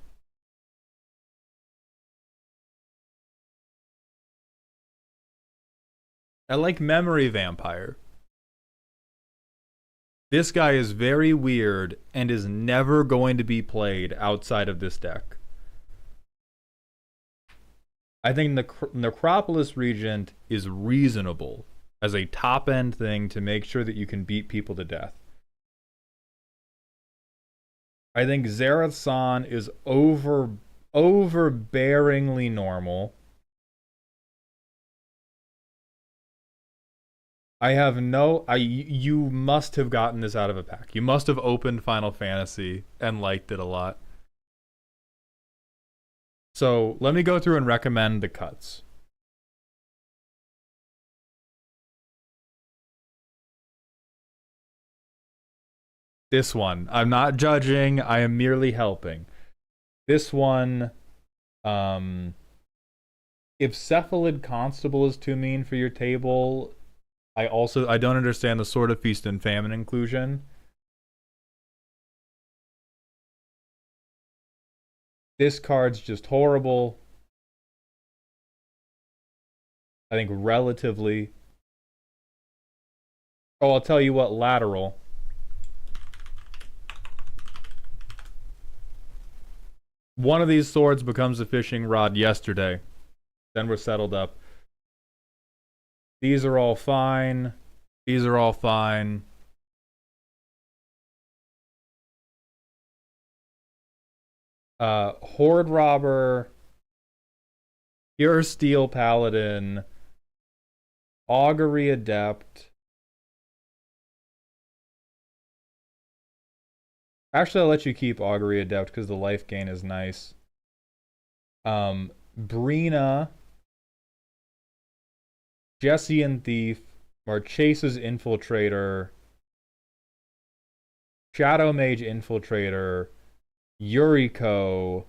I like Memory Vampire. This guy is very weird and is never going to be played outside of this deck. I think the Necropolis Regent is reasonable as a top-end thing to make sure that you can beat people to death. I think Zareth San is overbearingly normal. You must have gotten this out of a pack. You must have opened Final Fantasy and liked it a lot. So let me go through and recommend the cuts. This one, I'm not judging, I am merely helping. This one, if Cephalid Constable is too mean for your table, I don't understand the Sword of Feast and Famine inclusion. This card's just horrible. I think relatively. Oh, I'll tell you what, lateral. One of these swords becomes a fishing rod yesterday. Then we're settled up. These are all fine. These are all fine. Horde Robber, Pure Steel Paladin, Augury Adept. Actually, I'll let you keep Augury Adept because the life gain is nice. Brina, Jessian Thief, Marchesa's Infiltrator, Shadow Mage Infiltrator, Yuriko,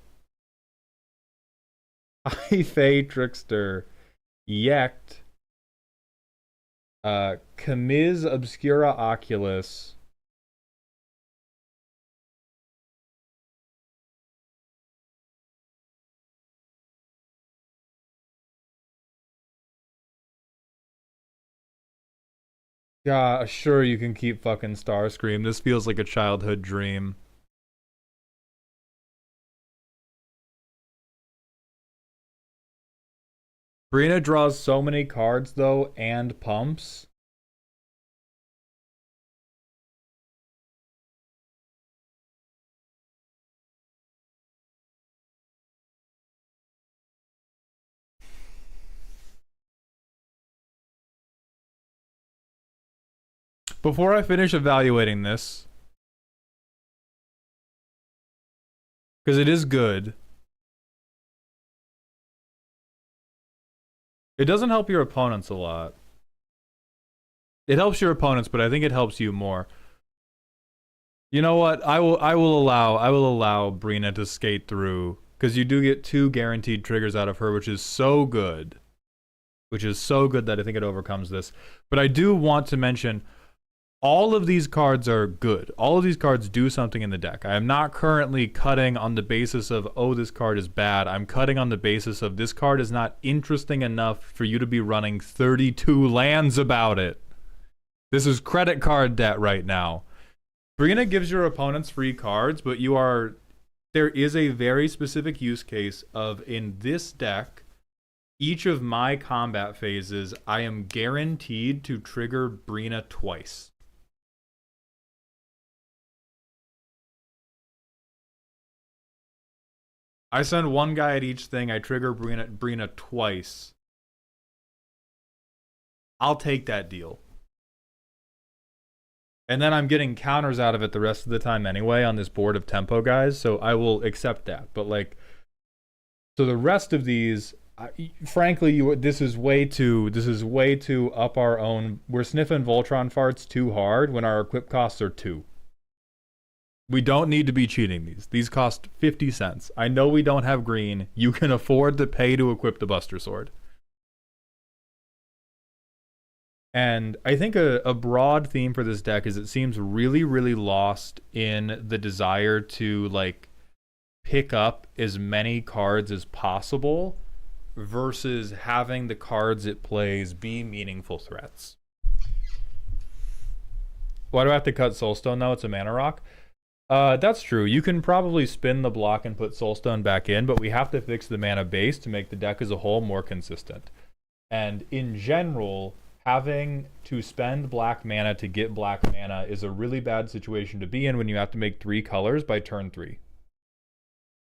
Ifei Trickster, Yekt, Kamiz Obscura Oculus, yeah, sure you can keep fucking Starscream. This feels like a childhood dream. Brina draws so many cards, though, and pumps. Before I finish evaluating this, because it is good, it doesn't help your opponents a lot. It helps your opponents, but I think it helps you more. You know what? I will allow Brina to skate through, because you do get 2 guaranteed triggers out of her, which is so good. Which is so good that I think it overcomes this. But I do want to mention, all of these cards are good. All of these cards do something in the deck. I am not currently cutting on the basis of, oh, this card is bad. I'm cutting on the basis of this card is not interesting enough for you to be running 32 lands about it. This is credit card debt right now. Brina gives your opponents free cards, but there is a very specific use case of, in this deck, each of my combat phases, I am guaranteed to trigger Brina twice. I send one guy at each thing, I trigger Brina twice. I'll take that deal. And then I'm getting counters out of it the rest of the time anyway on this board of tempo guys, so I will accept that. But like, so the rest of these, frankly, this is way too up our own. We're sniffing Voltron farts too hard when our equip costs are 2. We don't need to be cheating these. These cost 50 cents. I know we don't have green. You can afford to pay to equip the Buster Sword. And I think a broad theme for this deck is it seems really, really lost in the desire to, like, pick up as many cards as possible versus having the cards it plays be meaningful threats. Why do I have to cut Soulstone, though? It's a mana rock. That's true. You can probably spin the block and put Soulstone back in, but we have to fix the mana base to make the deck as a whole more consistent. And in general, having to spend black mana to get black mana is a really bad situation to be in when you have to make 3 colors by turn 3.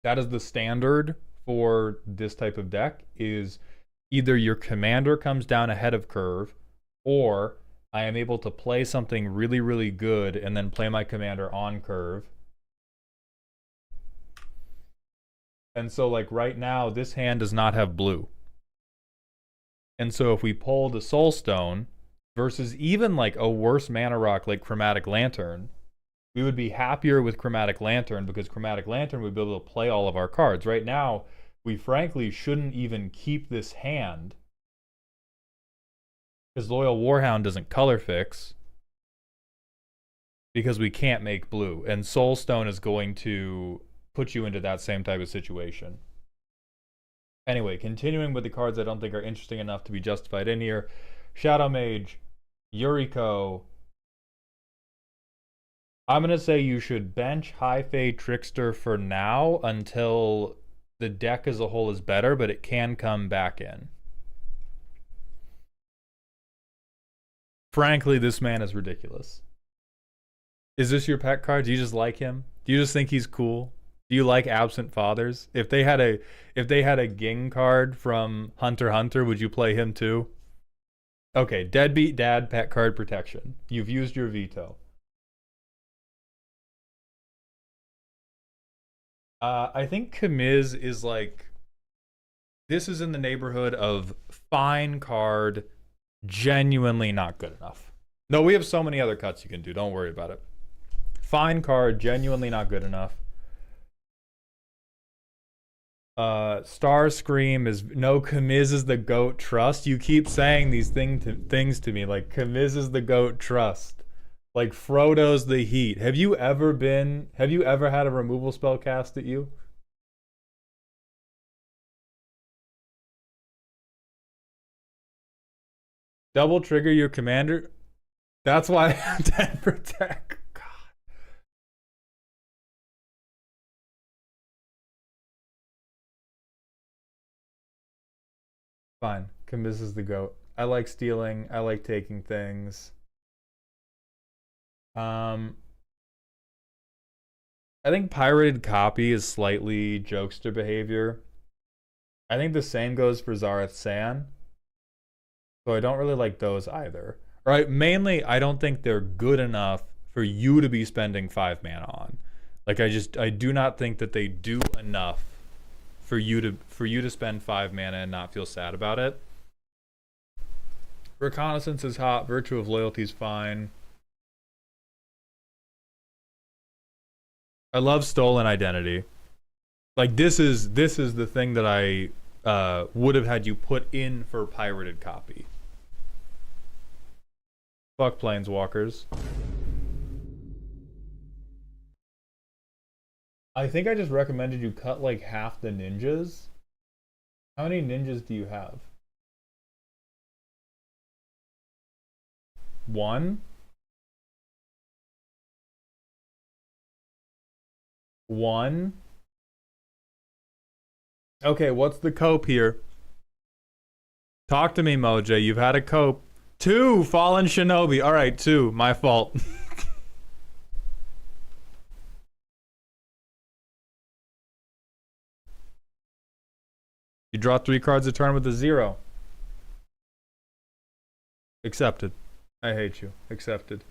That is the standard for this type of deck, is either your commander comes down ahead of curve, or I am able to play something really, really good and then play my commander on curve. And so, like, right now, this hand does not have blue. And so if we pull the Soulstone versus even, like, a worse mana rock like Chromatic Lantern, we would be happier with Chromatic Lantern because Chromatic Lantern would be able to play all of our cards. Right now, we frankly shouldn't even keep this hand because Loyal Warhound doesn't color fix because we can't make blue. And Soulstone is going to put you into that same type of situation. Anyway, continuing with the cards I don't think are interesting enough to be justified in here. Shadow Mage, Yuriko. I'm going to say you should bench High Fae Trickster for now until the deck as a whole is better, but it can come back in. Frankly, this man is ridiculous. Is this your pet card? Do you just like him? Do you just think he's cool? Do you like Absent Fathers? If they had a Ging card from Hunter x Hunter, would you play him too? Okay, Deadbeat Dad pet card protection. You've used your veto. I think Kamiz is like, this is in the neighborhood of fine card, genuinely not good enough. No, we have so many other cuts you can do. Don't worry about it. Fine card, genuinely not good enough. Starscream is no. Kamiz is the GOAT trust. You keep saying these things to me like Kamiz is the GOAT trust. Like Frodo's the heat. Have you ever had a removal spell cast at you? Double trigger your commander. That's why I'm 10 protect. God. Fine. Kamiz is the GOAT. I like stealing. I like taking things. I think pirated copy is slightly jokester behavior. I think the same goes for Zareth San. So I don't really like those either. Right? Mainly, I don't think they're good enough for you to be spending 5 mana on. Like I do not think that they do enough for you to spend 5 mana and not feel sad about it. Reconnaissance is hot. Virtue of Loyalty is fine. I love Stolen Identity. Like this is the thing that I would have had you put in for pirated copy. Fuck Planeswalkers. I think I just recommended you cut like half the ninjas. How many ninjas do you have? 1? 1? Okay, what's the cope here? Talk to me, Moja. You've had a cope. 2, Fallen Shinobi. All right, 2. My fault. You draw 3 cards a turn with a 0. Accepted. I hate you. Accepted.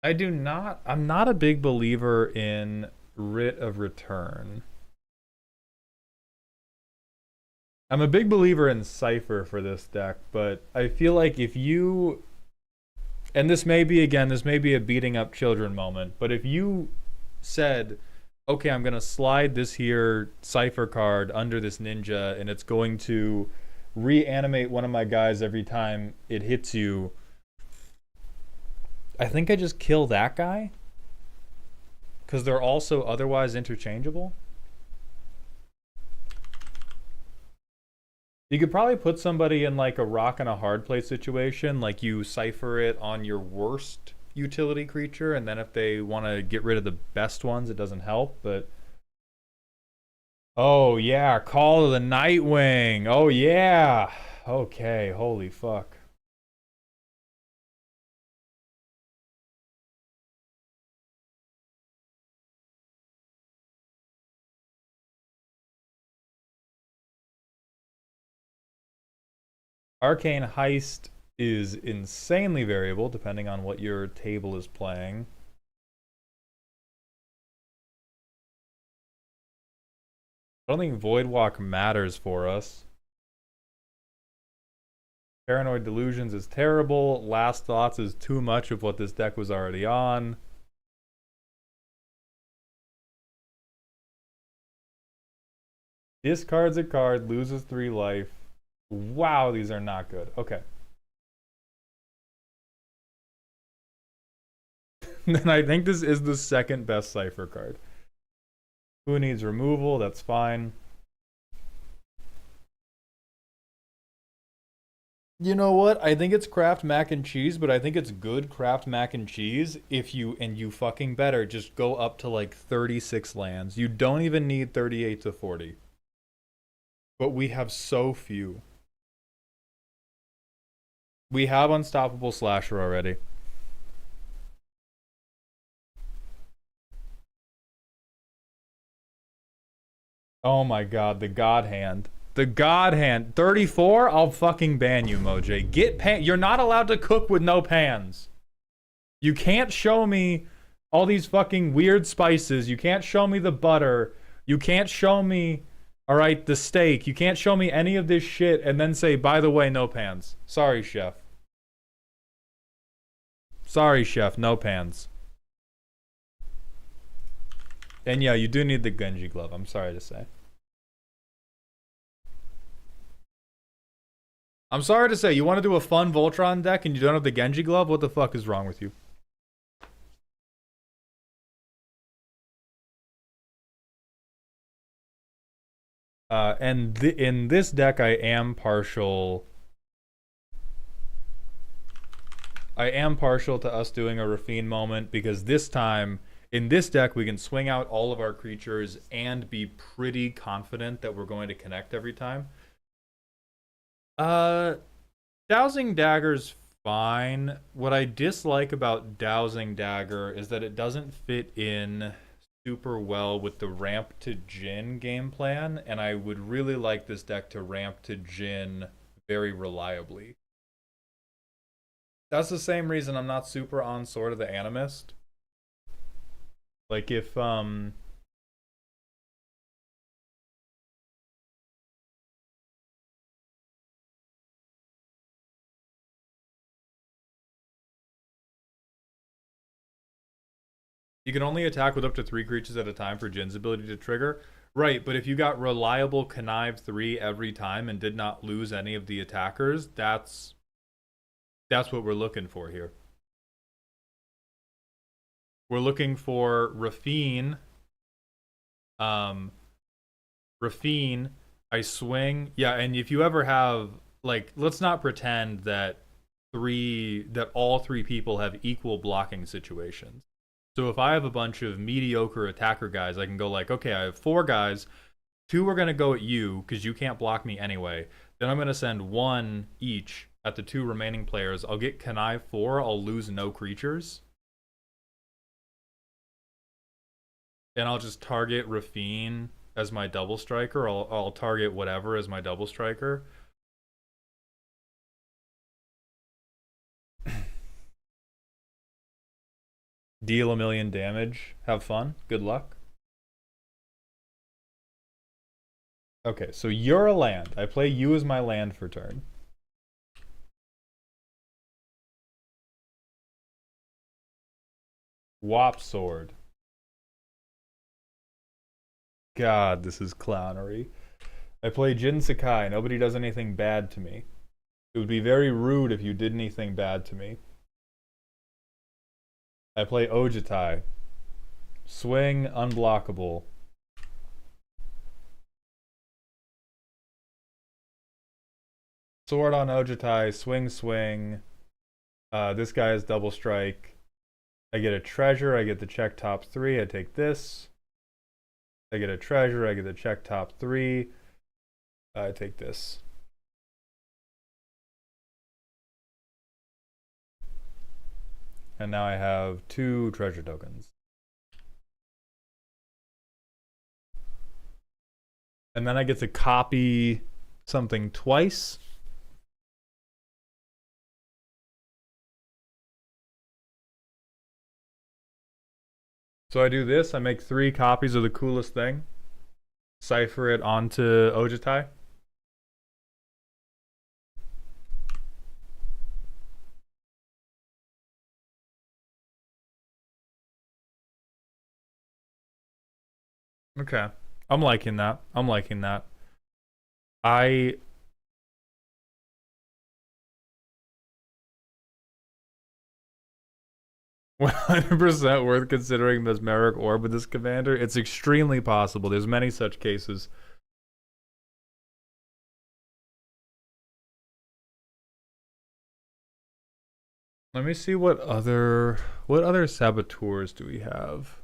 I'm not a big believer in Writ of Return. I'm a big believer in Cypher for this deck, but I feel like if you, and this may be a beating up children moment, but if you said, okay, I'm going to slide this here Cypher card under this ninja, and it's going to reanimate one of my guys every time it hits you, I think I just kill that guy because they're also otherwise interchangeable. You could probably put somebody in like a rock and a hard play situation, like you cipher it on your worst utility creature, and then if they want to get rid of the best ones, it doesn't help. But oh yeah, Call of the Nightwing. Oh yeah. Okay, holy fuck. Arcane Heist is insanely variable depending on what your table is playing. I don't think Voidwalk matters for us. Paranoid Delusions is terrible. Last Thoughts is too much of what this deck was already on. Discards a card, loses 3 life. Wow, these are not good. Okay. then I think this is the second best Cypher card. Who needs removal? That's fine. You know what? I think it's Kraft mac and cheese, but I think it's good Kraft mac and cheese if you fucking better just go up to like 36 lands. You don't even need 38 to 40. But we have so few. We have Unstoppable Slasher already. Oh my god, the God Hand. The God Hand. 34? I'll fucking ban you, Moj. Get pan. You're not allowed to cook with no pans. You can't show me all these fucking weird spices. You can't show me the butter. You can't show me, alright, the steak. You can't show me any of this shit and then say, by the way, no pans. Sorry, chef. Sorry, chef, no pans. And yeah, you do need the Genji glove, I'm sorry to say. I'm sorry to say, you want to do a fun Voltron deck and you don't have the Genji glove? What the fuck is wrong with you? And in this deck, I am partial to us doing a Refine moment because this time, in this deck, we can swing out all of our creatures and be pretty confident that we're going to connect every time. Dowsing Dagger's fine. What I dislike about Dowsing Dagger is that it doesn't fit in super well with the ramp to Jin game plan, and I would really like this deck to ramp to Jin very reliably. That's the same reason I'm not super on Sword of the Animist. Like if you can only attack with up to 3 creatures at a time for Jin's ability to trigger. Right, but if you got reliable Connive 3 every time and did not lose any of the attackers, that's what we're looking for here. We're looking for Refine. Refine, I swing. Yeah, and if you ever have, like, let's not pretend that all 3 people have equal blocking situations. So if I have a bunch of mediocre attacker guys, I can go like, okay, I have 4 guys. 2 are going to go at you because you can't block me anyway. Then I'm going to send 1 each at the 2 remaining players. I'll get Connive 4. I'll lose no creatures. And I'll just target Refine as my double striker. I'll target whatever as my double striker. Deal 1 million damage. Have fun. Good luck. Okay, so you're a land. I play you as my land for turn. Wop Sword. God, this is clownery. I play Jin Sakai. Nobody does anything bad to me. It would be very rude if you did anything bad to me. I play Ojitai. Swing, unblockable. Sword on Ojitai, swing, swing. This guy has double strike. I get a treasure, I get the check top 3, I take this. I get a treasure, I get the check top 3. I take this. And now I have 2 treasure tokens. And then I get to copy something twice. So I do this, I make 3 copies of the coolest thing. Cipher it onto Ojitai. Okay. I'm liking that. I'm liking that. 100% worth considering Mesmeric Orb with this commander. It's extremely possible. There's many such cases. Let me see what other saboteurs do we have?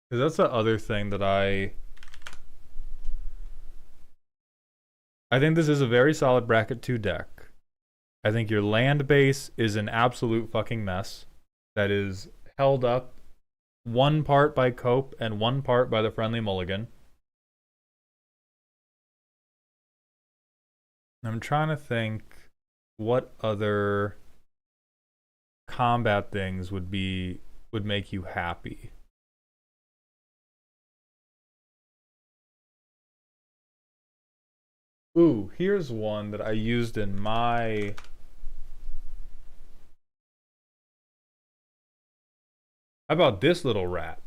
Because that's the other thing that I think this is a very solid bracket 2 deck. I think your land base is an absolute fucking mess that is held up one part by Cope and one part by the Friendly Mulligan. I'm trying to think what other combat things would make you happy. Ooh, here's one that I used in my... How about this little rat?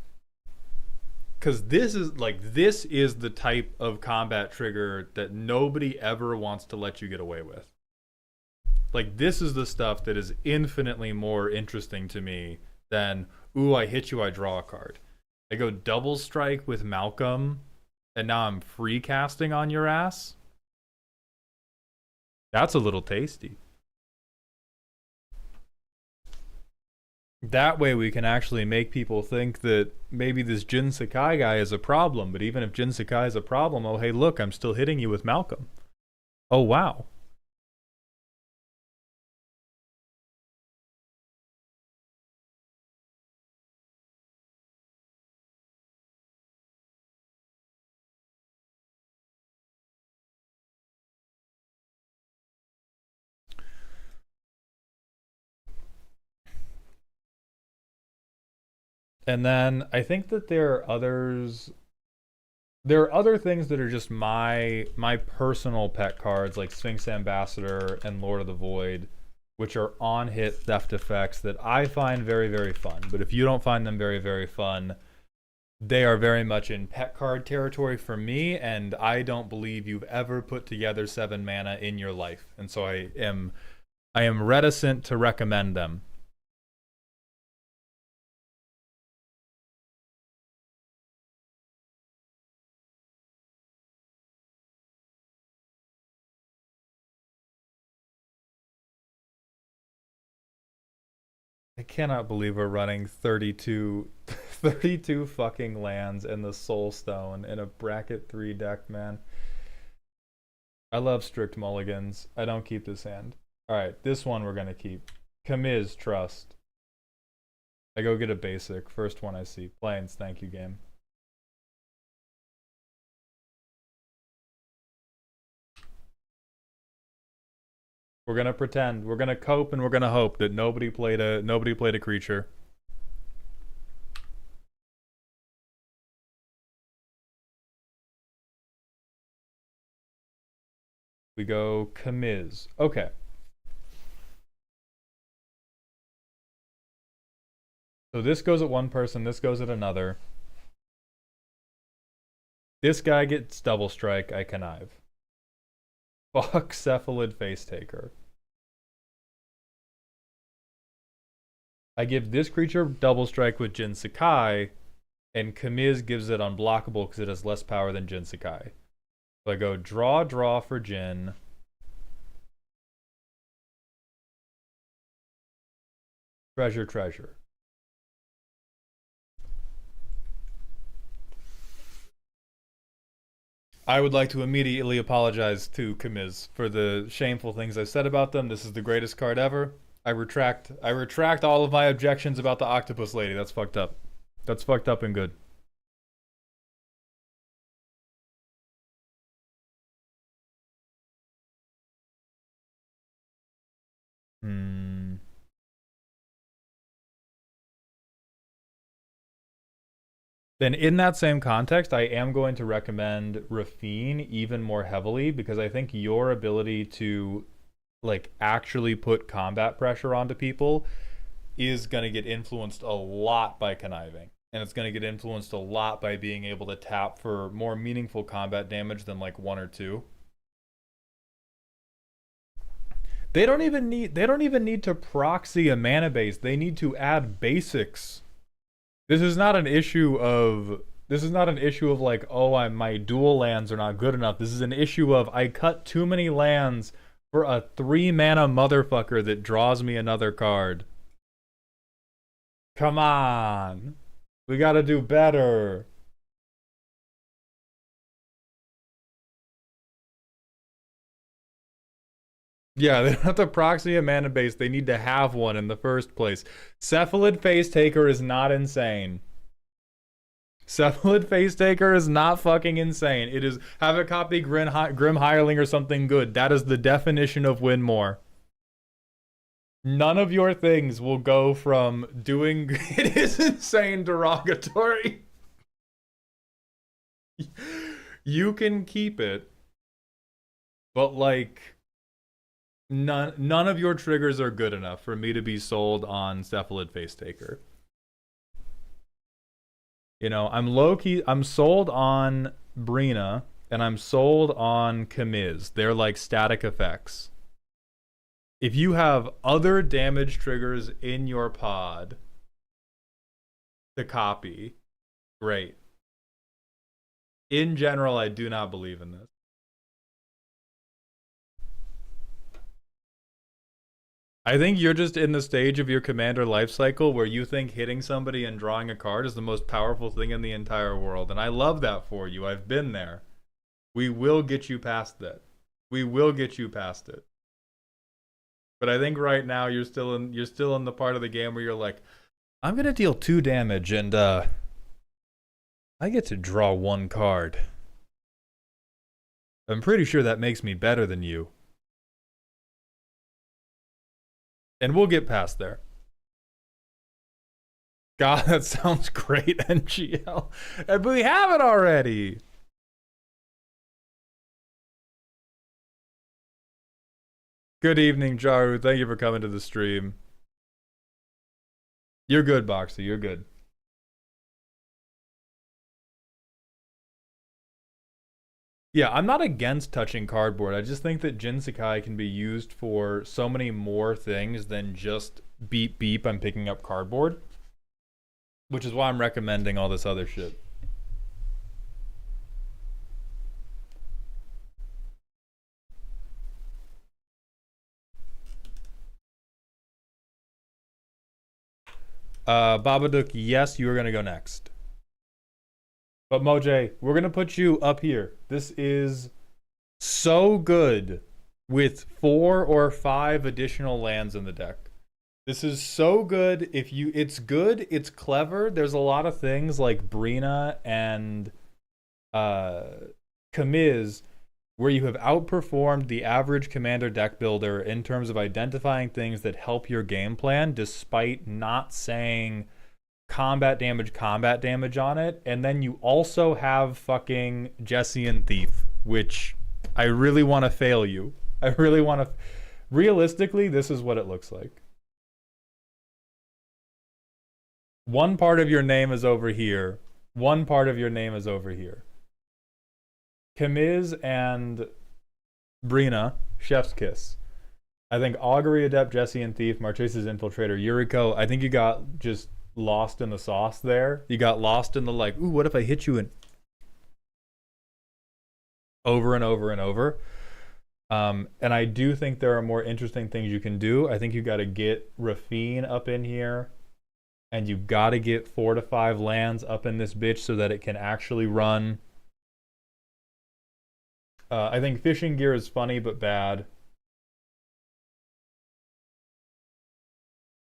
Because this is the type of combat trigger that nobody ever wants to let you get away with. Like, this is the stuff that is infinitely more interesting to me than, ooh, I hit you, I draw a card. I go double strike with Malcolm, and now I'm free casting on your ass. That's a little tasty. That way we can actually make people think that maybe this Jin Sakai guy is a problem, but even if Jin Sakai is a problem, oh hey look, I'm still hitting you with Malcolm. Oh wow. And then I think that there are other things that are just my personal pet cards, like Sphinx Ambassador and Lord of the Void, which are on hit theft effects that I find very, very fun. But if you don't find them very, very fun, they are very much in pet card territory for me, and I don't believe you've ever put together 7 mana in your life. And so I am reticent to recommend them. I cannot believe we're running 32 fucking lands in the Soul Stone in a bracket 3 deck, man. I love strict mulligans. I don't keep this hand. Alright, this one we're gonna keep. Kamiz Trust. I go get a basic. First one I see. Plains, thank you, game. We're gonna pretend. We're gonna cope and we're gonna hope that nobody played a creature. We go Kamiz. Okay. So this goes at one person, this goes at another. This guy gets double strike, I connive. Fuck Cephalid Face Taker. I give this creature double strike with Jin Sakai, and Kamiz gives it unblockable because it has less power than Jin Sakai. So I go draw for Jin. Treasure. I would like to immediately apologize to Kamiz for the shameful things I've said about them. This is the greatest card ever. I retract all of my objections about the Octopus Lady. That's fucked up. That's fucked up and good. Then in that same context, I am going to recommend Rafine even more heavily because I think your ability to like actually put combat pressure onto people is going to get influenced a lot by conniving. And it's going to get influenced a lot by being able to tap for more meaningful combat damage than like 1 or 2. They don't even need to proxy a mana base. They need to add basics. This is not an issue of like, oh, my dual lands are not good enough. This is an issue of I cut too many lands for a 3-mana motherfucker that draws me another card. Come on. We gotta do better. Yeah, they don't have to proxy a mana base. They need to have one in the first place. Cephalid Face Taker is not insane. Cephalid Face Taker is not fucking insane. It is have a copy Grim Hireling or something good. That is the definition of win more. None of your things will go from doing it is insane derogatory. You can keep it, but like none of your triggers are good enough for me to be sold on Cephalid Face Taker. You know, I'm sold on Brina, and I'm sold on Kamiz. They're like static effects. If you have other damage triggers in your pod to copy, great. In general, I do not believe in this. I think you're just in the stage of your commander life cycle where you think hitting somebody and drawing a card is the most powerful thing in the entire world. And I love that for you. I've been there. We will get you past that. We will get you past it. But I think right now you're still in the part of the game where you're like, I'm gonna deal 2 damage and I get to draw 1 card. I'm pretty sure that makes me better than you. And we'll get past there. God, that sounds great, NGL. But we have it already. Good evening, Jaru. Thank you for coming to the stream. You're good, Boxy. You're good. Yeah, I'm not against touching cardboard. I just think that Jin-Sakai can be used for so many more things than just beep beep, I'm picking up cardboard. Which is why I'm recommending all this other shit. Babaduk, yes, you are going to go next. But Moj, we're going to put you up here. This is so good with 4 or 5 additional lands in the deck. This is so good. It's good, it's clever. There's a lot of things like Brina and Kamiz where you have outperformed the average commander deck builder in terms of identifying things that help your game plan despite not saying combat damage on it. And then you also have fucking Jesse and Thief, which I really want to fail you. I really want to. Realistically, this is what it looks like. One part of your name is over here. One part of your name is over here. Kamiz and Brina, Chef's Kiss. I think Augury, Adept, Jesse and Thief, Marchese's Infiltrator, Yuriko. I think you got just lost in the sauce there. You got lost in the like, ooh, what if I hit you in over and over and over. And I do think there are more interesting things you can do. I think you got to get Rafine up in here, and you got to get 4 to 5 lands up in this bitch so that it can actually run. I think Fishing Gear is funny but bad.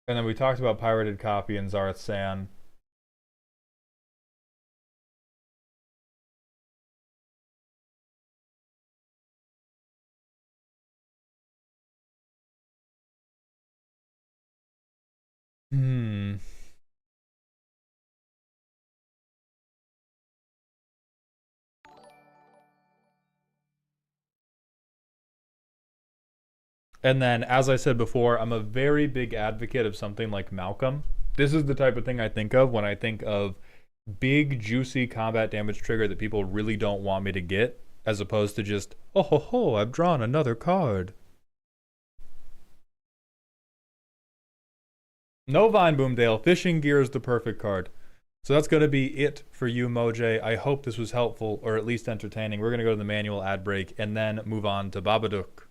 And then we talked about Pirated Copy and Zareth San. And then, as I said before, I'm a very big advocate of something like Malcolm. This is the type of thing I think of when I think of big, juicy combat damage trigger that people really don't want me to get, as opposed to just, oh ho ho, I've drawn another card. No Vine Boomdale. Fishing gear is the perfect card. So that's going to be it for you, Moj. I hope this was helpful, or at least entertaining. We're going to go to the manual ad break and then move on to Babaduk.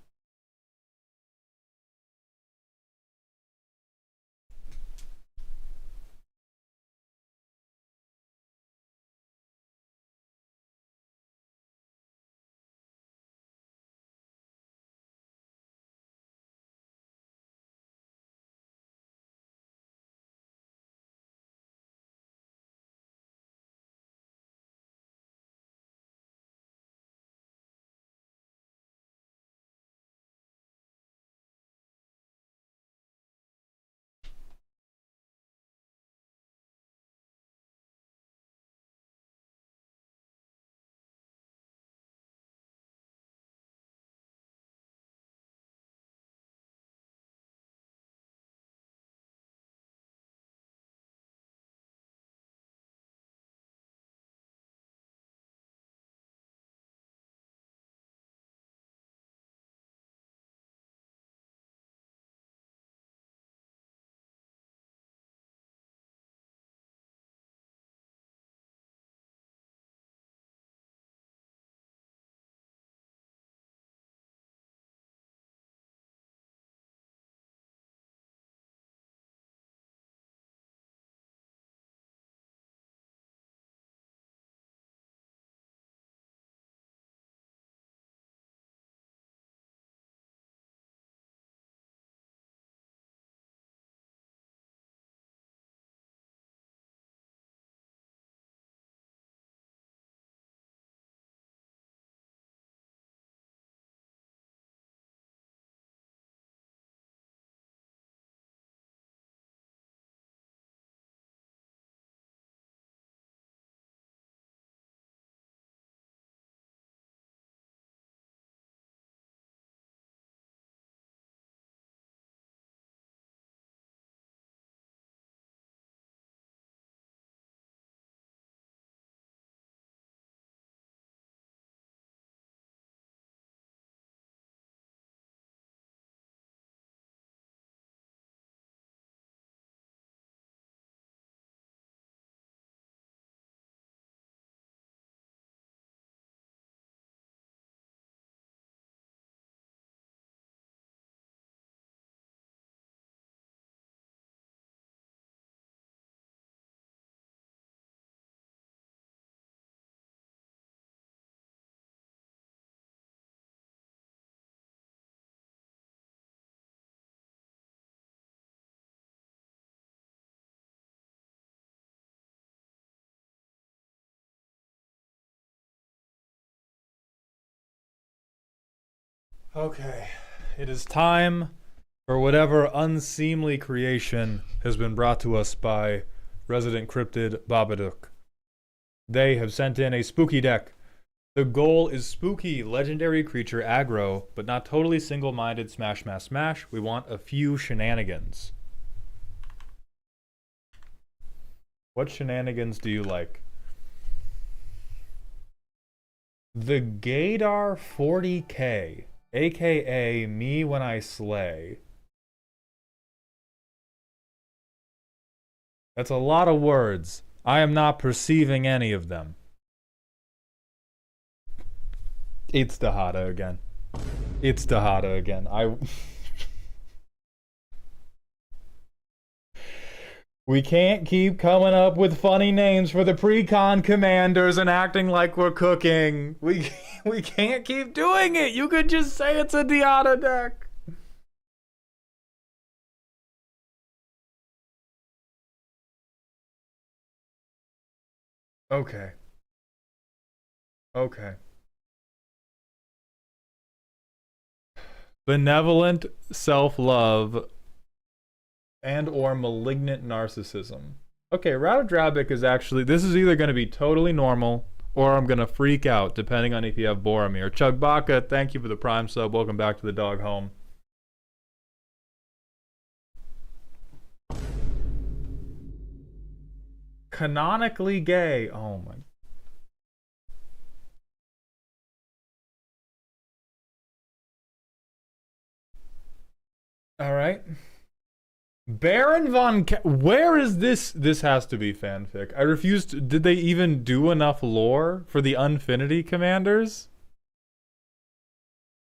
Okay, it is time for whatever unseemly creation has been brought to us by resident cryptid Babaduk. They have sent in a spooky deck. The goal is spooky, legendary creature aggro, but not totally single-minded smash, smash, smash. We want a few shenanigans. What shenanigans do you like? The Gaydar 40K, aka Me When I Slay. That's a lot of words. I am not perceiving any of them. It's Dahada again. It's Dahada again. We can't keep coming up with funny names for the pre-con commanders and acting like we're cooking. We can't keep doing it. You could just say it's a Dahada deck. Okay. Okay. Benevolent self-love and or malignant narcissism. Okay, Radodrabic is actually, this is either going to be totally normal or I'm going to freak out, depending on if you have Boromir. Chugbaka, thank you for the Prime sub. Welcome back to the dog home. Canonically gay. Oh my. All right. Baron von where is this? This has to be fanfic. I refuse to. Did they even do enough lore for the Unfinity commanders?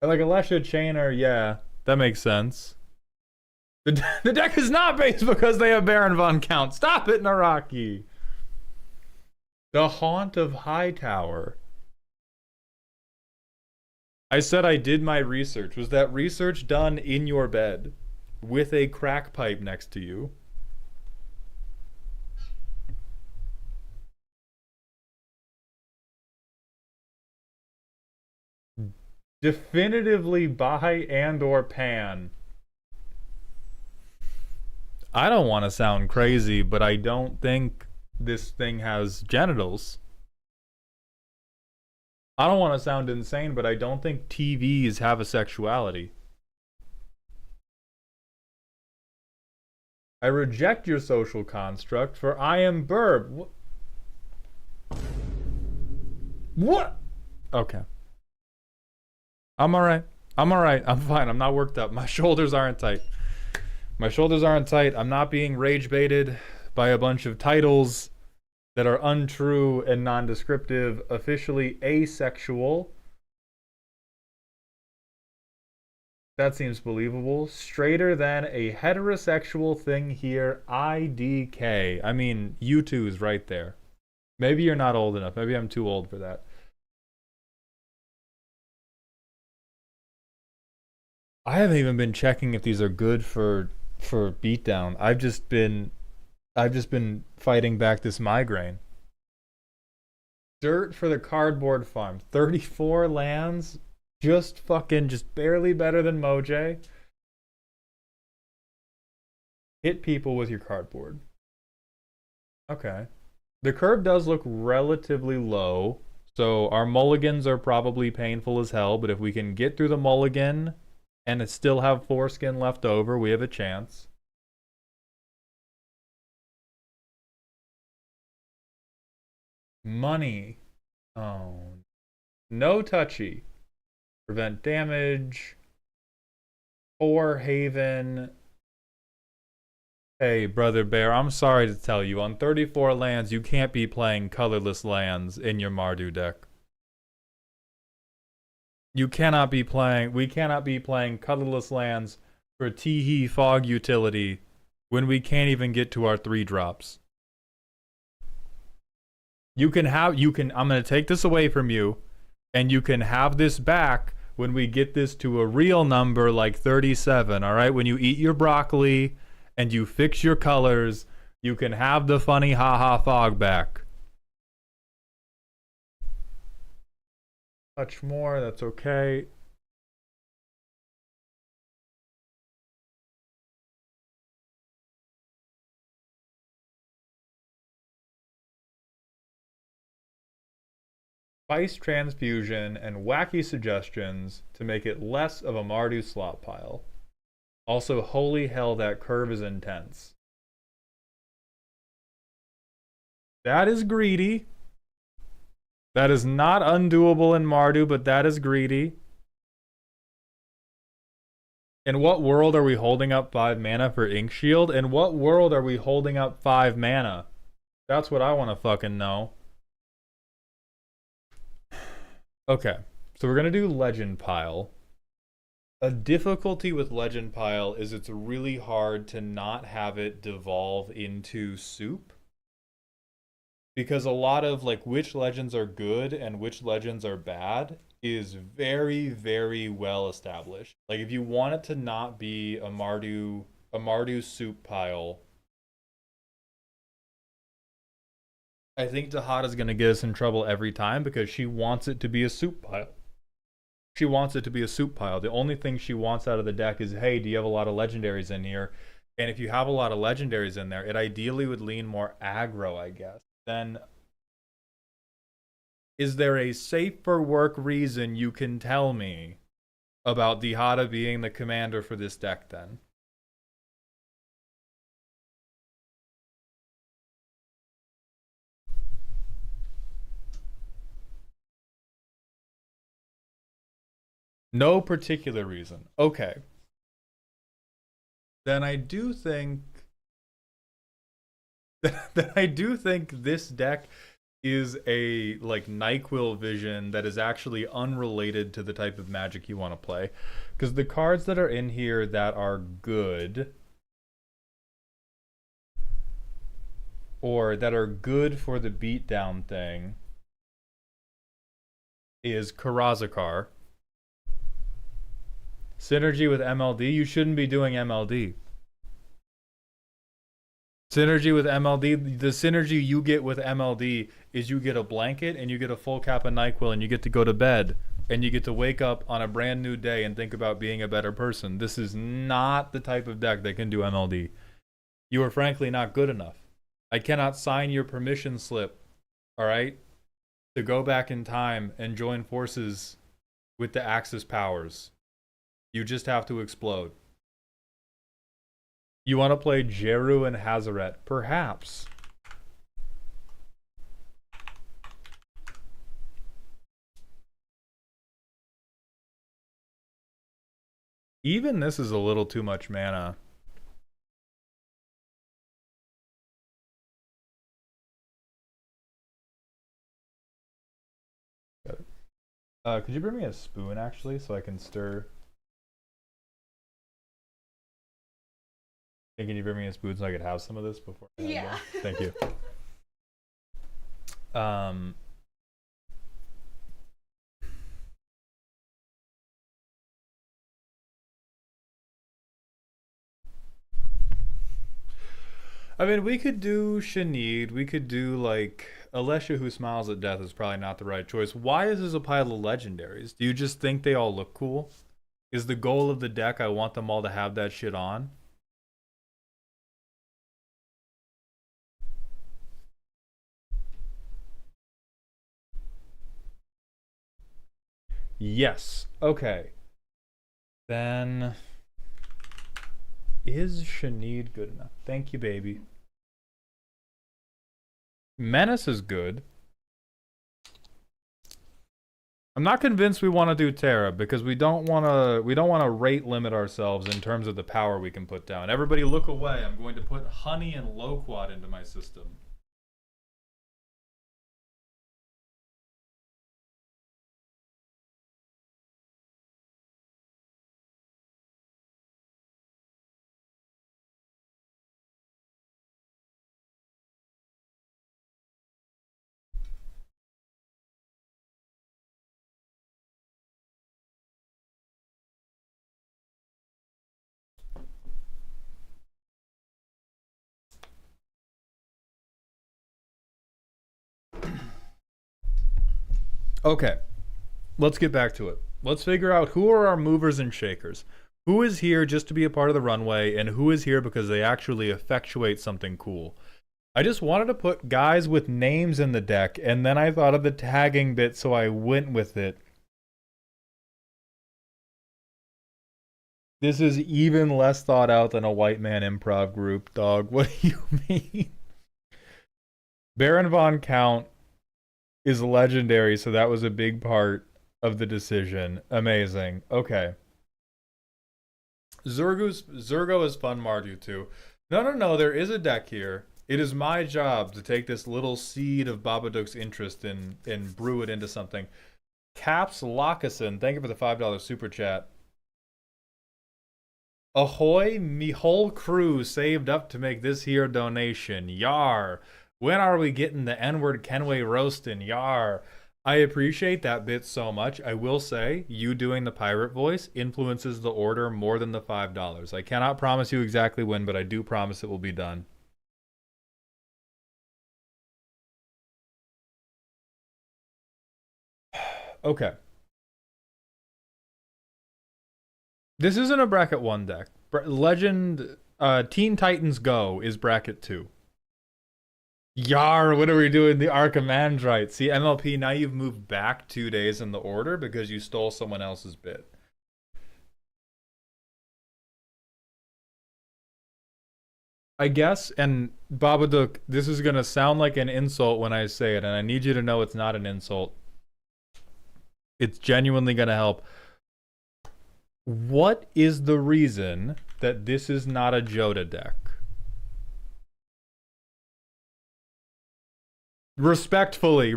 Like Alessia Chainer, yeah, that makes sense. The deck is not based because they have Baron von Count. Stop it, Naraki. The Haunt of Hightower. I said I did my research. Was that research done in your bed with a crack pipe next to you? Definitively buy and or pan. I don't want to sound crazy, but I don't think this thing has genitals. I don't want to sound insane, but I don't think TVs have a sexuality. I reject your social construct, for I am Burb. What? Okay. I'm alright. I'm alright. I'm fine. I'm not worked up. My shoulders aren't tight. My shoulders aren't tight. I'm not being rage baited by a bunch of titles that are untrue and nondescriptive, officially asexual. That seems believable. Straighter than a heterosexual thing here. IDK. I mean, you two is right there. Maybe you're not old enough. Maybe I'm too old for that. I haven't even been checking if these are good for beatdown. I've just been fighting back this migraine. Dirt for the cardboard farm. 34 lands. Just barely better than Moj. Hit people with your cardboard. Okay. The curve does look relatively low, so our mulligans are probably painful as hell, but if we can get through the mulligan and still have foreskin left over, we have a chance. Money. Oh. No touchy. Prevent damage. 4 Haven. Hey, Brother Bear, I'm sorry to tell you, on 34 lands, you can't be playing colorless lands in your Mardu deck. We cannot be playing colorless lands for Teehee Fog utility when we can't even get to our 3 drops. I'm gonna take this away from you, and you can have this back when we get this to a real number like 37, alright? When you eat your broccoli and you fix your colors, you can have the funny haha fog back. Touch more, that's okay. Spice transfusion and wacky suggestions to make it less of a Mardu slop pile. Also, holy hell, that curve is intense. That is greedy. That is not undoable in Mardu, but that is greedy. In what world are we holding up 5 mana for Ink Shield? In what world are we holding up 5 mana? That's what I want to fucking know. Okay, so we're gonna do Legend Pile. A difficulty with Legend Pile is it's really hard to not have it devolve into soup. Because a lot of like which legends are good and which legends are bad is very, very well established. Like if you want it to not be a Mardu soup pile, I think Tahada's gonna get us in trouble every time because she wants it to be a soup pile. She wants it to be a soup pile. The only thing she wants out of the deck is, hey, do you have a lot of legendaries in here? And if you have a lot of legendaries in there, it ideally would lean more aggro, I guess. Then is there a safe for work reason you can tell me about Dihada being the commander for this deck then? No particular reason. Okay. then I do think that I do think this deck is a like NyQuil vision that is actually unrelated to the type of Magic you want to play. Because the cards that are in here that are good, or that are good for the beatdown thing, is Karazakar. Synergy with MLD, you shouldn't be doing MLD. Synergy with MLD, the synergy you get with MLD is you get a blanket and you get a full cap of NyQuil and you get to go to bed and you get to wake up on a brand new day and think about being a better person. This is not the type of deck that can do MLD. You are frankly not good enough. I cannot sign your permission slip, all right, to go back in time and join forces with the Axis powers. You just have to explode. You want to play Jeru and Hazaret? Perhaps. Even this is a little too much mana. Got it. Could you bring me a spoon, actually, so I can stir? Can you bring me a spoon so I could have some of this before? Yeah. Thank you. I mean, we could do Shanid. We could do, like, Alessia Who Smiles at Death is probably not the right choice. Why is this a pile of legendaries? Do you just think they all look cool? Is the goal of the deck I want them all to have that shit on? Yes. Okay. Then is Shanid good enough? Thank you, baby. Menace is good. I'm not convinced we want to do Terra because we don't want to rate limit ourselves in terms of the power we can put down. Everybody look away. I'm going to put Honey and Loquat into my system. Okay, let's get back to it. Let's figure out who are our movers and shakers. Who is here just to be a part of the runway, and who is here because they actually effectuate something cool. I just wanted to put guys with names in the deck, and then I thought of the tagging bit, so I went with it. This is even less thought out than a white man improv group, dog. What do you mean? Baron von Count is legendary, so that was a big part of the decision. Amazing. Okay. Zurgo is fun, Mardu too. No, there is a deck here. It is my job to take this little seed of Babaduk's interest and brew it into something. Caps Lockeson, thank you for the $5 super chat. Ahoy, me whole crew saved up to make this here donation. Yar. When are we getting the N-word Kenway roasting? Yar. I appreciate that bit so much. I will say, you doing the pirate voice influences the order more than the $5. I cannot promise you exactly when, but I do promise it will be done. Okay. This isn't a bracket 1 deck. Legend Teen Titans Go is bracket 2. Yar, what are we doing? The Archimandrite. See, MLP, now you've moved back 2 days in the order because you stole someone else's bit. I guess, and Babaduk, this is going to sound like an insult when I say it, and I need you to know it's not an insult. It's genuinely going to help. What is the reason that this is not a Joda deck? Respectfully,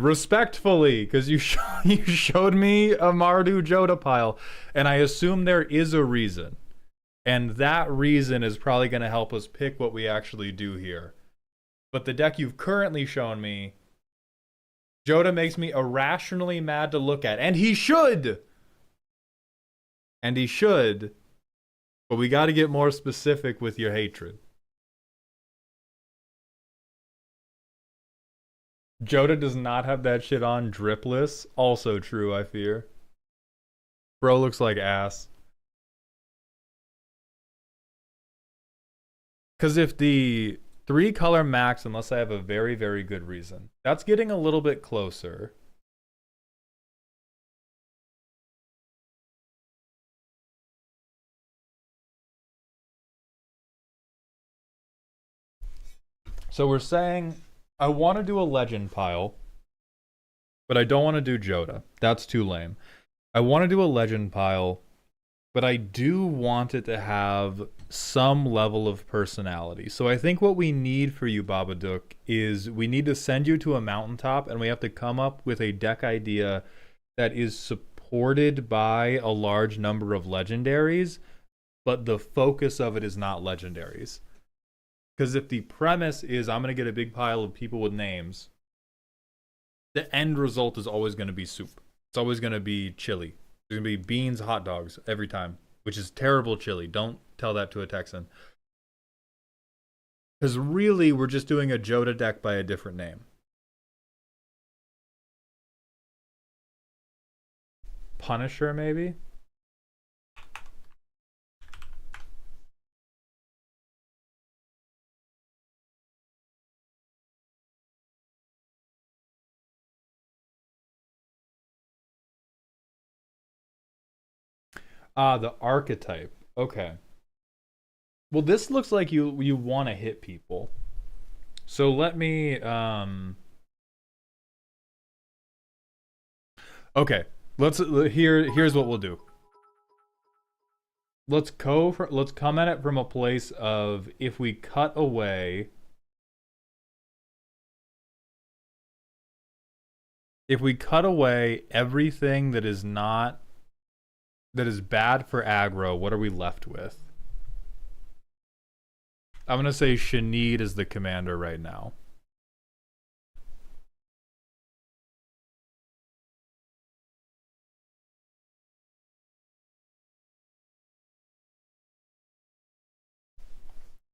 because you showed me a Mardu Joda pile, and I assume there is a reason. And that reason is probably going to help us pick what we actually do here. But the deck you've currently shown me, Joda makes me irrationally mad to look at. And he should! And he should. But we got to get more specific with your hatred. Joda does not have that shit on dripless. Also true, I fear. Bro looks like ass. Because if the 3-color max, unless I have a very, very good reason, that's getting a little bit closer. So we're saying I want to do a legend pile, but I don't want to do Joda. That's too lame. I want to do a legend pile, but I do want it to have some level of personality. So I think what we need for you, Babaduk, is we need to send you to a mountaintop, and we have to come up with a deck idea that is supported by a large number of legendaries, but the focus of it is not legendaries. Because if the premise is I'm going to get a big pile of people with names, the end result is always going to be soup. It's always going to be chili. There's going to be beans, hot dogs every time, which is terrible chili. Don't tell that to a Texan. Because really, we're just doing a Joda deck by a different name. Punisher, maybe? Ah, the archetype. Okay. Well, this looks like you want to hit people. So let me okay. Here's what we'll do. Let's come at it from a place of if we cut away everything that is bad for aggro, what are we left with? I'm going to say Shanid is the commander right now.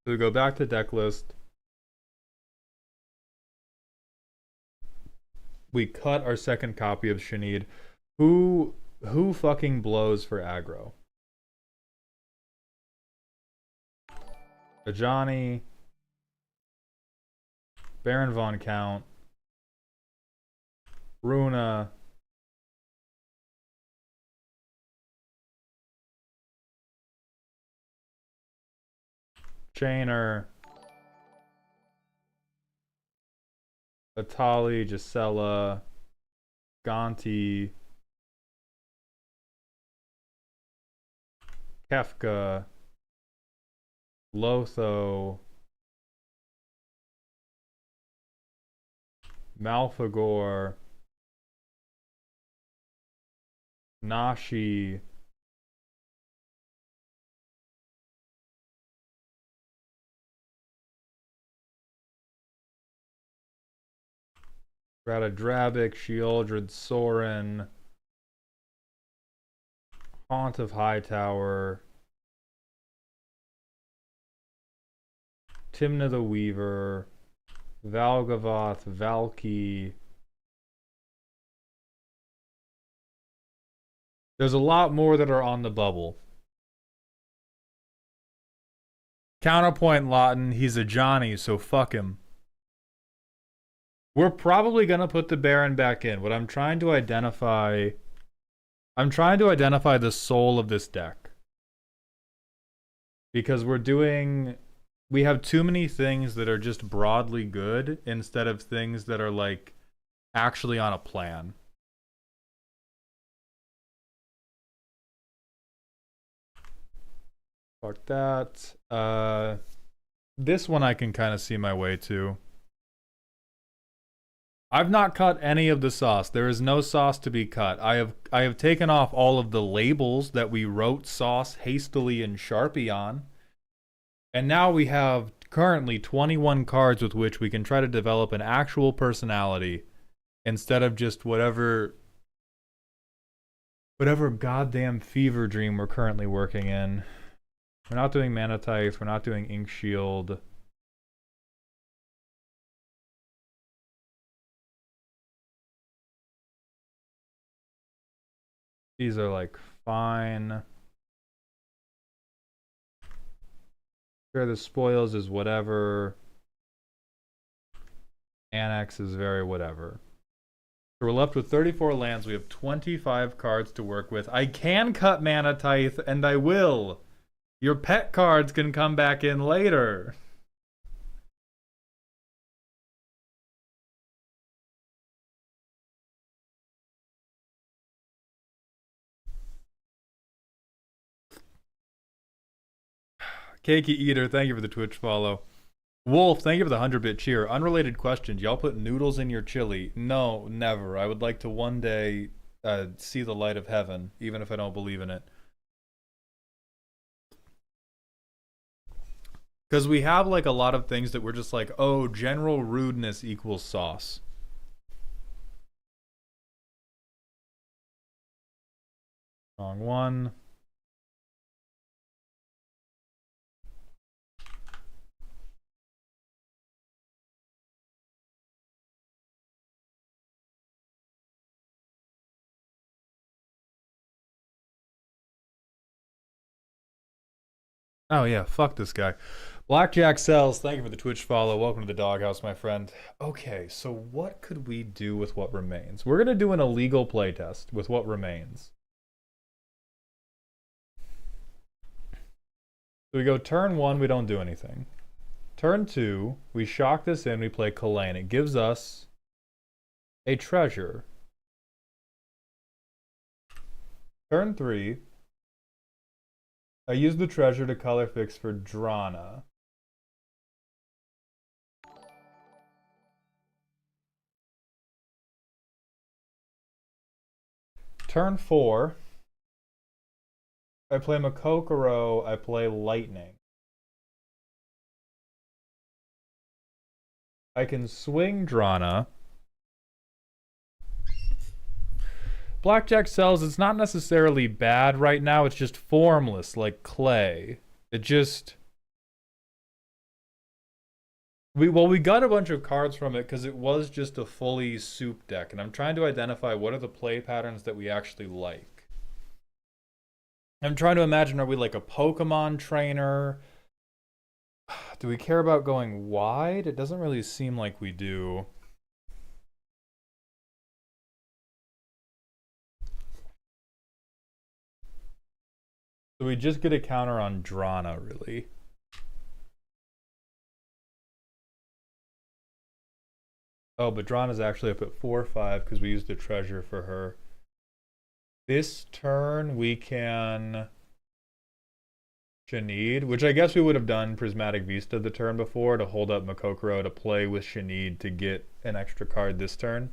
So we go back to deck list. We cut our second copy of Shanid. Who fucking blows for aggro? Ajani, Baron Von Count, Runa, Chainer, Atali, Gisela, Gonti, Kefka, Lotho, Malfagor, Nashi, Radadrabic, Sheoldred, Sorin, Haunt of Hightower, Timna the Weaver, Valgavoth, Valky. There's a lot more that are on the bubble. Counterpoint Lawton, he's a Johnny, so fuck him. We're probably gonna put the Baron back in. What I'm trying to identify the soul of this deck. Because we have too many things that are just broadly good instead of things that are like actually on a plan. Fuck that. This one I can kind of see my way to. I've not cut any of the sauce. There is no sauce to be cut. I have taken off all of the labels that we wrote sauce hastily in Sharpie on. And now we have currently 21 cards with which we can try to develop an actual personality instead of just whatever goddamn fever dream we're currently working in. We're not doing Mana Tithe, we're not doing Ink Shield. These are like fine. Share the spoils is whatever. Annex is very whatever. So we're left with 34 lands. We have 25 cards to work with. I can cut Mana Tithe, and I will. Your pet cards can come back in later. Cakey Eater, thank you for the Twitch follow. Wolf, thank you for the 100-bit cheer. Unrelated question. Y'all put noodles in your chili? No, never. I would like to one day see the light of heaven, even if I don't believe in it. Because we have like a lot of things that we're just like, oh, general rudeness equals sauce. Wrong one. Oh yeah, fuck this guy. Blackjack Sells, thank you for the Twitch follow. Welcome to the doghouse, my friend. Okay, so what could we do with what remains? We're gonna do an illegal playtest with what remains. So we go turn 1, we don't do anything. Turn 2, we shock this in, we play Kalain. It gives us a treasure. Turn 3, I use the treasure to color fix for Drana. Turn 4, I play Makokoro, I play Lightning. I can swing Drana. Blackjack Sells, it's not necessarily bad right now, it's just formless, like clay. It just... We got a bunch of cards from it because it was just a fully soup deck, and I'm trying to identify what are the play patterns that we actually like. I'm trying to imagine, are we like a Pokemon trainer? Do we care about going wide? It doesn't really seem like we do. So we just get a counter on Drana, really. Oh, but Drana's actually up at 4-5 because we used a treasure for her. This turn we can Shanid, which I guess we would have done Prismatic Vista the turn before to hold up Makokoro to play with Shanid to get an extra card this turn.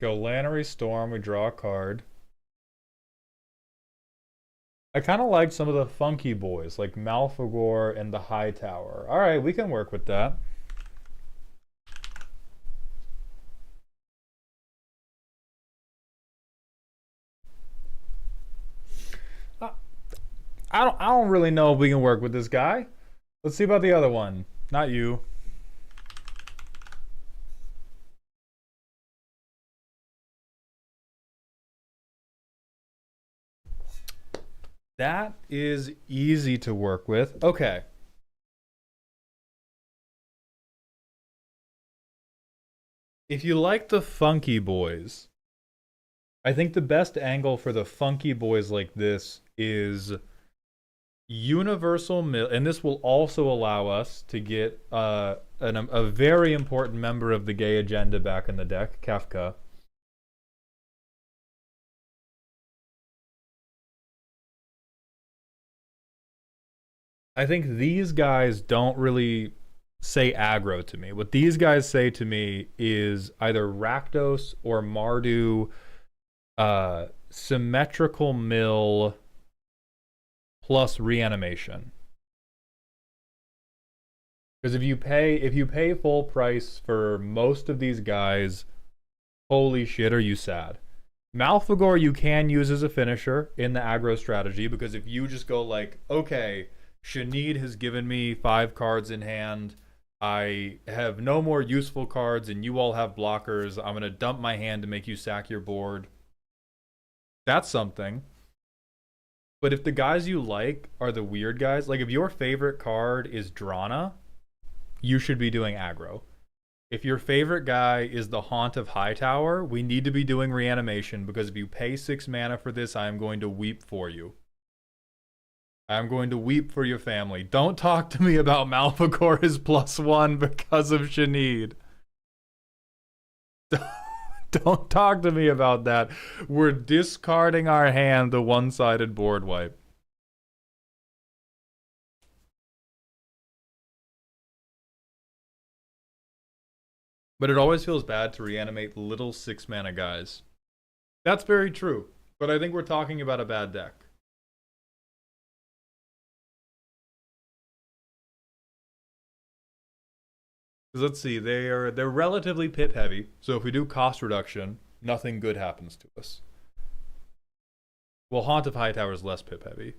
Go Lannery Storm, we draw a card. I kind of like some of the funky boys, like Malfagor and the Hightower. Alright, we can work with that. I don't really know if we can work with this guy. Let's see about the other one. Not you. That is easy to work with. Okay. If you like the funky boys, I think the best angle for the funky boys like this is universal mill, and this will also allow us to get a very important member of the gay agenda back in the deck, Kafka. I think these guys don't really say aggro to me. What these guys say to me is either Rakdos or Mardu, symmetrical mill plus reanimation. Because if you pay full price for most of these guys, holy shit, are you sad? Malfagor you can use as a finisher in the aggro strategy, because if you just go like, okay, Shanid has given me 5 cards in hand, I have no more useful cards, and you all have blockers, I'm going to dump my hand to make you sack your board. That's something. But if the guys you like are the weird guys, like if your favorite card is Drana, you should be doing aggro. If your favorite guy is the Haunt of Hightower, we need to be doing reanimation, because if you pay 6 mana for this, I am going to weep for you. I'm going to weep for your family. Don't talk to me about Malfagor is +1 because of Shanid. Don't talk to me about that. We're discarding our hand, the one-sided board wipe. But it always feels bad to reanimate little 6-mana guys. That's very true. But I think we're talking about a bad deck. Because let's see, they're relatively pip heavy. So if we do cost reduction, nothing good happens to us. Well, Haunt of Hightower is less pip heavy.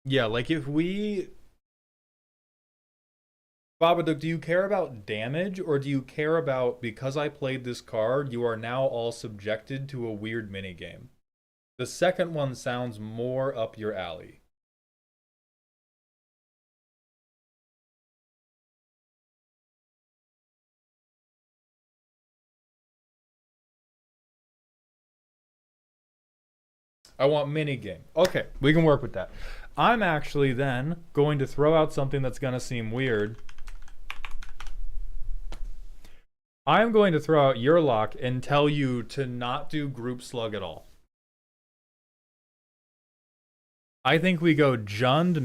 Yeah, like if we... Babaduk, do you care about damage, or do you care about, because I played this card, you are now all subjected to a weird minigame? The second one sounds more up your alley. I want minigame. Okay, we can work with that. I'm actually then going to throw out something that's going to seem weird. I'm going to throw out your lock and tell you to not do group slug at all. I think we go Jund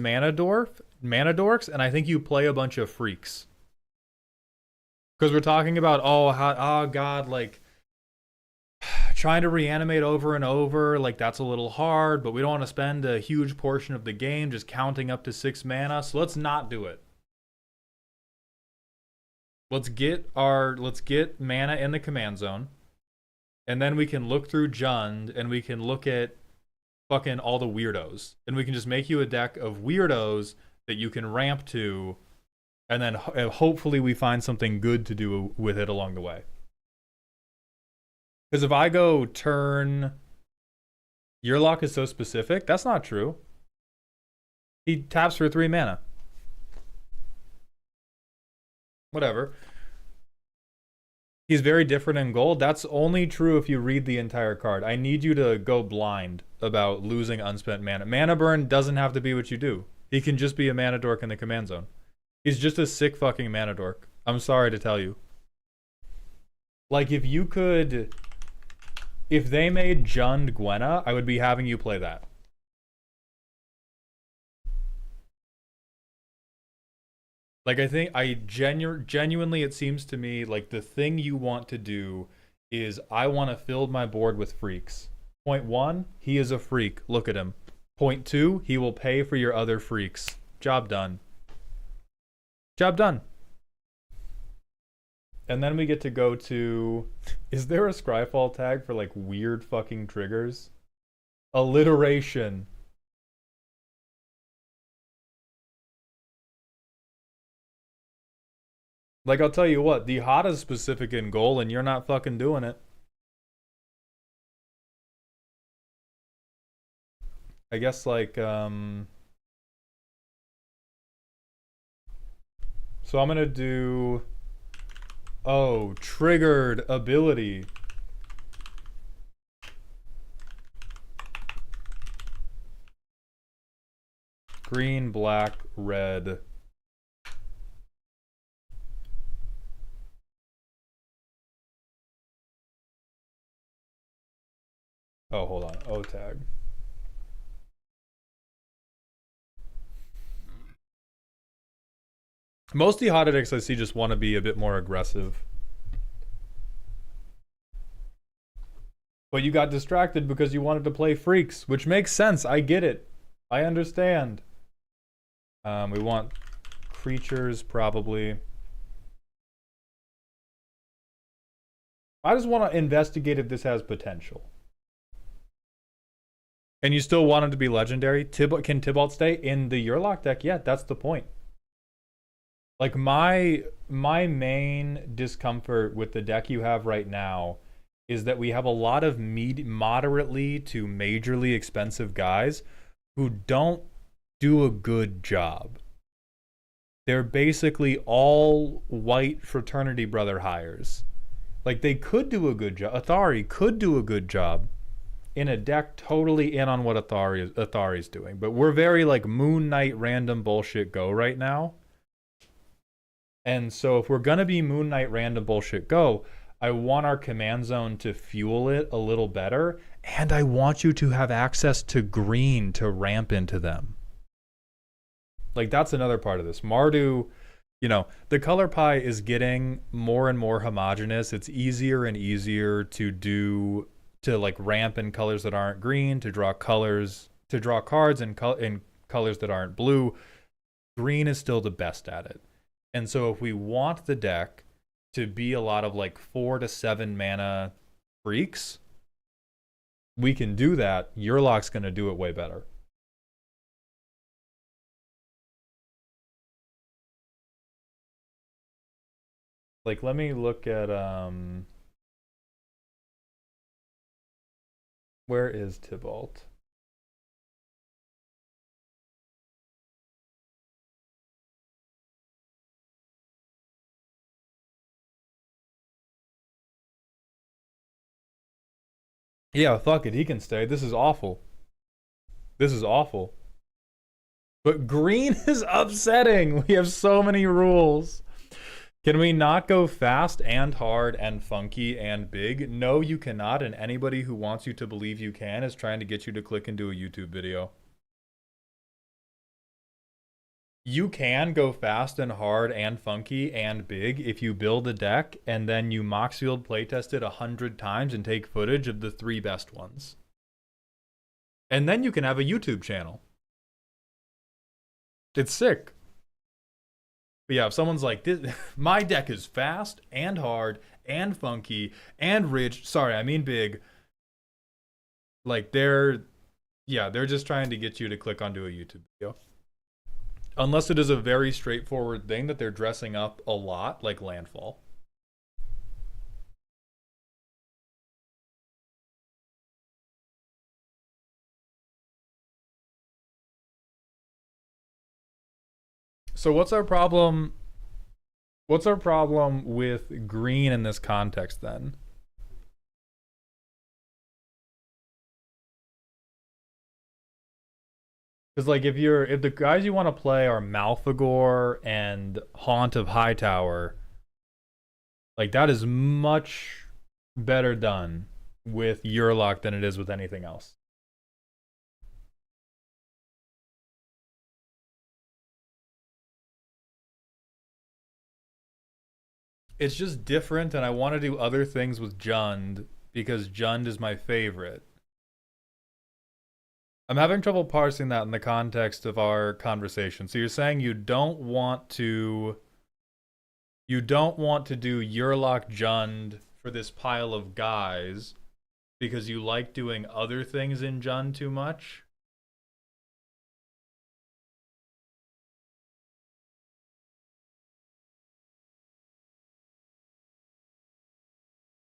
Manadorks, and I think you play a bunch of freaks. Because we're talking about, oh god, like, trying to reanimate over and over, like, that's a little hard, but we don't want to spend a huge portion of the game just counting up to 6 mana, so let's not do it. Let's get mana in the command zone, and then we can look through Jund, and we can look at fucking all the weirdos, and we can just make you a deck of weirdos that you can ramp to, and then hopefully we find something good to do with it along the way. Because if I go turn... Your lock is so specific? That's not true. He taps for 3 mana. Whatever. He's very different in gold. That's only true if you read the entire card. I need you to go blind about losing unspent mana. Mana burn doesn't have to be what you do. He can just be a mana dork in the command zone. He's just a sick fucking mana dork. I'm sorry to tell you. Like, if you could... If they made Jund Gwenna, I would be having you play that. Like, I think, genuinely, it seems to me like the thing you want to do is, I want to fill my board with freaks. Point 1, he is a freak. Look at him. Point 2, he will pay for your other freaks. Job done. Job done. And then we get to go to... Is there a Scryfall tag for, like, weird fucking triggers? Alliteration. Like, I'll tell you what, the Hot is specific in goal, and you're not fucking doing it. I guess, like, So I'm gonna do... Oh, triggered ability. Green, black, red. Oh, hold on. O tag. Most of the hot addicts I see just want to be a bit more aggressive. But you got distracted because you wanted to play freaks, which makes sense. I get it. I understand. We want creatures, probably. I just want to investigate if this has potential. And you still want him to be legendary? Can Tybalt stay in the Yurlok deck? Yeah, that's the point. Like my main discomfort with the deck you have right now is that we have a lot of moderately to majorly expensive guys who don't do a good job. They're basically all white fraternity brother hires. Like they could do a good job. Athari could do a good job in a deck totally in on what Athari's doing. But we're very like Moon Knight random bullshit go right now. And so if we're going to be Moon Knight random bullshit go, I want our command zone to fuel it a little better. And I want you to have access to green to ramp into them. Like that's another part of this. Mardu, you know, the color pie is getting more and more homogenous. It's easier and easier to like ramp in colors that aren't green, to draw cards in colors that aren't blue. Green is still the best at it. And so if we want the deck to be a lot of like 4 to 7 mana freaks, we can do that. Yurlok's going to do it way better. Like, let me look at, where is Tybalt? Yeah, fuck it. He can stay. This is awful. This is awful. But green is upsetting. We have so many rules. Can we not go fast and hard and funky and big? No, you cannot. And anybody who wants you to believe you can is trying to get you to click into a YouTube video. You can go fast and hard and funky and big if you build a deck and then you Moxfield playtest it 100 times and take footage of the 3 best ones. And then you can have a YouTube channel. It's sick. But yeah, if someone's like, my deck is fast and hard and funky and rich. Sorry, I mean big. Like they're just trying to get you to click onto a YouTube video. Unless it is a very straightforward thing that they're dressing up a lot, like Landfall. So what's our problem? What's our problem with green in this context then? Because like if the guys you want to play are Malfagor and Haunt of Hightower, like that is much better done with Yurlok than it is with anything else. It's just different, and I want to do other things with Jund because Jund is my favorite. I'm having trouble parsing that in the context of our conversation. So you're saying you don't want to do Yurlok Jund for this pile of guys because you like doing other things in Jund too much?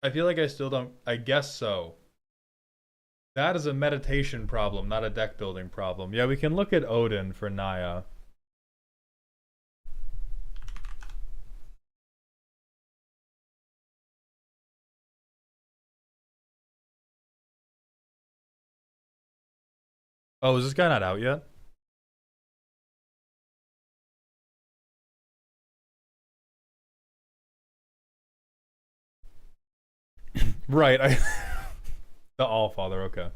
I feel like I still don't. I guess so. That is a meditation problem, not a deck building problem. Yeah, we can look at Odin for Naya. Oh, is this guy not out yet? Right. The Allfather. Okay.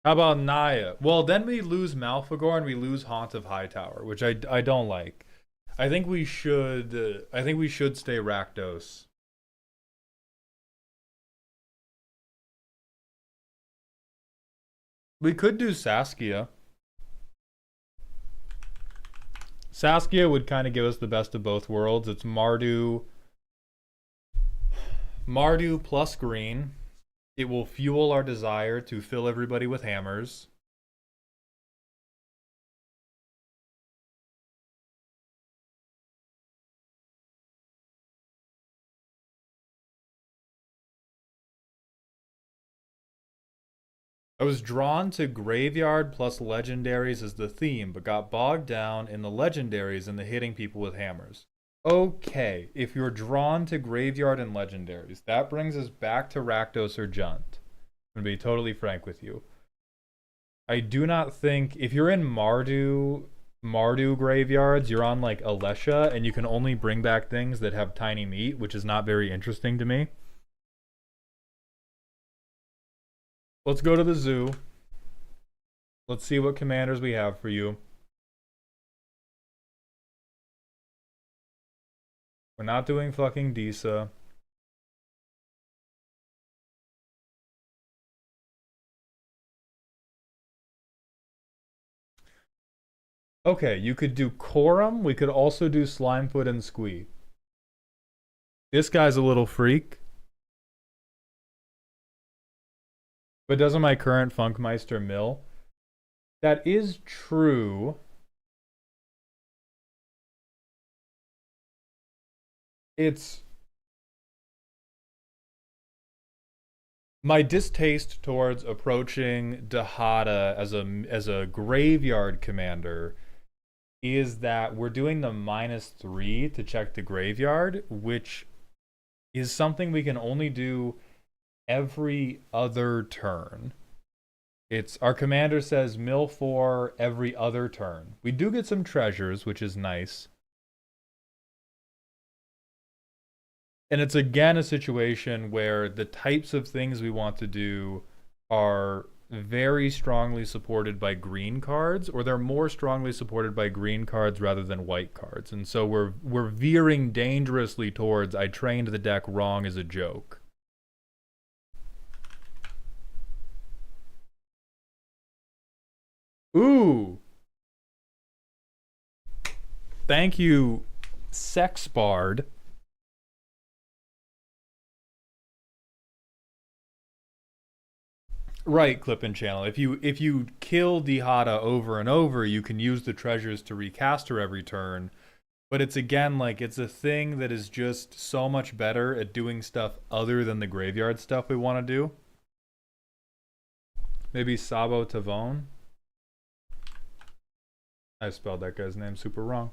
How about Naya? Well, then we lose Malphagor and we lose Haunt of Hightower, which I don't like. I think we should stay Rakdos. We could do Saskia. Saskia would kind of give us the best of both worlds. It's Mardu plus green. It will fuel our desire to fill everybody with hammers. I was drawn to graveyard plus legendaries as the theme, but got bogged down in the legendaries and the hitting people with hammers. Okay, if you're drawn to graveyard and legendaries, that brings us back to Rakdos or Junt. I'm going to be totally frank with you. I do not think, if you're in Mardu graveyards, you're on like Alesha, and you can only bring back things that have tiny meat, which is not very interesting to me. Let's go to the zoo. Let's see what commanders we have for you. We're not doing fucking Disa. Okay, you could do Corum. We could also do Slimefoot and Squee. This guy's a little freak. But doesn't my current Funkmeister mill? That is true. It's... my distaste towards approaching Dahada as a graveyard commander is that we're doing the -3 to check the graveyard, which is something we can only do every other turn. It's our commander says mill 4 every other turn. We do get some treasures, which is nice. And it's again a situation where the types of things we want to do are very strongly supported by green cards, or they're more strongly supported by green cards rather than white cards. And so we're veering dangerously towards I trained the deck wrong as a joke. Ooh. Thank you, Sex Bard. Right, clip and channel. If you kill Dihada over and over, you can use the treasures to recast her every turn. But it's again like it's a thing that is just so much better at doing stuff other than the graveyard stuff we want to do. Maybe Sabo Tavone. I spelled that guy's name super wrong.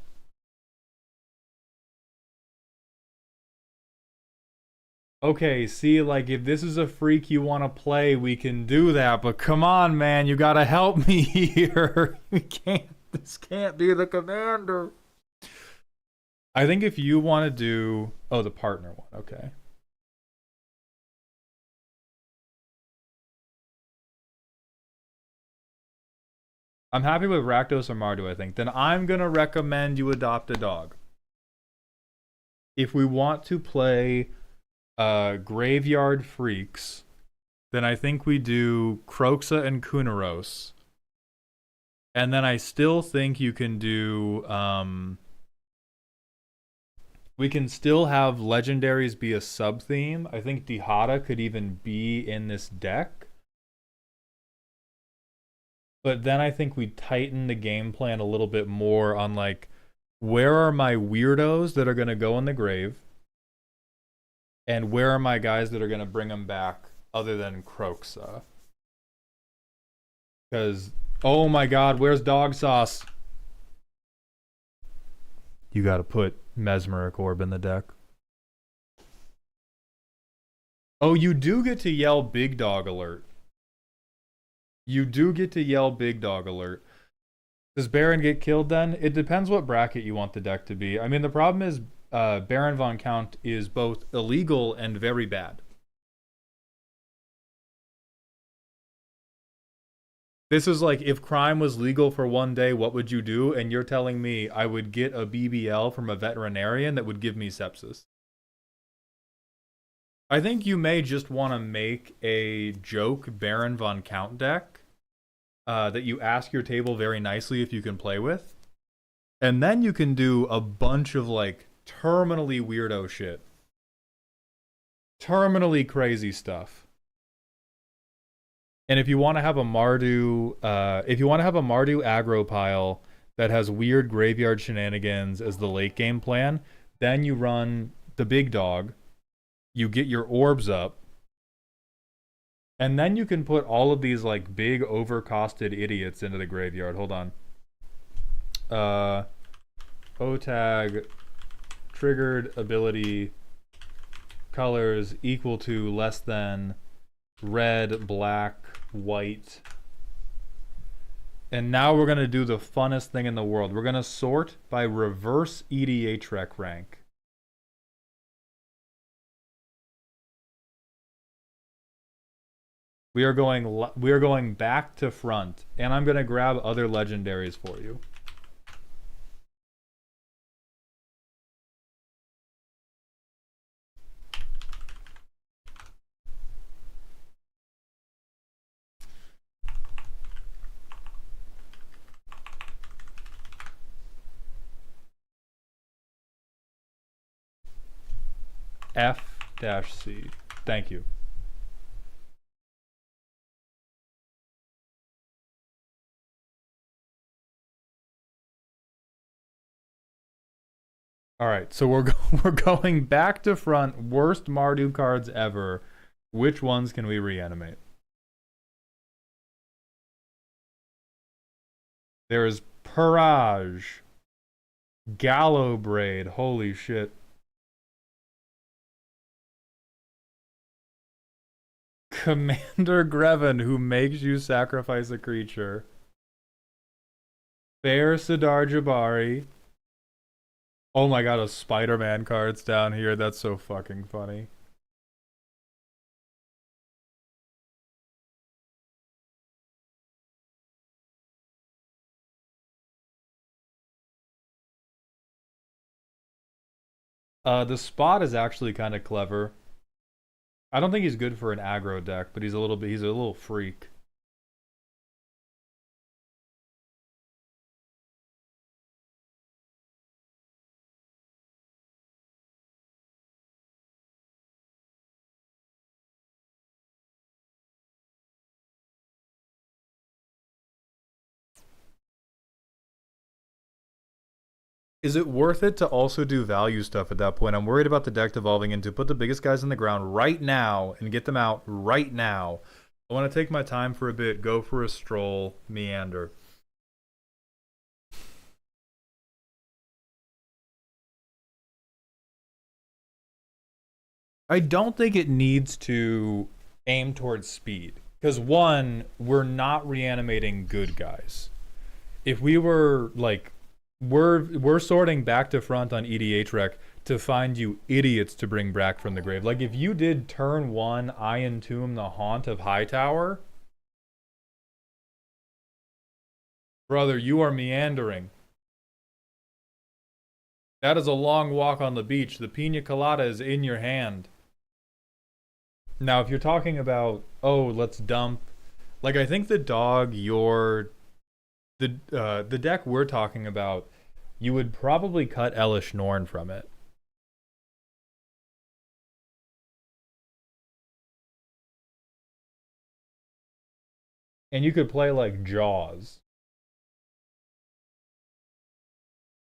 Okay, see, like, if this is a freak you want to play, we can do that. But come on, man, you gotta help me here. This can't be the commander. I think if you want to do... oh, the partner one, okay. I'm happy with Rakdos or Mardu, I think. Then I'm gonna recommend you adopt a dog. If we want to play... graveyard freaks, then I think we do Kroxa and Kunaros. And then I still think you can do we can still have legendaries be a sub theme. I think Dihada could even be in this deck. But then I think we tighten the game plan a little bit more on like, where are my weirdos that are going to go in the grave? And where are my guys that are going to bring them back other than Kroxa? Because, oh my god, where's Dog Sauce? You got to put Mesmeric Orb in the deck. Oh, you do get to yell Big Dog Alert. You do get to yell big dog alert. Does Baron get killed then? It depends what bracket you want the deck to be. I mean, the problem is Baron von Count is both illegal and very bad. This is like, if crime was legal for one day, what would you do? And you're telling me I would get a BBL from a veterinarian that would give me sepsis. I think you may just want to make a joke Baron von Count deck that you ask your table very nicely if you can play with. And then you can do a bunch of like terminally weirdo shit. Terminally crazy stuff. And if you want to have a Mardu, aggro pile that has weird graveyard shenanigans as the late game plan, then you run the big dog, you get your orbs up, and then you can put all of these like big overcosted idiots into the graveyard. Hold on. O-tag triggered ability colors equal to less than red, black, white. And now we're going to do the funnest thing in the world. We're going to sort by reverse EDHREC rank. We are going back to front, and I'm going to grab other legendaries for you. F-C. Thank you. All right, so we're going back to front. Worst Mardu cards ever. Which ones can we reanimate? There is Purage, Gallow Braid. Holy shit. Commander Greven, who makes you sacrifice a creature. Fair Sidar Jabari. Oh my god, a Spider-Man card's down here. That's so fucking funny. The spot is actually kind of clever. I don't think he's good for an aggro deck, but he's a little freak. Is it worth it to also do value stuff at that point? I'm worried about the deck devolving into put the biggest guys in the ground right now and get them out right now. I want to take my time for a bit, go for a stroll, meander. I don't think it needs to aim towards speed. Because one, we're not reanimating good guys. If we were like, we're sorting back to front on EDHREC to find you idiots to bring back from the grave. Like if you did turn 1 I Entomb the Haunt of Hightower, brother, you are meandering. That is a long walk on the beach. The pina colada is in your hand. Now, if you're talking about, oh, let's dump, like I think the dog the deck we're talking about, you would probably cut Elish Norn from it. And you could play like Jaws.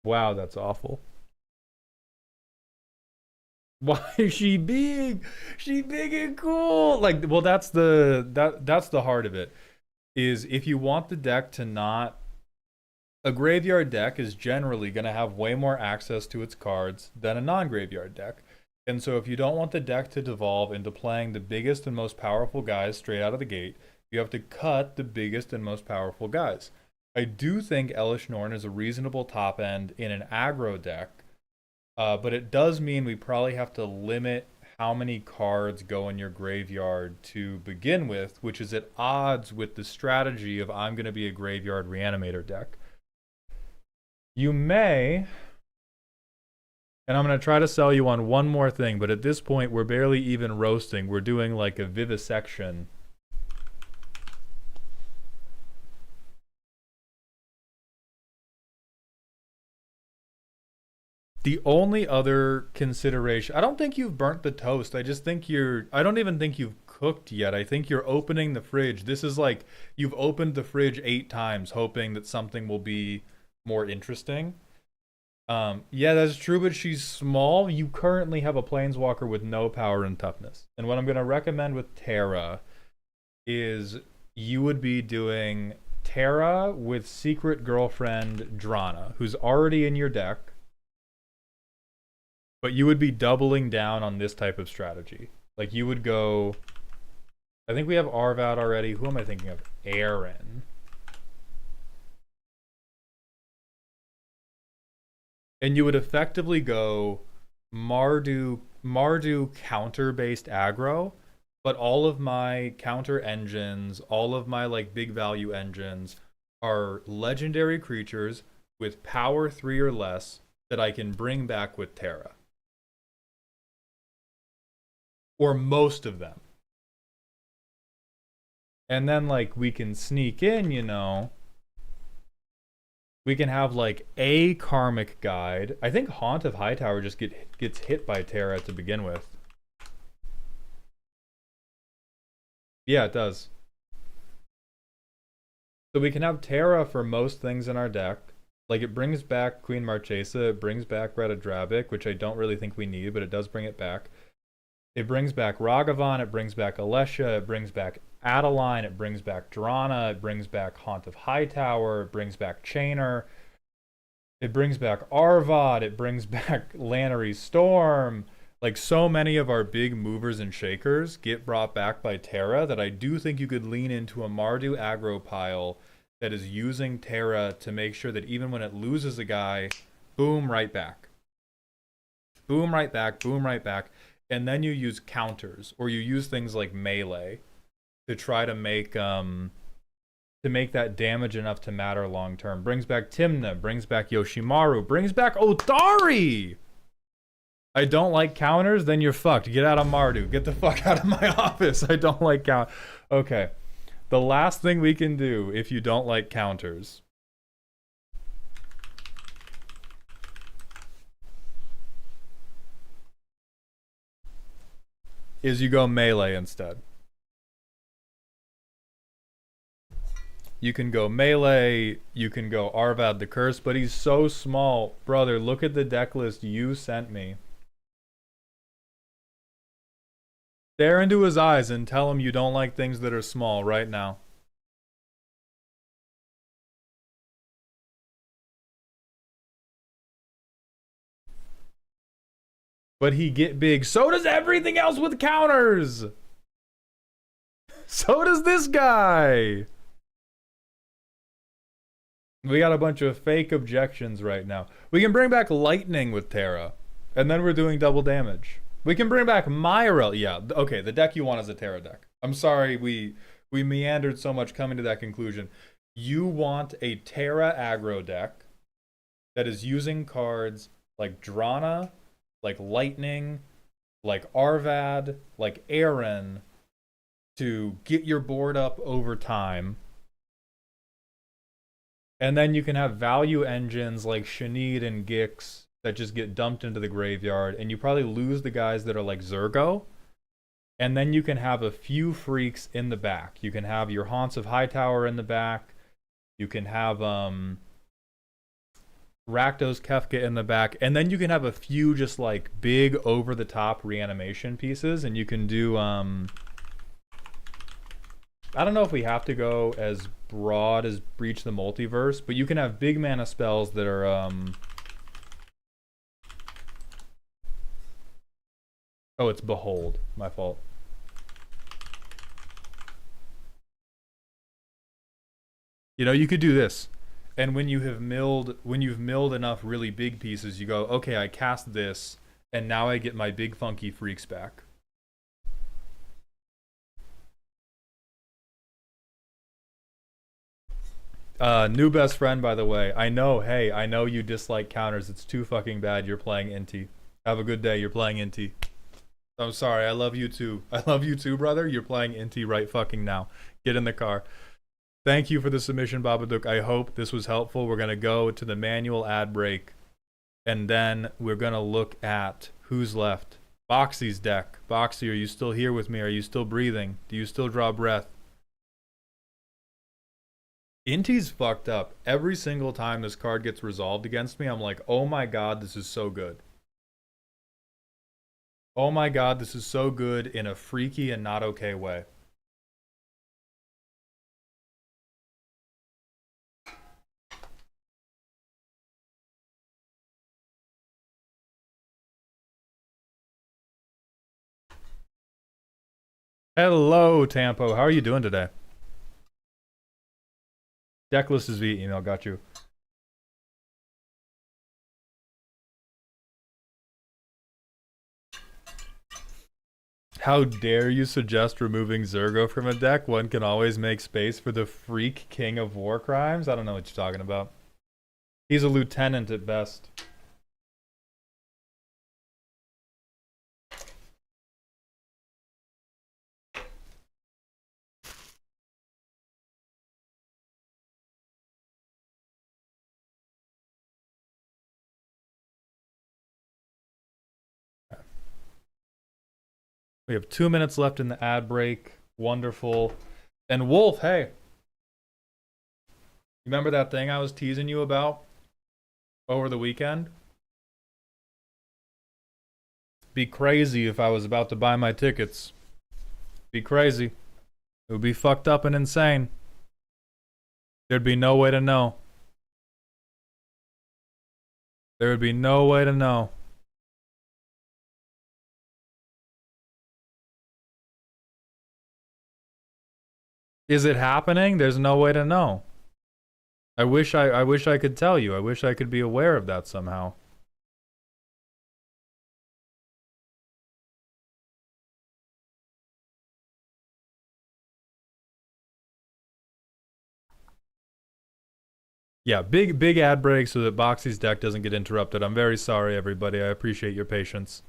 Wow, that's awful. Why is she big? She big and cool. Like, well, that's the heart of it. Is if you want the deck to not, a graveyard deck is generally going to have way more access to its cards than a non-graveyard deck. And so if you don't want the deck to devolve into playing the biggest and most powerful guys straight out of the gate, You have to cut the biggest and most powerful guys. I do think Elish Norn is a reasonable top end in an aggro deck, but it does mean we probably have to limit how many cards go in your graveyard to begin with, which is at odds with the strategy of I'm going to be a graveyard reanimator deck. You may, and I'm going to try to sell you on one more thing, but at this point we're barely even roasting. We're doing like a vivisection. The only other consideration, I don't think you've burnt the toast. I just think I don't even think you've cooked yet. I think you're opening the fridge. This is like you've opened the fridge 8 times hoping that something will be more interesting. Yeah, that's true, but she's small. You currently have a planeswalker with no power and toughness. And what I'm going to recommend with Terra is you would be doing Terra with Secret Girlfriend Drana, who's already in your deck. But you would be doubling down on this type of strategy. Like you would go, I think we have Arvad already. Who am I thinking of? Aaron. And you would effectively go Mardu counter-based aggro, but all of my counter engines, all of my like big value engines are legendary creatures with power 3 or less that I can bring back with Terra. Or most of them. And then like we can sneak in, you know. We can have like a karmic guide. I think Haunt of Hightower just gets hit by Terra to begin with. Yeah, it does. So we can have Terra for most things in our deck. Like it brings back Queen Marchesa, it brings back Retta Drabic, which I don't really think we need, but it does bring it back. It brings back Ragavan, it brings back Alessia, it brings back Adeline, it brings back Drana, it brings back Haunt of Hightower, it brings back Chainer, it brings back Arvad, it brings back Lannery Storm. Like so many of our big movers and shakers get brought back by Terra that I do think you could lean into a Mardu aggro pile that is using Terra to make sure that even when it loses a guy, boom, right back. Boom, right back, boom, right back. And then you use counters, or you use things like melee to try to make that damage enough to matter long term. Brings back Timna, brings back Yoshimaru, brings back Otari. I don't like counters, then you're fucked. Get out of Mardu. Get the fuck out of my office. I don't like count. Okay. The last thing we can do if you don't like counters is you go melee instead. You can go melee, you can go Arvad the Curse, but he's so small. Brother, look at the deck list you sent me. Stare into his eyes and tell him you don't like things that are small right now. But he get big. So does everything else with counters. So does this guy. We got a bunch of fake objections right now. We can bring back Lightning with Terra. And then we're doing double damage. We can bring back Myrel. Yeah, okay, the deck you want is a Terra deck. I'm sorry we meandered so much coming to that conclusion. You want a Terra aggro deck that is using cards like Drana, like Lightning, like Arvad, like Aaron to get your board up over time. And then you can have value engines like Shanid and Gix that just get dumped into the graveyard, and you probably lose the guys that are like Zergo. And then you can have a few freaks in the back. You can have your Haunts of Hightower in the back. You can have Rakdos Kefka in the back. And then you can have a few just like big over-the-top reanimation pieces. And you can do... I don't know if we have to go as broad as Breach the Multiverse, but you can have big mana spells that are... Oh, it's Behold. My fault. You know, you could do this. And when you've milled enough really big pieces, you go, okay, I cast this, and now I get my big funky freaks back. New best friend, by the way. I know, hey, I know you dislike counters. It's too fucking bad you're playing Inti. Have a good day, you're playing Inti. I'm sorry, I love you too. I love you too, brother. You're playing Inti right fucking now. Get in the car. Thank you for the submission, Babaduk. I hope this was helpful. We're going to go to the manual ad break, and then we're going to look at who's left. Boxy's deck. Boxy, are you still here with me? Are you still breathing? Do you still draw breath? Inti's fucked up. Every single time this card gets resolved against me, I'm like, oh my god, this is so good. Oh my god, this is so good in a freaky and not okay way. Hello, Tampo. How are you doing today? Decklist is via email. Got you. How dare you suggest removing Zergo from a deck? One can always make space for the freak king of war crimes? I don't know what you're talking about. He's a lieutenant at best. We have 2 minutes left in the ad break. Wonderful. And Wolf, hey. Remember that thing I was teasing you about over the weekend? Be crazy if I was about to buy my tickets. Be crazy. It would be fucked up and insane. There'd be no way to know. There would be no way to know. Is it happening? There's no way to know. I wish I could tell you. I wish I could be aware of that somehow. Yeah, big ad break so that Boxy's deck doesn't get interrupted. I'm very sorry, everybody. I appreciate your patience.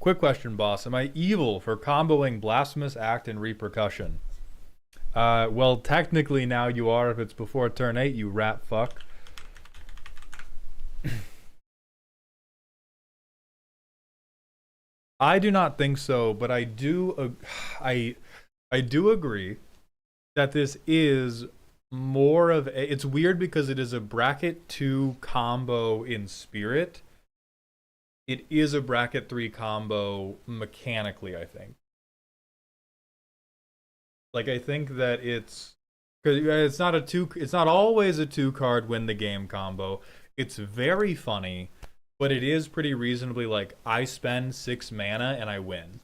Quick question, boss. Am I evil for comboing Blasphemous Act and Repercussion? Well, technically now you are if it's before turn 8, you rat fuck. I do not think so, but I do I do agree that this is more of a, it's weird because it is a bracket 2 combo in spirit. It is a bracket 3 combo mechanically, I think. Like, I think that it's because it's not always a 2 card win the game combo. It's very funny, but it is pretty reasonably like I spend 6 mana and I win.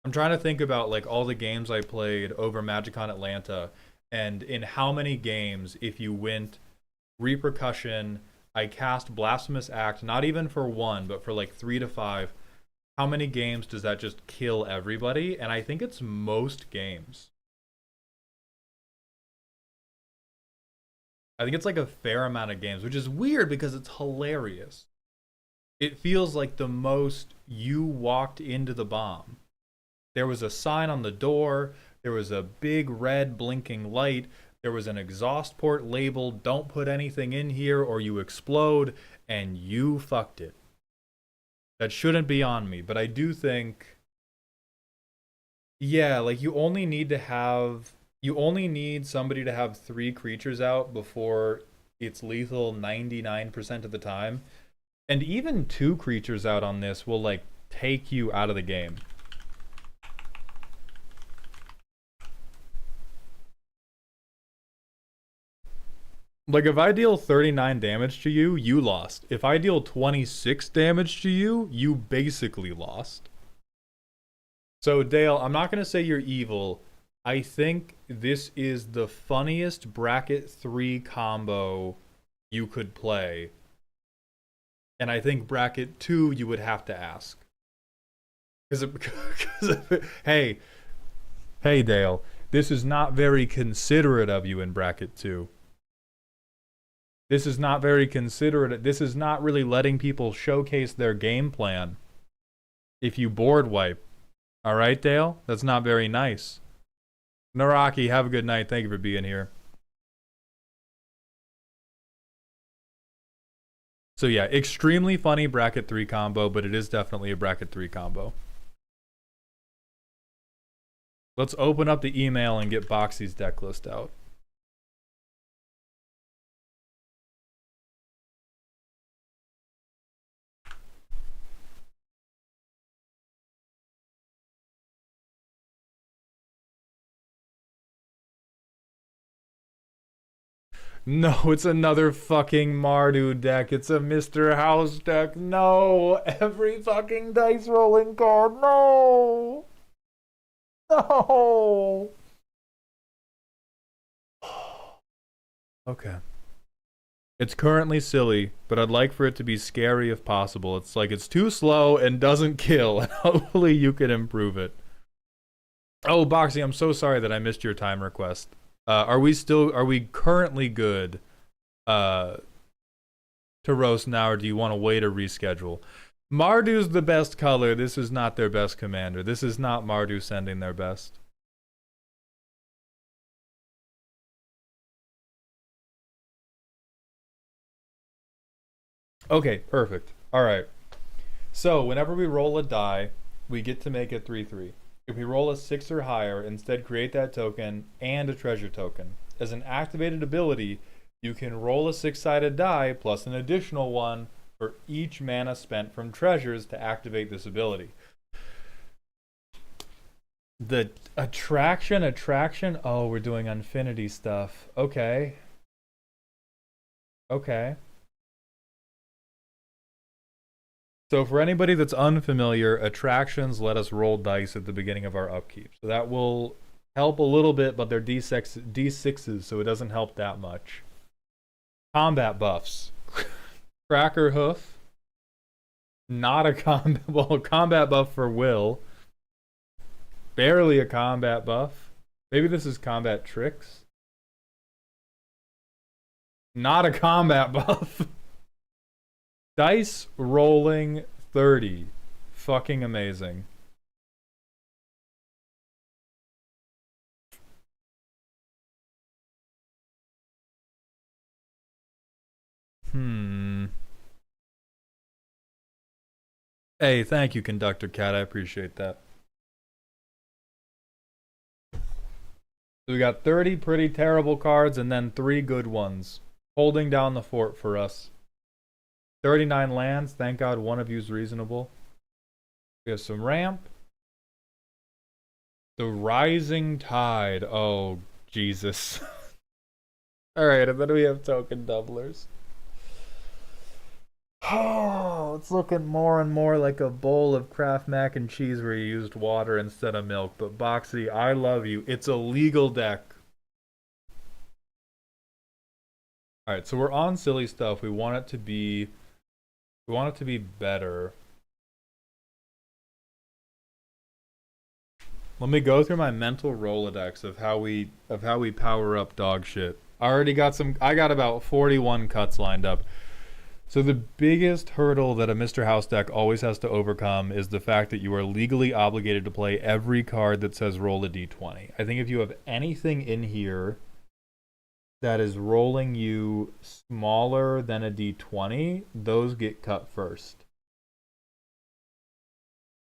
I'm trying to think about like all the games I played over Magicon Atlanta, and in how many games if you went Repercussion, I cast Blasphemous Act, not even for 1, but for like 3 to 5. How many games does that just kill everybody? And I think it's most games. I think it's like a fair amount of games, which is weird because it's hilarious. It feels like the most you walked into the bomb. There was a sign on the door. There was a big red blinking light. There was an exhaust port labeled, don't put anything in here or you explode, and you fucked it. That shouldn't be on me, but I do think, yeah, like you only need somebody to have 3 creatures out before it's lethal 99% of the time. And even 2 creatures out on this will, like, take you out of the game. Like, if I deal 39 damage to you, you lost. If I deal 26 damage to you, you basically lost. So, Dale, I'm not going to say you're evil. I think this is the funniest bracket 3 combo you could play. And I think bracket 2 you would have to ask. Hey, Dale, this is not very considerate of you in bracket 2. This is not very considerate. This is not really letting people showcase their game plan. If you board wipe. Alright, Dale? That's not very nice. Naraki, have a good night. Thank you for being here. So yeah, extremely funny bracket 3 combo, but it is definitely a bracket 3 combo. Let's open up the email and get Boxy's deck list out. No, it's another fucking Mardu deck. It's a Mr. House deck. No, every fucking dice rolling card. No. No. Okay. It's currently silly, but I'd like for it to be scary if possible. It's like it's too slow and doesn't kill, and hopefully you can improve it. Oh, Boxy, I'm so sorry that I missed your time request. Are we currently good to roast now, or do you want to wait or reschedule? Mardu's the best color. This is not their best commander. This is not Mardu sending their best. Okay, perfect. All right. So whenever we roll a die, we get to make it 3/3. If we roll a 6 or higher, instead create that token and a treasure token. As an activated ability, you can roll a 6-sided die plus an additional one for each mana spent from treasures to activate this ability. The attraction, oh, we're doing infinity stuff. Okay. So for anybody that's unfamiliar, attractions let us roll dice at the beginning of our upkeep. So that will help a little bit, but they're D6s, so it doesn't help that much. Combat buffs. Cracker Hoof. Not a combat buff for Will. Barely a combat buff. Maybe this is combat tricks. Not a combat buff. Dice rolling 30. Fucking amazing. Hey, thank you, Conductor Cat. I appreciate that. So we got 30 pretty terrible cards and then 3 good ones. Holding down the fort for us. 39 lands. Thank God one of you is reasonable. We have some ramp. The Rising Tide. Oh, Jesus. Alright, and then we have token doublers. Oh, it's looking more and more like a bowl of Kraft mac and cheese where you used water instead of milk. But Boxy, I love you. It's a legal deck. Alright, so we're on silly stuff. We want it to be better. Let me go through my mental Rolodex of how we power up dog shit. I got about 41 cuts lined up. So the biggest hurdle that a Mr. House deck always has to overcome is the fact that you are legally obligated to play every card that says roll a d20. I think if you have anything in here that is rolling you smaller than a d20, those get cut first.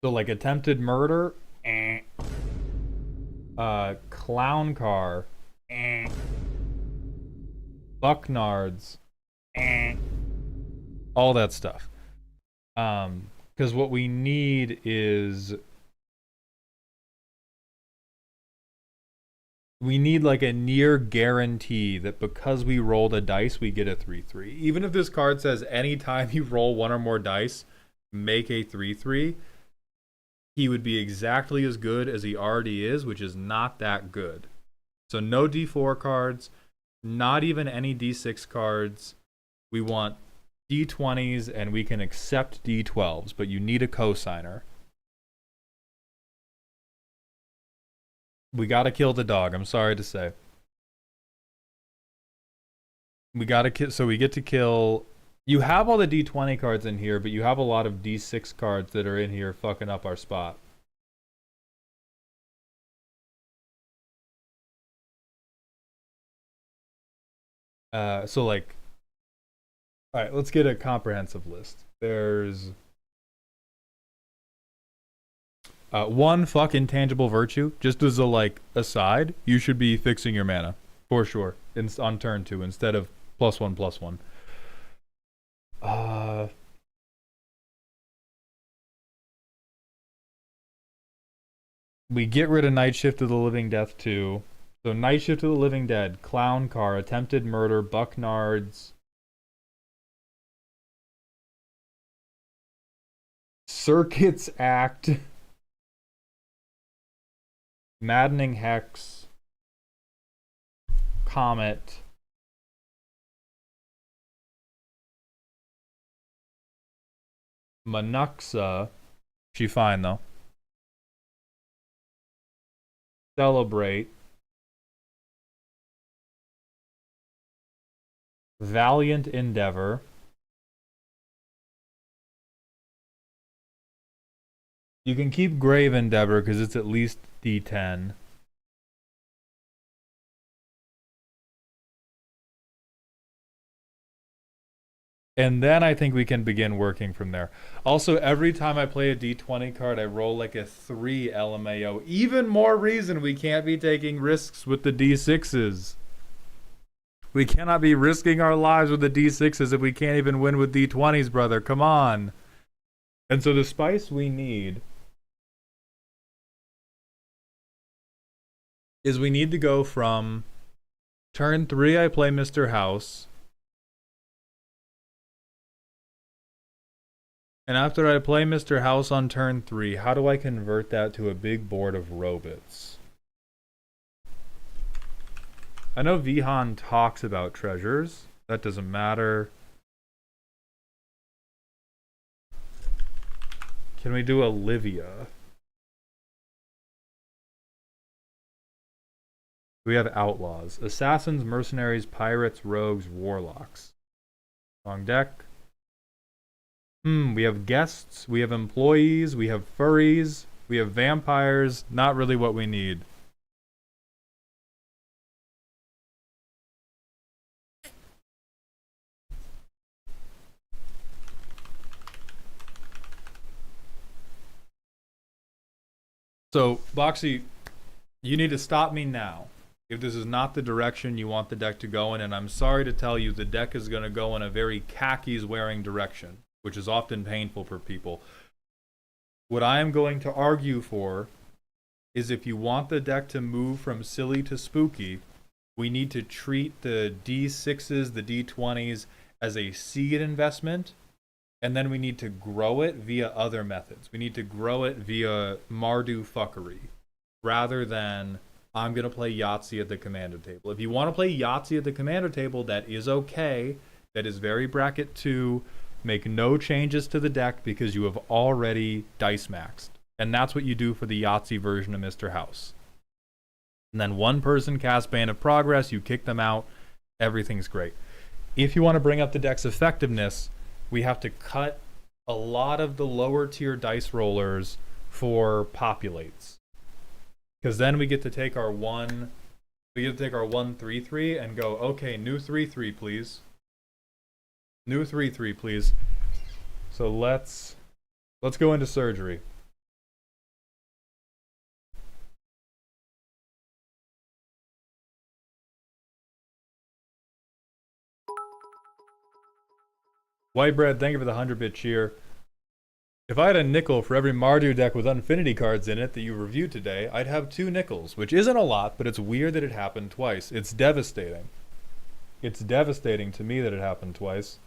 So like attempted murder, clown car, Bucknards, all that stuff. Because what we need is we need like a near guarantee that because we rolled a dice, we get a 3/3. Even if this card says anytime you roll one or more dice, make a 3/3, he would be exactly as good as he already is, which is not that good. So no D4 cards, not even any D6 cards. We want D20s, and we can accept D12s, but you need a cosigner. We gotta kill the dog, I'm sorry to say. We gotta kill, so we get to kill. You have all the D20 cards in here, but you have a lot of D6 cards that are in here fucking up our spot. So like, all right, let's get a comprehensive list. There's one fuck intangible virtue. Just as a like aside, you should be fixing your mana for sure on turn 2 instead of +1/+1. We get rid of Night Shift of the Living Death too. So Night Shift of the Living Dead, Clown Car, Attempted Murder, Bucknards, Circuits Act, Maddening Hex, Comet, Manuxa. She fine though. Celebrate. Valiant Endeavor. You can keep Grave Endeavor because it's at least D10. And then I think we can begin working from there. Also, every time I play a D20 card, I roll like a 3 LMAO. Even more reason we can't be taking risks with the D6s. We cannot be risking our lives with the D6s if we can't even win with D20s, brother. Come on. And so the spice we need is we need to go from turn 3, I play Mr. House. And after I play Mr. House on turn 3, how do I convert that to a big board of robots? I know Vihan talks about treasures. That doesn't matter. Can we do Olivia? We have outlaws. Assassins, mercenaries, pirates, rogues, warlocks. Wrong deck. We have guests, we have employees, we have furries, we have vampires. Not really what we need. So, Boxy, you need to stop me now if this is not the direction you want the deck to go in, and I'm sorry to tell you the deck is going to go in a very khakis-wearing direction, which is often painful for people. What I am going to argue for is if you want the deck to move from silly to spooky, we need to treat the D6s, the D20s as a seed investment, and then we need to grow it via other methods. We need to grow it via Mardu fuckery, rather than I'm going to play Yahtzee at the commander table. If you want to play Yahtzee at the commander table, that is okay. That is very bracket 2. Make no changes to the deck because you have already dice maxed. And that's what you do for the Yahtzee version of Mr. House. And then one person casts Band of Progress, you kick them out, everything's great. If you want to bring up the deck's effectiveness, we have to cut a lot of the lower tier dice rollers for populates. Because then we get to take our 1/3/3 and go, okay, new 3/3 please. New 3/3 please. So let's go into surgery. White Bread, thank you for the 100-bit cheer. If I had a nickel for every Mardu deck with Infinity cards in it that you reviewed today, I'd have 2 nickels, which isn't a lot, but it's weird that it happened twice. It's devastating. It's devastating to me that it happened twice.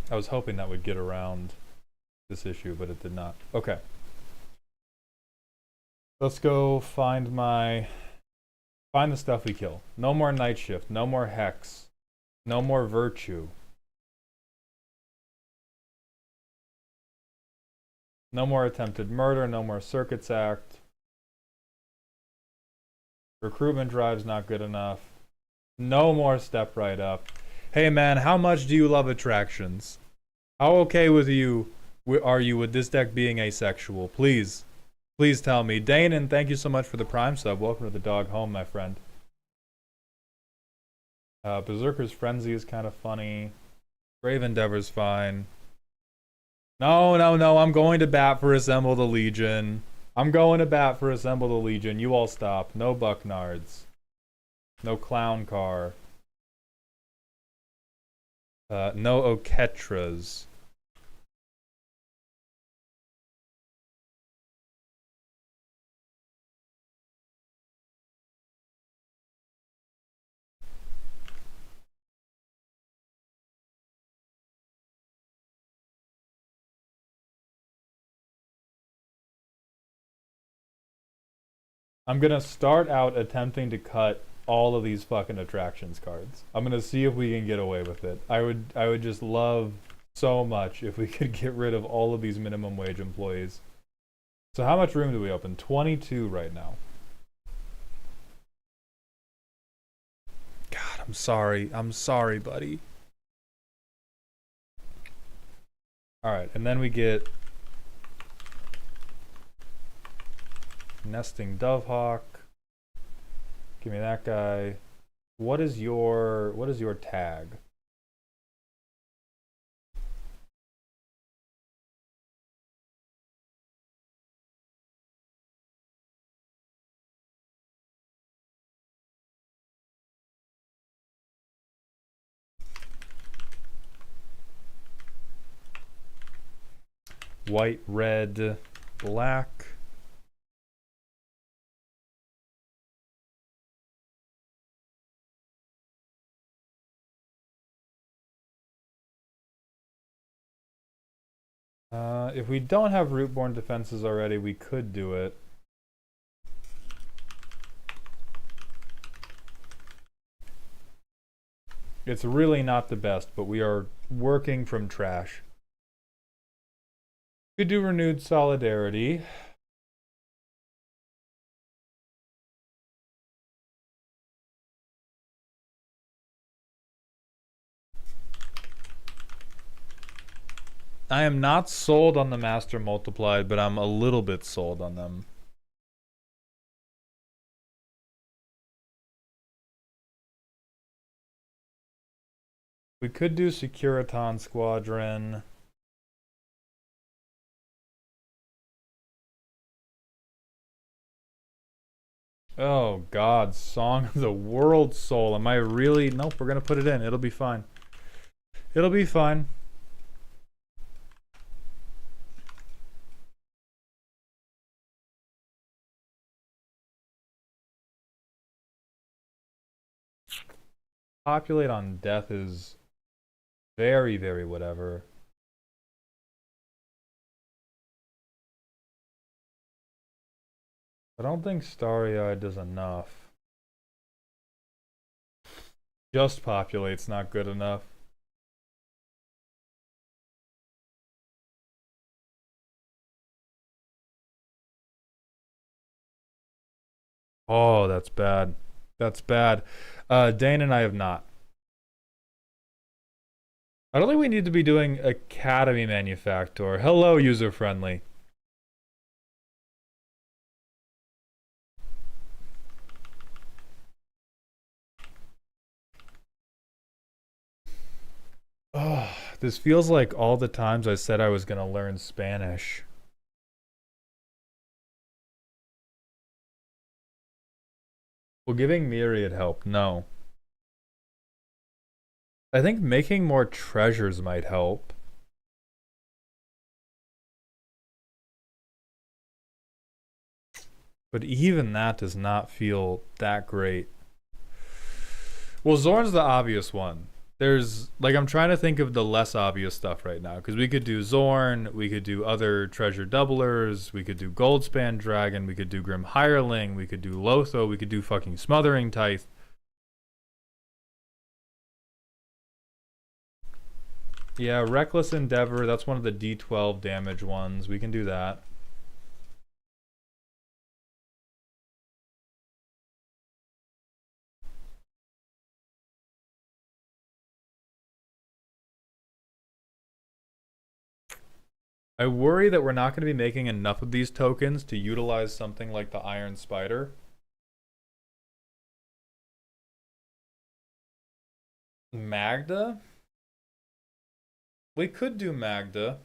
I was hoping that would get around this issue, but it did not. Okay. Let's go find the stuff we kill. No more Night Shift, no more Hex, no more Virtue. No more Attempted Murder, no more Circuits Act. Recruitment Drive's not good enough. No more Step Right Up. Hey man, how much do you love attractions? How okay with you are you with this deck being asexual? Please tell me. Danon, thank you so much for the Prime sub. Welcome to the dog home, my friend. Berserker's Frenzy is kind of funny. Brave Endeavor's fine. No, I'm going to bat for Assemble the Legion. I'm going to bat for Assemble the Legion. You all stop. No Bucknards. No Clown Car. No Oketras. I'm gonna start out attempting to cut all of these fucking attractions cards. I'm gonna see if we can get away with it. I would just love so much if we could get rid of all of these minimum wage employees. So how much room do we open? 22 right now. God, I'm sorry. I'm sorry, buddy. Alright, and then we get Nesting Dovehawk. Give me that guy. What is your tag? White, red, black. If we don't have Rootborn defenses already, we could do it. It's really not the best, but we are working from trash. Could do Renewed Solidarity. I am not sold on the Master Multiplied, but I'm a little bit sold on them. We could do Securiton Squadron. Oh God, Song of the World Soul. Am I really? Nope, we're gonna put it in. It'll be fine. It'll be fine. Populate on death is very, very whatever. I don't think Starry-Eyed does enough. Just populate's not good enough. Oh, that's bad. That's bad. Dane and I have not. I don't think we need to be doing Academy Manufactor. Hello, user-friendly. Oh, This feels like all the times I said I was going to learn Spanish. Will giving Myriad help? No. I think making more treasures might help. But even that does not feel that great. Well, Zorn's the obvious one. There's, like, I'm trying to think of the less obvious stuff right now. Because we could do Zorn, we could do other treasure doublers, we could do Goldspan Dragon, we could do Grim Hireling, we could do Lotho, we could do fucking Smothering Tithe. Yeah, Reckless Endeavor, that's one of the D12 damage ones. We can do that. I worry that we're not going to be making enough of these tokens to utilize something like the Iron Spider. Magda? We could do Magda.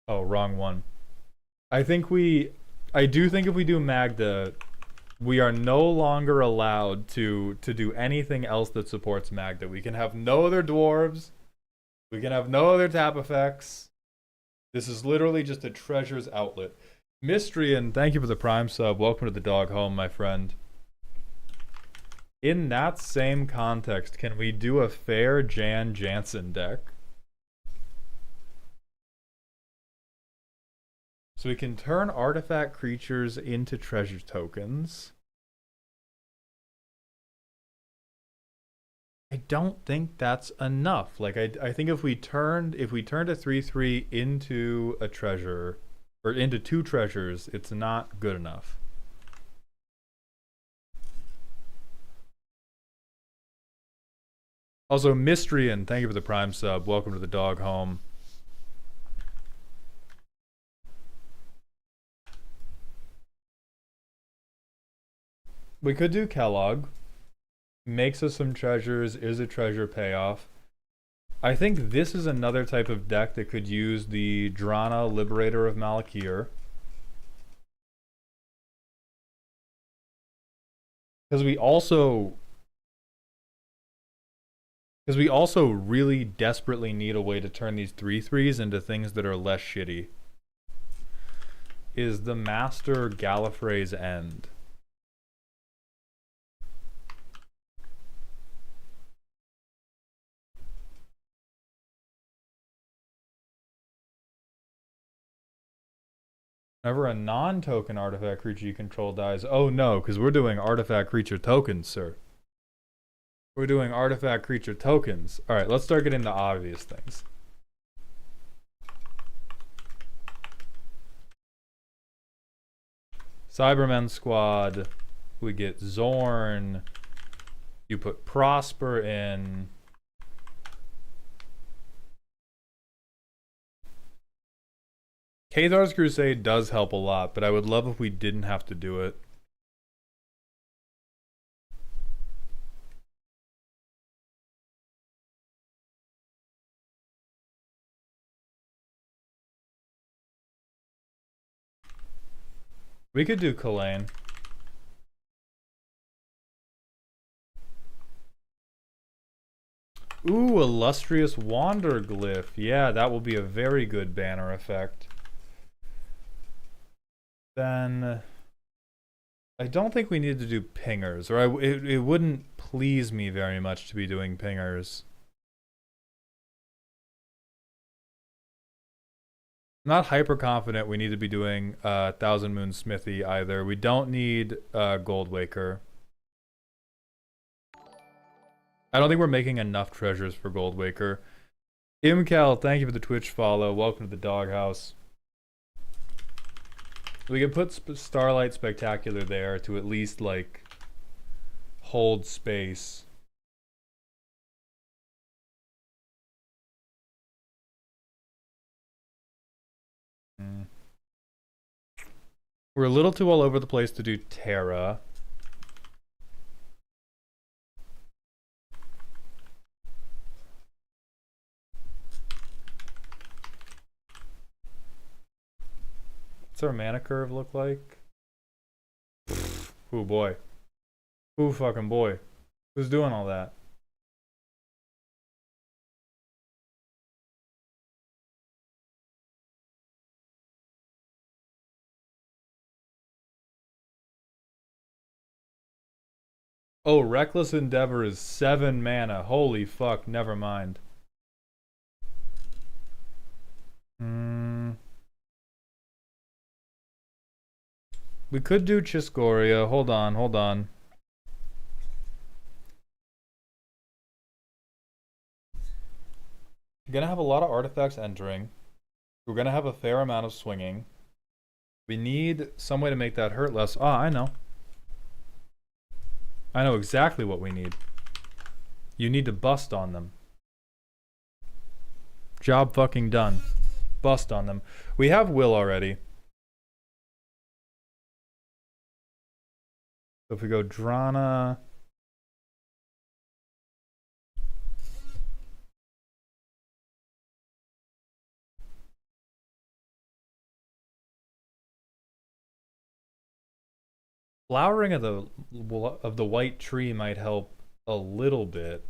Oh, wrong one. I do think if we do Magda, we are no longer allowed to do anything else that supports Magda. We can have no other dwarves. We can have no other tap effects. This is literally just a treasure's outlet. Mystery, and thank you for the Prime sub. Welcome to the dog home, my friend. In that same context, can we do a fair Jan Jansen deck? So we can turn artifact creatures into treasure tokens. I don't think that's enough. Like I think if we turned a 3/3 into a treasure, or into 2 treasures, it's not good enough. Also, Mystery, and thank you for the Prime sub. Welcome to the dog home. We could do Kellogg. Makes us some treasures, is a treasure payoff. I think this is another type of deck that could use the Drana Liberator of Malakir. Because we also really desperately need a way to turn these 3/3s into things that are less shitty. Is the Master Gallifrey's End? Whenever a non-token artifact creature you control dies. Oh no, because we're doing artifact creature tokens, sir. We're doing artifact creature tokens. Alright, let's start getting the obvious things. Cybermen Squad. We get Zorn. You put Prosper in. Kathar's Crusade does help a lot, but I would love if we didn't have to do it. We could do Kalain. Ooh, Illustrious Wanderglyph. Yeah, that will be a very good banner effect. Then I don't think we need to do pingers, or it wouldn't please me very much to be doing pingers. I'm not hyper confident we need to be doing Thousand Moon Smithy either. We don't need Goldwaker. I don't think we're making enough treasures for Goldwaker. Imcal, thank you for the Twitch follow. Welcome to the doghouse. We can put Starlight Spectacular there to at least, like, hold space. We're a little too all over the place to do Terra. What's our mana curve look like? Ooh boy. Ooh fucking boy. Who's doing all that? Oh, Reckless Endeavor is 7 mana. Holy fuck, never mind. We could do Chiscoria. Hold on, hold on. We're gonna have a lot of artifacts entering. We're gonna have a fair amount of swinging. We need some way to make that hurt less. Ah, I know. I know exactly what we need. You need to bust on them. Job fucking done. Bust on them. We have Will already. So if we go Drana... Flowering of the white tree might help a little bit.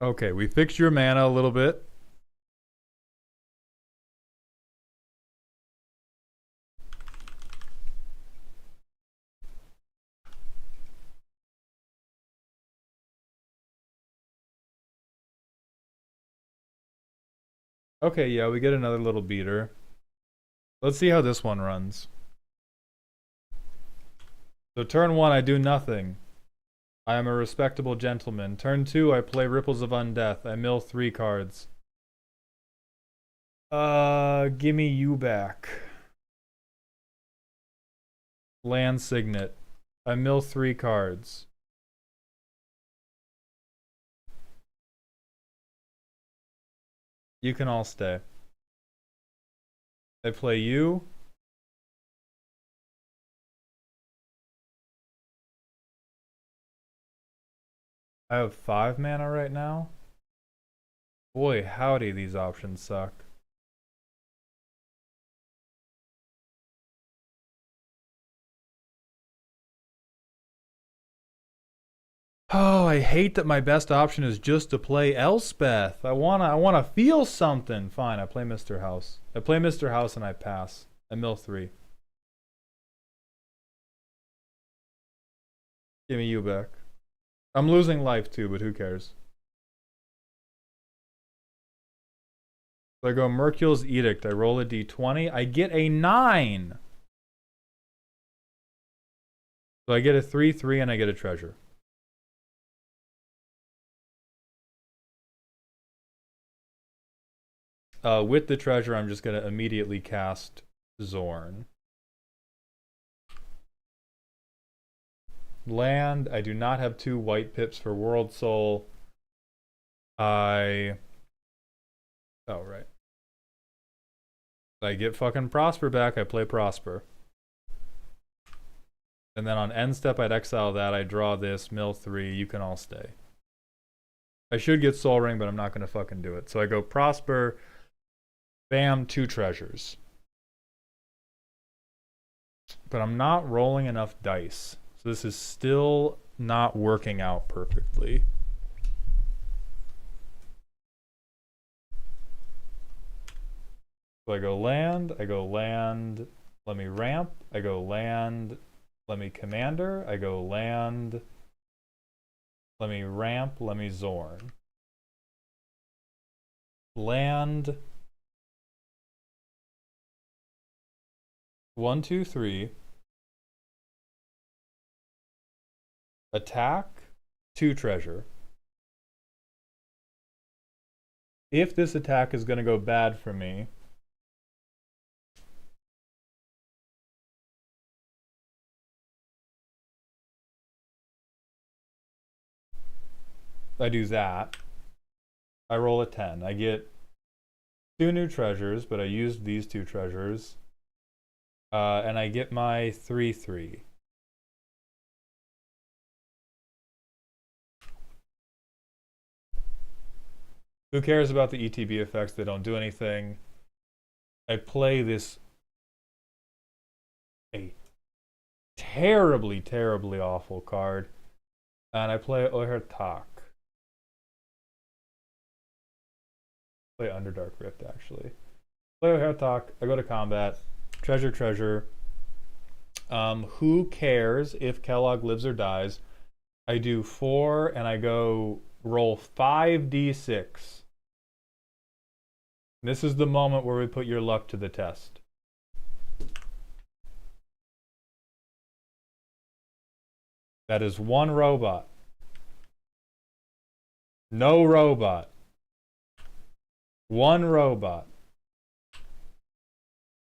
Okay, we fixed your mana a little bit. Okay, yeah, we get another little beater. Let's see how this one runs. So turn 1, I do nothing. I am a respectable gentleman. Turn 2, I play Ripples of Undeath. I mill 3 cards. Gimme you back. Land Signet. I mill 3 cards. You can all stay. I play you. I have 5 mana right now. Boy, howdy, these options suck. Oh, I hate that my best option is just to play Elspeth. I wanna feel something. Fine, I play Mr. House. I play Mr. House and I pass. I mill 3. Give me you back. I'm losing life too, but who cares? So I go Mercurial's Edict. I roll a d20. I get a 9. So I get a 3/3 and I get a treasure. With the treasure, I'm just going to immediately cast Zorn. Land. I do not have 2 white pips for World Soul. Oh, right. I get fucking Prosper back. I play Prosper. And then on end step, I'd exile that. I draw this, mill 3. You can all stay. I should get Soul Ring, but I'm not going to fucking do it. So I go Prosper. Bam, 2 treasures. But I'm not rolling enough dice. So this is still not working out perfectly. So I go land, let me ramp, I go land, let me commander, I go land, let me ramp, let me Zorn. Land. 1, 2, 3. Attack. 2 treasure. If this attack is going to go bad for me, I do that. I roll a 10. I get 2 new treasures, but I used these 2 treasures. And I get my 3/3. Who cares about the ETB effects? They don't do anything. I play this a terribly, terribly awful card. And I play Ohertak. Play Underdark Rift, actually. Play Ohertak. I go to combat. Treasure, treasure. Who cares if Kellogg lives or dies? I do 4, and I go roll 5d6. This is the moment where we put your luck to the test. That is 1 robot. No robot. 1 robot.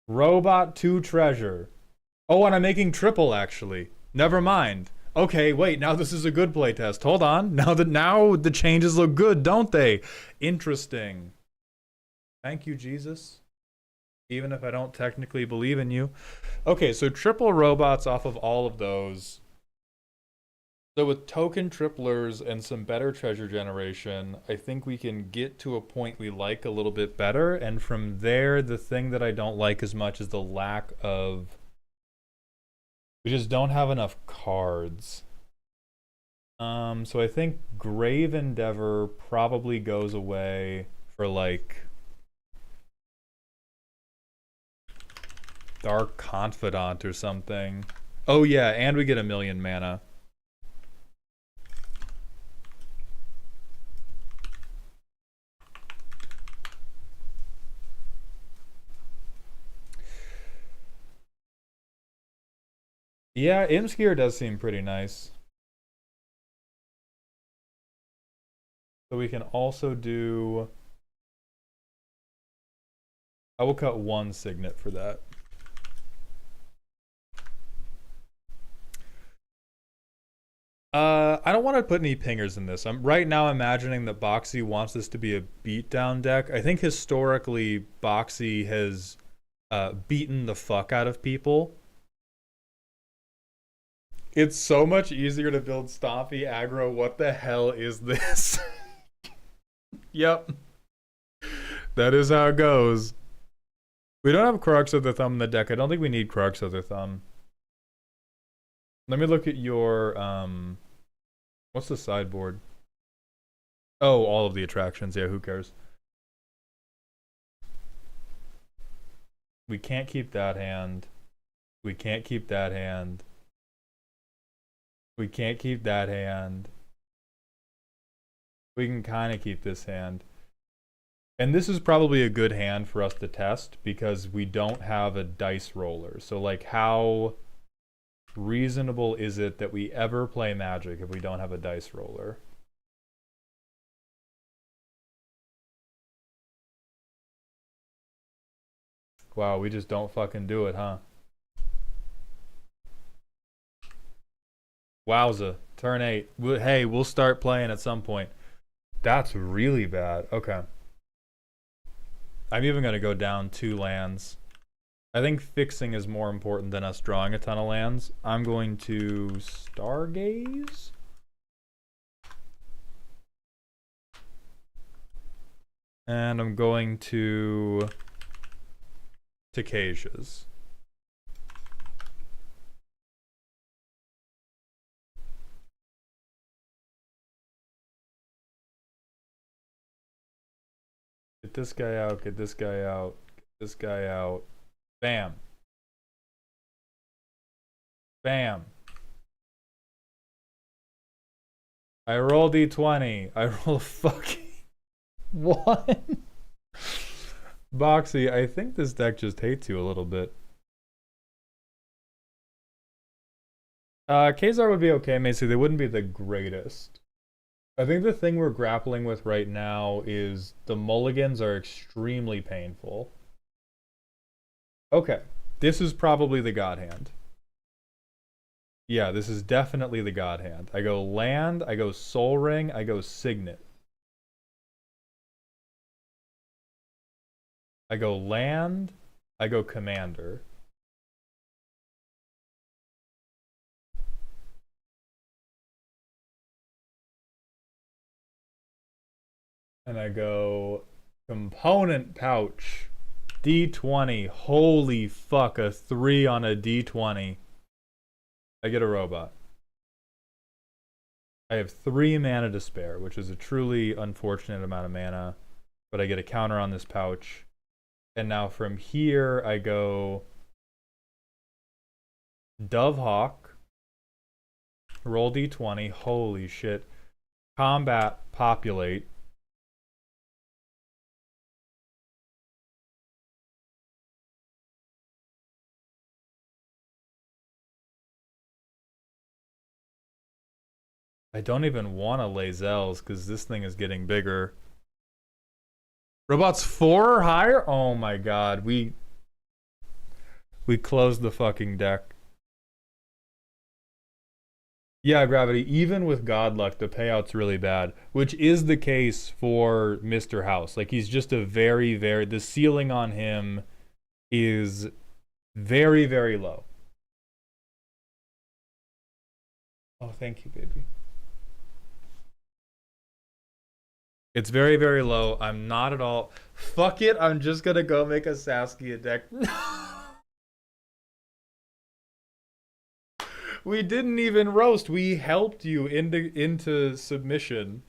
Robot 2 treasure. Oh, and I'm making triple, actually. Never mind. Okay, wait, now this is a good playtest. Hold on. Now the changes look good, don't they? Interesting. Thank you, Jesus. Even if I don't technically believe in you. Okay, so triple robots off of all of those. So with token triplers and some better treasure generation, I think we can get to a point we like a little bit better. And from there, the thing that I don't like as much is the lack of... We just don't have enough cards. So I think Grave Endeavor probably goes away for like... Dark Confidant or something. Oh yeah, and we get 1,000,000 mana. Yeah, Imskier does seem pretty nice. So we can also do... I will cut 1 signet for that. I don't want to put any pingers in this. I'm right now imagining that Boxy wants this to be a beatdown deck. I think historically Boxy has beaten the fuck out of people. It's so much easier to build Stompy aggro. What the hell is this? Yep. That is how it goes. We don't have Crux of the Thumb in the deck. I don't think we need Crux of the Thumb. Let me look at your, what's the sideboard? Oh, all of the attractions. Yeah, who cares? We can't keep that hand. We can't keep that hand. We can't keep that hand. We can kind of keep this hand. And this is probably a good hand for us to test because we don't have a dice roller. So, like, how reasonable is it that we ever play Magic if we don't have a dice roller? Wow, we just don't fucking do it, huh? Wowza. Turn 8. Hey, we'll start playing at some point. That's really bad. Okay. I'm even going to go down 2 lands. I think fixing is more important than us drawing a ton of lands. I'm going to Stargaze. And I'm going to Tacasias. Get this guy out, get this guy out, get this guy out. Bam. Bam. I roll D20. I roll a fucking 1. Boxy, I think this deck just hates you a little bit. Kazar would be okay, Macy. They wouldn't be the greatest. I think the thing we're grappling with right now is the mulligans are extremely painful. Okay, this is probably the God Hand. Yeah, this is definitely the God Hand. I go land, I go Soul Ring, I go Signet. I go land, I go Commander. And I go Component Pouch. D20. Holy fuck, a 3 on a D20. I get a robot. I have 3 mana to spare, which is a truly unfortunate amount of mana. But I get a counter on this pouch. And now from here, I go Dovehawk. Roll D20. Holy shit. Combat Populate. I don't even want to lay Zells because this thing is getting bigger. Robots 4 or higher? Oh my god, we closed the fucking deck. Yeah, Gravity, even with Godluck, the payout's really bad, which is the case for Mr. House. Like, he's just a the ceiling on him is very, very low. Oh, thank you, baby. It's very, very low. I'm not at all. Fuck it. I'm just gonna go make a Saskia deck. We didn't even roast. We helped you into submission.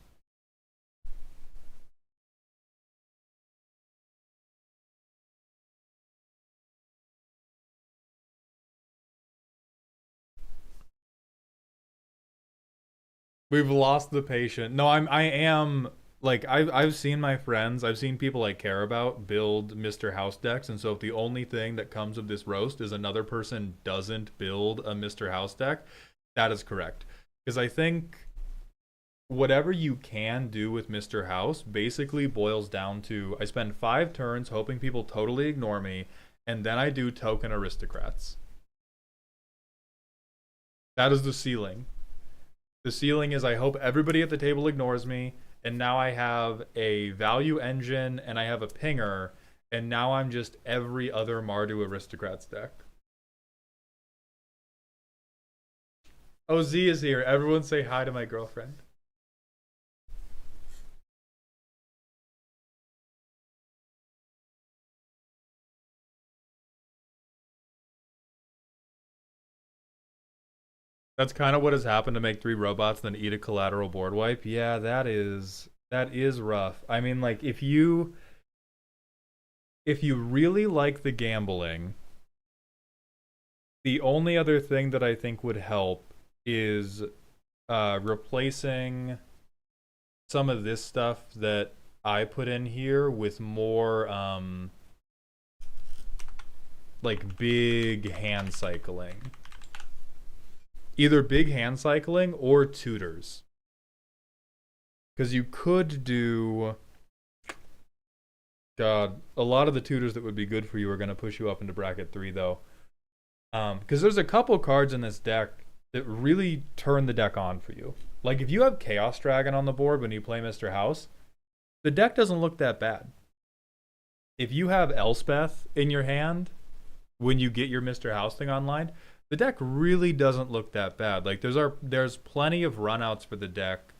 We've lost the patient. No, I am like I've seen my friends, I've seen people I care about build Mr. House decks, and so if the only thing that comes of this roast is another person doesn't build a Mr. House deck, that is correct. Because I think whatever you can do with Mr. House basically boils down to I spend 5 turns hoping people totally ignore me, and then I do token aristocrats. That is the ceiling. The ceiling is I hope everybody at the table ignores me, and now I have a value engine, and I have a pinger, and now I'm just every other Mardu Aristocrats deck. Oh, Z is here. Everyone say hi to my girlfriend. That's kind of what has happened to make 3 robots then eat a collateral board wipe. Yeah, that is rough. I mean, like if you really like the gambling, the only other thing that I think would help is replacing some of this stuff that I put in here with more like big hand cycling. Either big hand cycling or tutors. Because you could do... God, a lot of the tutors that would be good for you are going to push you up into bracket 3, though. Because there's a couple cards in this deck that really turn the deck on for you. Like, if you have Chaos Dragon on the board when you play Mr. House, the deck doesn't look that bad. If you have Elspeth in your hand when you get your Mr. House thing online, the deck really doesn't look that bad. Like there's plenty of runouts for the deck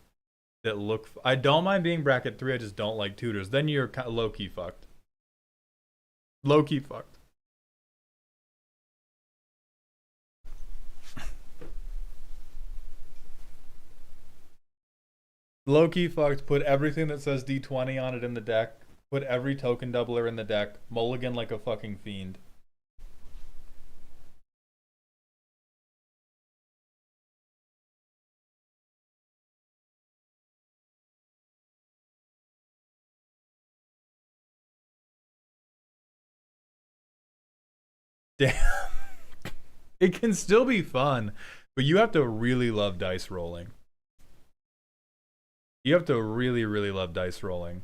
that look. I don't mind being bracket 3. I just don't like tutors. Then you're low key fucked. Low key fucked. Low key fucked. Put everything that says D20 on it in the deck. Put every token doubler in the deck. Mulligan like a fucking fiend. Damn. It can still be fun, but you have to really love dice rolling. You have to really, really love dice rolling.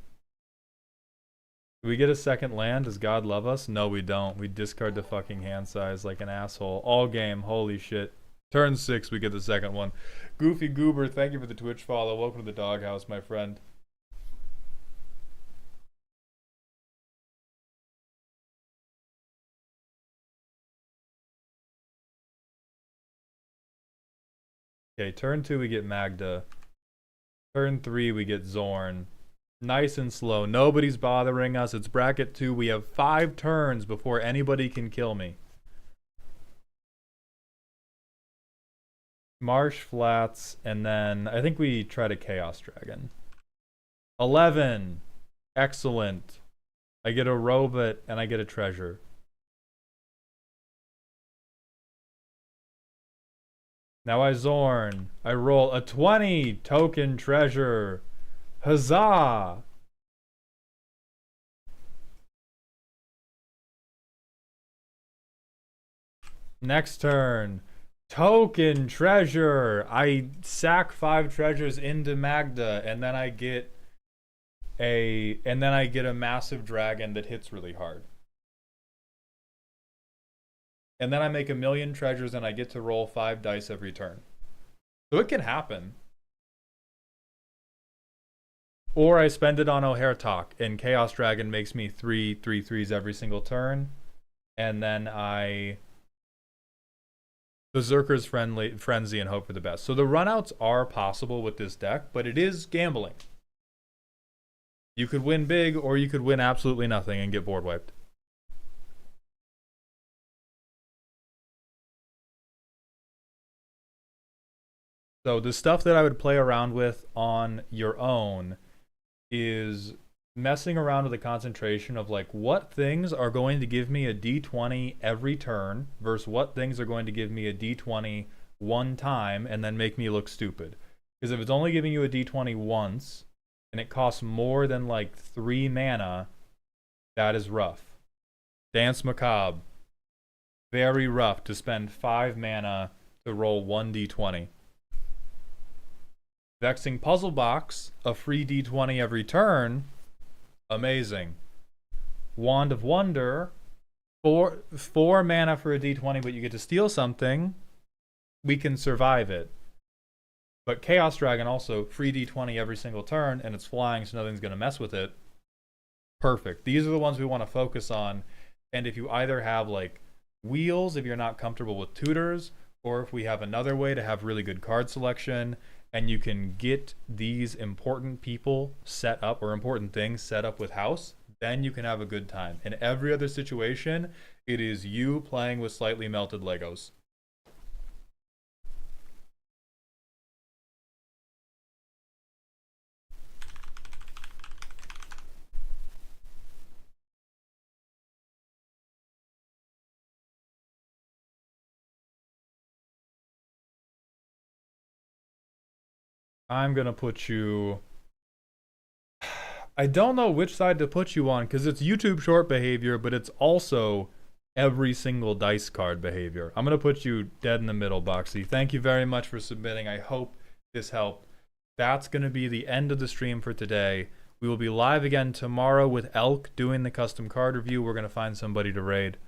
Do we get a second land? Does God love us? No, we don't. We discard the fucking hand size like an asshole. All game. Holy shit. Turn 6, we get the second one. Goofy Goober, thank you for the Twitch follow. Welcome to the doghouse, my friend. Okay, turn 2, we get Magda. Turn 3, we get Zorn. Nice and slow. Nobody's bothering us. It's bracket 2. We have 5 turns before anybody can kill me. Marsh Flats, and then I think we try to Chaos Dragon. 11. Excellent. I get a robot and I get a treasure. Now I Zorn. I roll a 20 token treasure. Huzzah! Next turn. Token treasure. I sack 5 treasures into Magda, and then I get a massive dragon that hits really hard. And then I make 1,000,000 treasures and I get to roll 5 dice every turn. So it can happen. Or I spend it on O'Hare Talk, and Chaos Dragon makes me 3/3/3s every single turn. And then I Berserker's Frenzy and hope for the best. So the runouts are possible with this deck, but it is gambling. You could win big, or you could win absolutely nothing and get board wiped. So the stuff that I would play around with on your own is messing around with the concentration of like what things are going to give me a d20 every turn versus what things are going to give me a d20 one time and then make me look stupid. Because if it's only giving you a d20 once and it costs more than like 3 mana, that is rough. Dance Macabre. Very rough to spend 5 mana to roll 1 d20. Vexing Puzzle Box, a free d20 every turn. Amazing. Wand of Wonder, 4 mana for a d20, but you get to steal something. We can survive it. But Chaos Dragon also, free d20 every single turn, and it's flying, so nothing's going to mess with it. Perfect. These are the ones we want to focus on. And if you either have like wheels, if you're not comfortable with tutors, or if we have another way to have really good card selection, and you can get these important people set up or important things set up with house, then you can have a good time. In every other situation, it is you playing with slightly melted Legos. I'm gonna put you... I don't know which side to put you on, because it's YouTube short behavior, but it's also every single dice card behavior. I'm gonna put you dead in the middle, Boxy. Thank you very much for submitting. I hope this helped. That's gonna be the end of the stream for today. We will be live again tomorrow with Elk doing the custom card review. We're gonna find somebody to raid.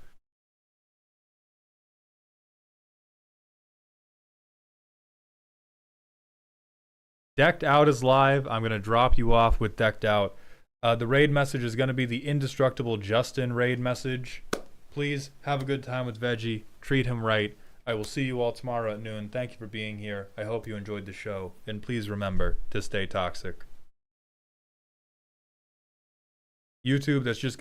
Decked Out is live. I'm going to drop you off with Decked Out. The raid message is going to be the indestructible Justin raid message. Please have a good time with Veggie. Treat him right. I will see you all tomorrow at noon. Thank you for being here. I hope you enjoyed the show. And please remember to stay toxic. YouTube, that's just going to